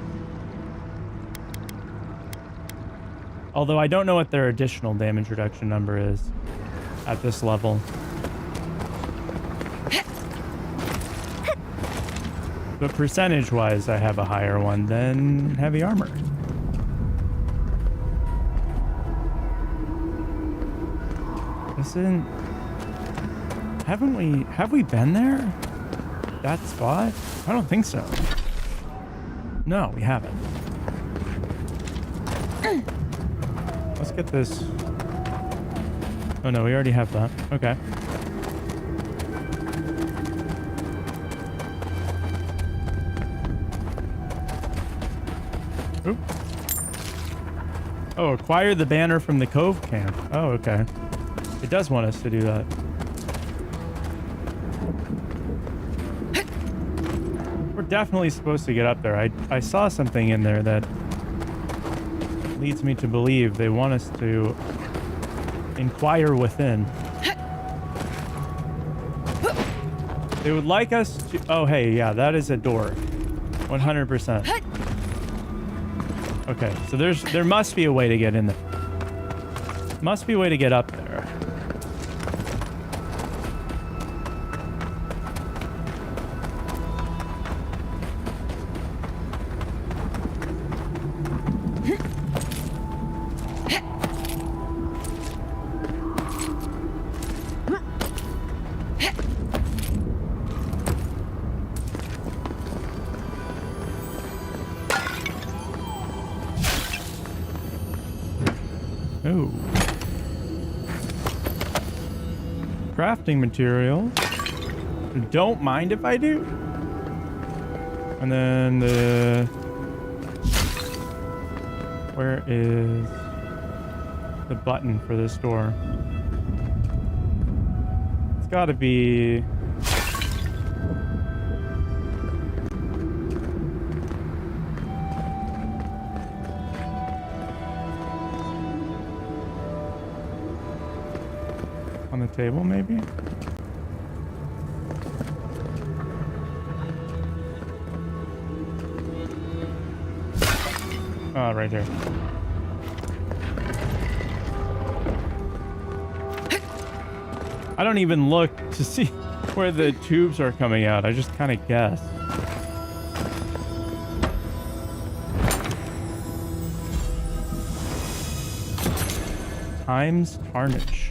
Although I don't know what their additional damage reduction number is at this level. But percentage-wise, I have a higher one than heavy armor. Isn't... Have we been there? That spot? I don't think so. No, we haven't. Let's get this... Oh no, we already have that. Okay. Oop. Oh, acquire the banner from the Cove camp. Oh, okay. It does want us to do that. We're definitely supposed to get up there. I saw something in there that leads me to believe they want us to inquire within. They would like us to... Oh, hey, yeah, that is a door. 100%. Okay, so there must be a way to get in there. Must be a way to get up there. crafting material. Don't mind if I do. And then where is the button for this door? It's gotta be... on the table, maybe? Oh, right here. I don't even look to see where the tubes are coming out. I just kind of guess. Times Tarnish.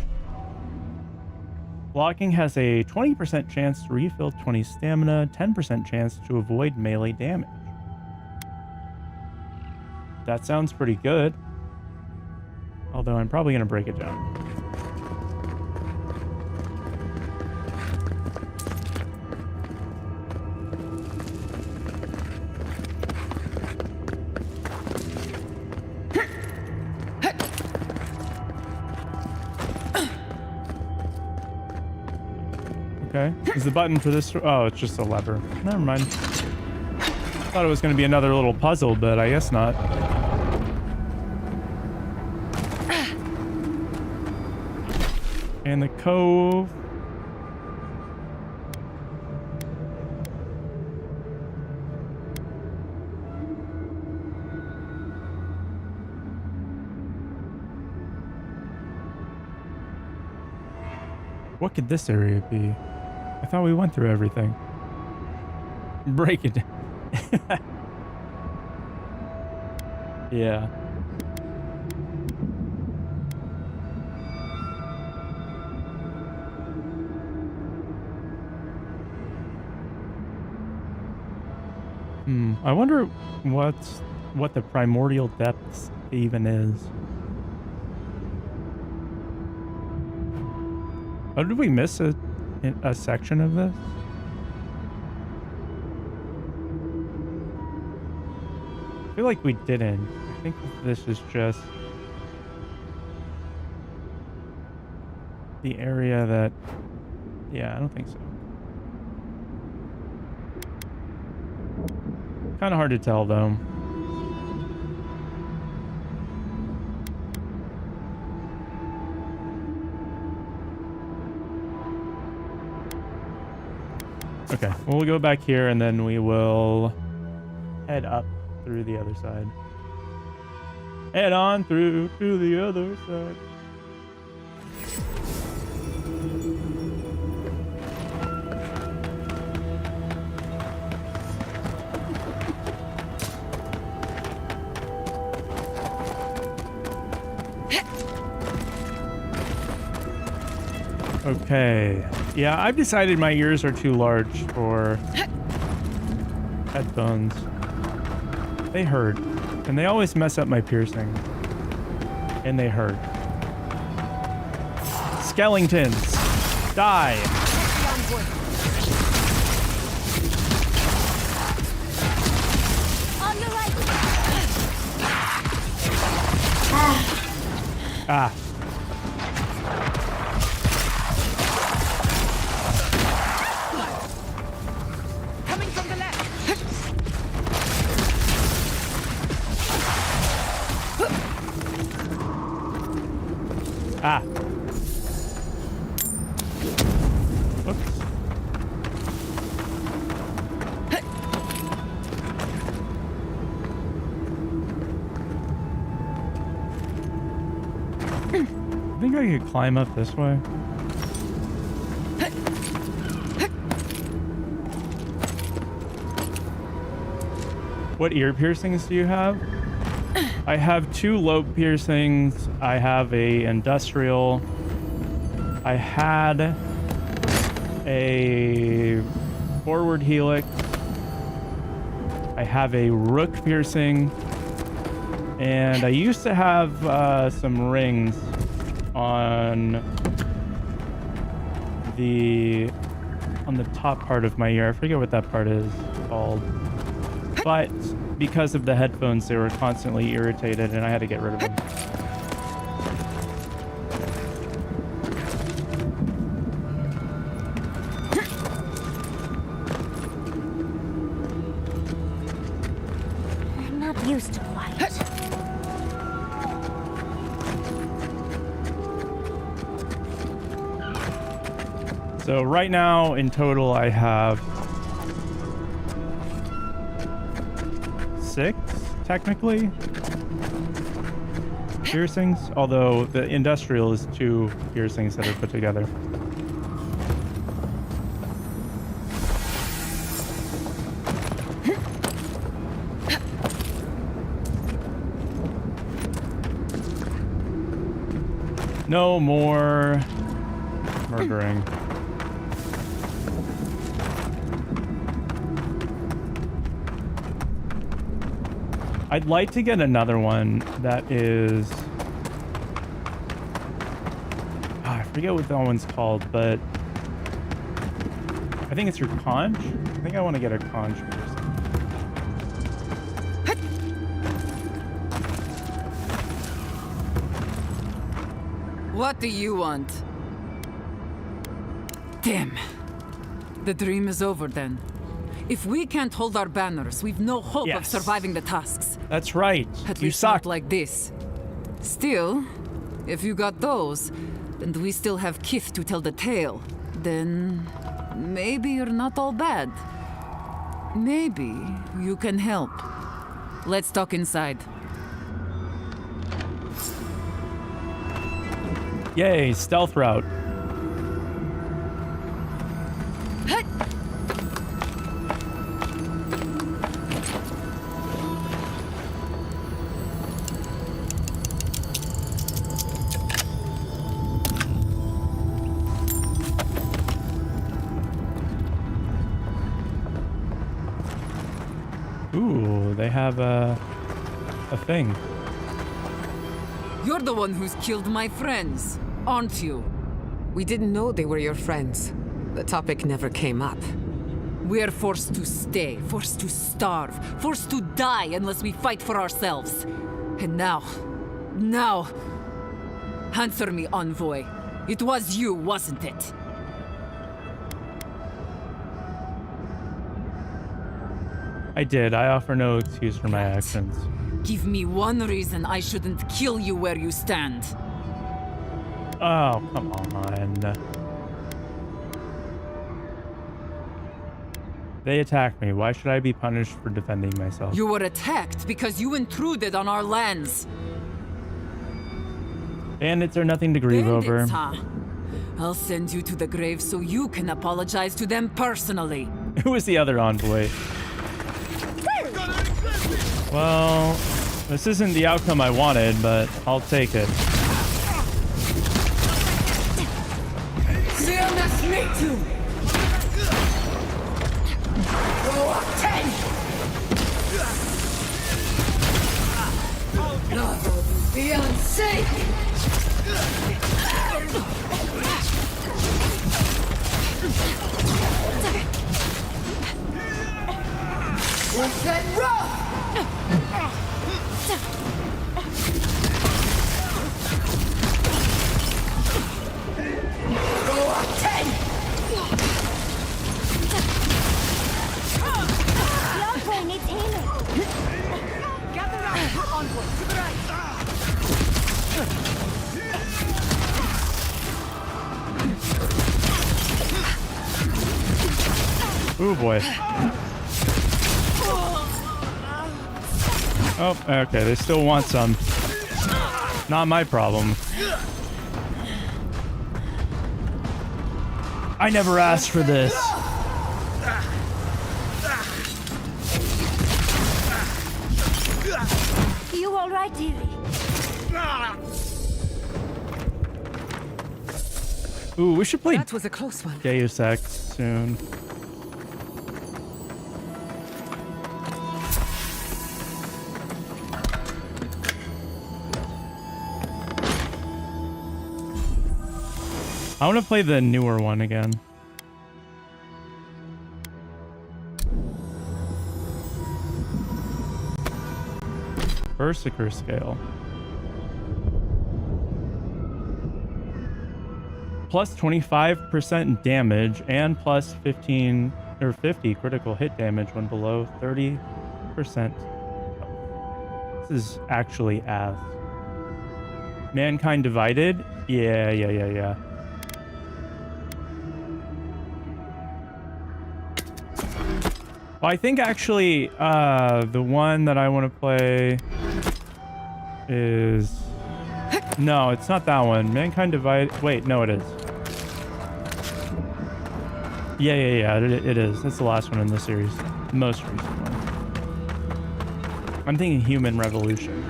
Blocking has a 20% chance to refill 20 stamina, 10% chance to avoid melee damage. That sounds pretty good. Although I'm probably going to break it down. Okay. Is the button for this? Oh, it's just a lever. Never mind. Thought it was going to be another little puzzle, but I guess not. And the cove. What could this area be? I thought we went through everything. Break it down. Yeah. I wonder what the primordial depths even is. Oh, did we miss a section of this? I feel like we didn't. I think this is just the area that... Yeah, I don't think so. Kind of hard to tell, though. Okay, well, we'll go back here and then we will head up through the other side. Head on through to the other side. Okay. Yeah, I've decided my ears are too large for headphones. They hurt. And they always mess up my piercing. And they hurt. Skeletons. Die. On the right. Ah. Ah. Oops. I think I could climb up this way. What ear piercings do you have? I have 2 lobe piercings. I have a industrial. I had a forward helix. I have a rook piercing. And I used to have, some rings on on the top part of my ear. I forget what that part is called. But because of the headphones, they were constantly irritated, and I had to get rid of them. I'm not used to quiet. So right now, in total, I have 6, technically, piercings, although the industrial is 2 piercings that are put together. No more murdering. I'd like to get another one that is... I forget what that one's called, but... I think it's your conch? I think I want to get a conch first. What do you want? Damn. The dream is over then. If we can't hold our banners, we've no hope of surviving the tasks. That's right. At least not like this. Still, if you got those, and we still have Kith to tell the tale, then maybe you're not all bad. Maybe you can help. Let's talk inside. Yay, stealth route. Ooh, they have a thing. You're the one who's killed my friends, aren't you? We didn't know they were your friends. The topic never came up. We're forced to stay, forced to starve, forced to die unless we fight for ourselves. And now... Answer me, Envoy. It was you, wasn't it? I did. I offer no excuse for my actions. Give me one reason I shouldn't kill you where you stand. Oh, come on. They attacked me. Why should I be punished for defending myself? You were attacked because you intruded on our lands. Bandits are nothing to grieve over. Huh? I'll send you to the grave so you can apologize to them personally. Who was the other envoy? Well, this isn't the outcome I wanted, but I'll take it. Ooh, boy. Oh, okay. They still want some. Not my problem. I never asked for this. You all right, dearie? Ooh, we should play That was a close one. Deus Ex soon. I want to play the newer one again. Berserker scale. Plus 25% damage and plus 15 or 50 critical hit damage when below 30%. This is actually ass. Mankind Divided? Yeah. Well, I think actually the one that I want to play is... No, it's not that one. Mankind Divided... Wait, no, it is. Yeah, it is. That's the last one in the series. The most recent one. I'm thinking Human Revolution,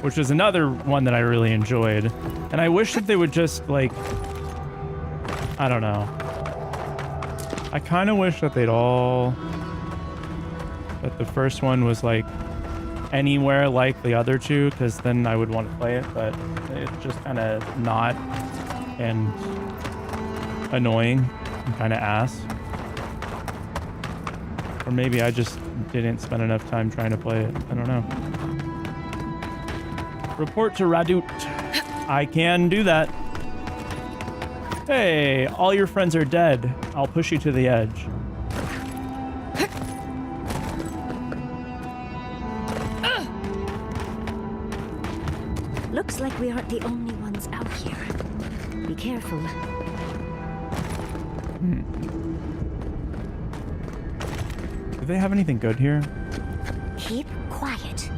which is another one that I really enjoyed. And I wish that they would just, like... I don't know. I kind of wish that they'd all... That the first one was, like, anywhere like the other two, because then I would want to play it, but it's just kind of not, and annoying and kind of ass. Or maybe I just didn't spend enough time trying to play it. I don't know. Report to Radut. I can do that. Hey, all your friends are dead. I'll push you to the edge. Looks like we aren't the only ones out here. Be careful. Do they have anything good here? Keep quiet.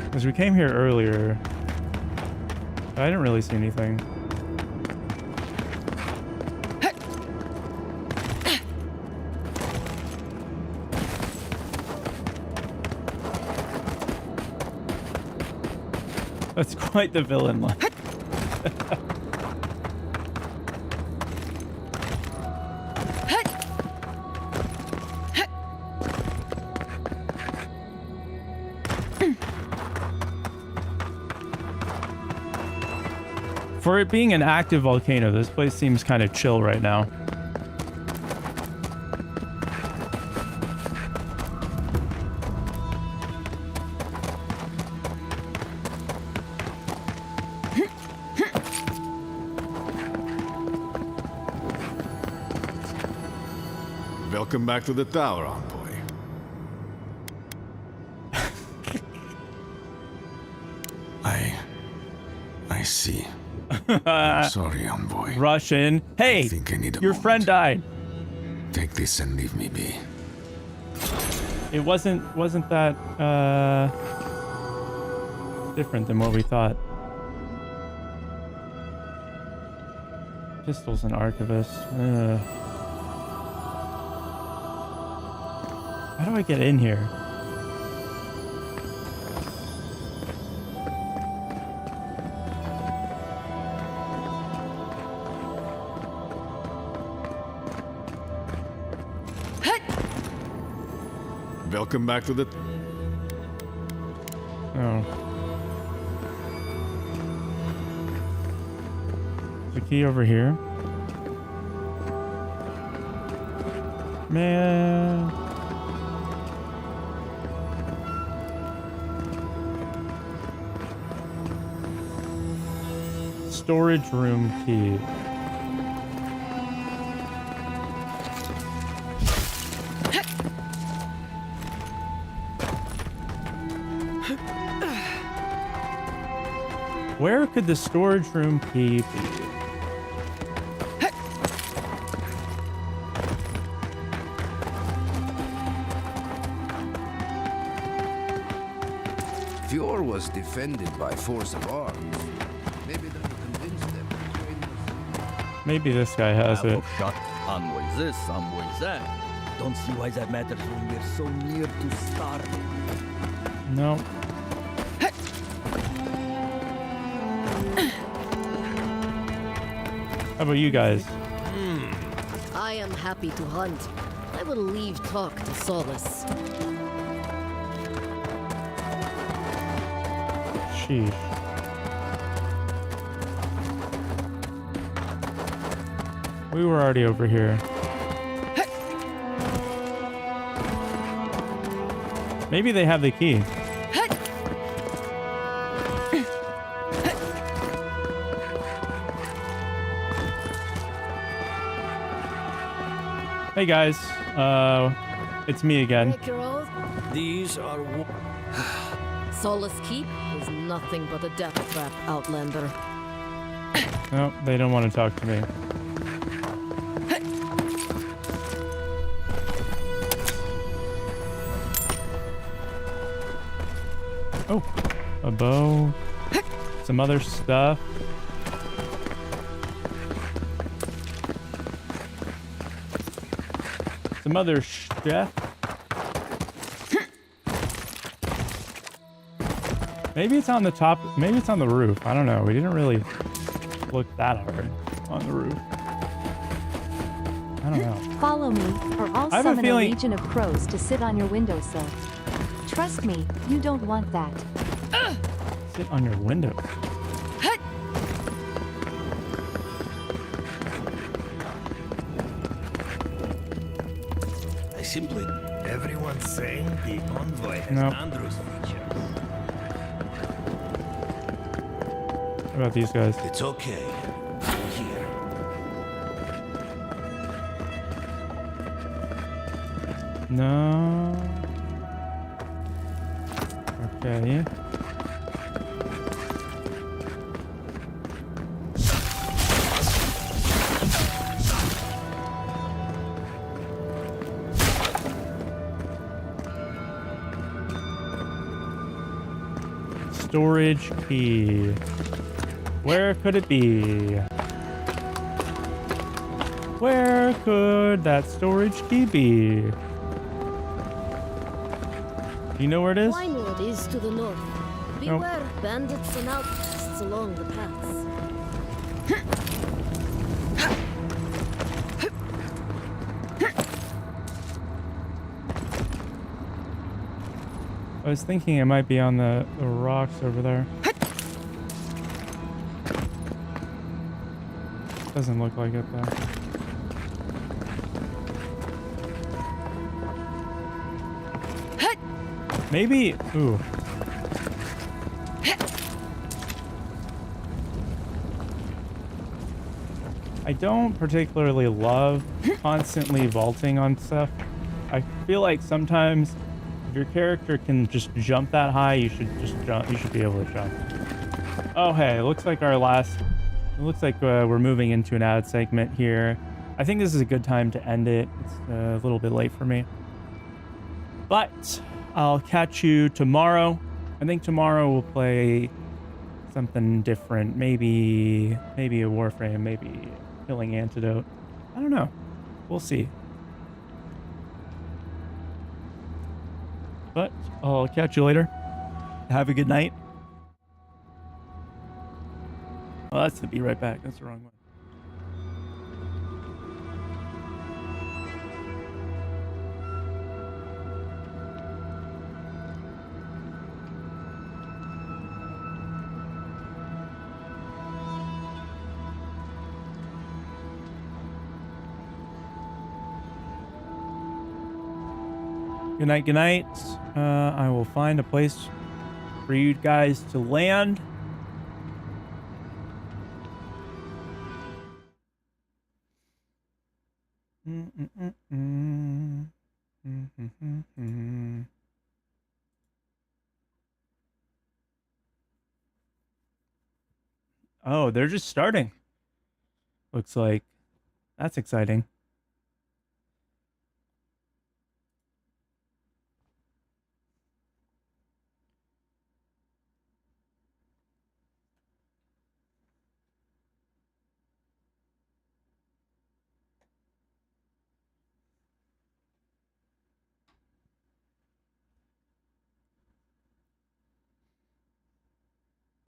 Because we came here earlier. I didn't really see anything. That's quite the villain line. For it being an active volcano, this place seems kind of chill right now. Welcome back to the tower, Envoy. I see. Sorry, Envoy. Russian. Hey, I think I need a your moment. friend died. Take this and leave me be. It wasn't that different than what we thought. Pistols and archivist. How do I get in here? Welcome back to the... Oh. The key over here? Man. Storage room key. Where could the storage room key be? Fjord was defended by force of arms. Maybe that will convince them to train us. Maybe this guy has it. Shot. Envoy this, envoy that. Don't see why that matters when we're so near to starving. No. How about you guys? I am happy to hunt. I will leave talk to Solus. Sheesh. We were already over here. Maybe they have the key. Hey guys, it's me again. These are... Solace Keep is nothing but a death trap, Outlander. No, they don't want to talk to me. Oh, a bow, some other stuff. Some other stuff. Maybe it's on the top, maybe it's on the roof. I don't know. We didn't really look that hard on the roof. I don't know. Follow me, or I'll I have a summon a feeling- legion of crows to sit on your windowsill. Trust me, you don't want that. Sit on your window. I simply... Everyone's saying the Envoy has Nope. Andrew's feature. What about these guys? It's okay. Here. No. Okay. Storage key. Where could it be? Where could that storage key be? Do you know where it is? Winewood is to the north. Nope. Beware bandits and outcasts along the paths. I was thinking it might be on the rocks over there. Doesn't look like it though. Maybe. Ooh. I don't particularly love constantly vaulting on stuff. I feel like sometimes if your character can just jump that high, you should just jump. You should be able to jump. Oh, hey, it looks like our last. It looks like we're moving into an ad segment here. I think this is a good time to end it. It's a little bit late for me. But I'll catch you tomorrow. I think tomorrow we'll play something different. Maybe a Warframe, maybe Killing Antidote. I don't know. We'll see. But I'll catch you later. Have a good night. Well, that's the Be Right Back. That's the wrong one. Good night, good night. I will find a place for you guys to land. Oh, they're just starting. Looks like that's exciting.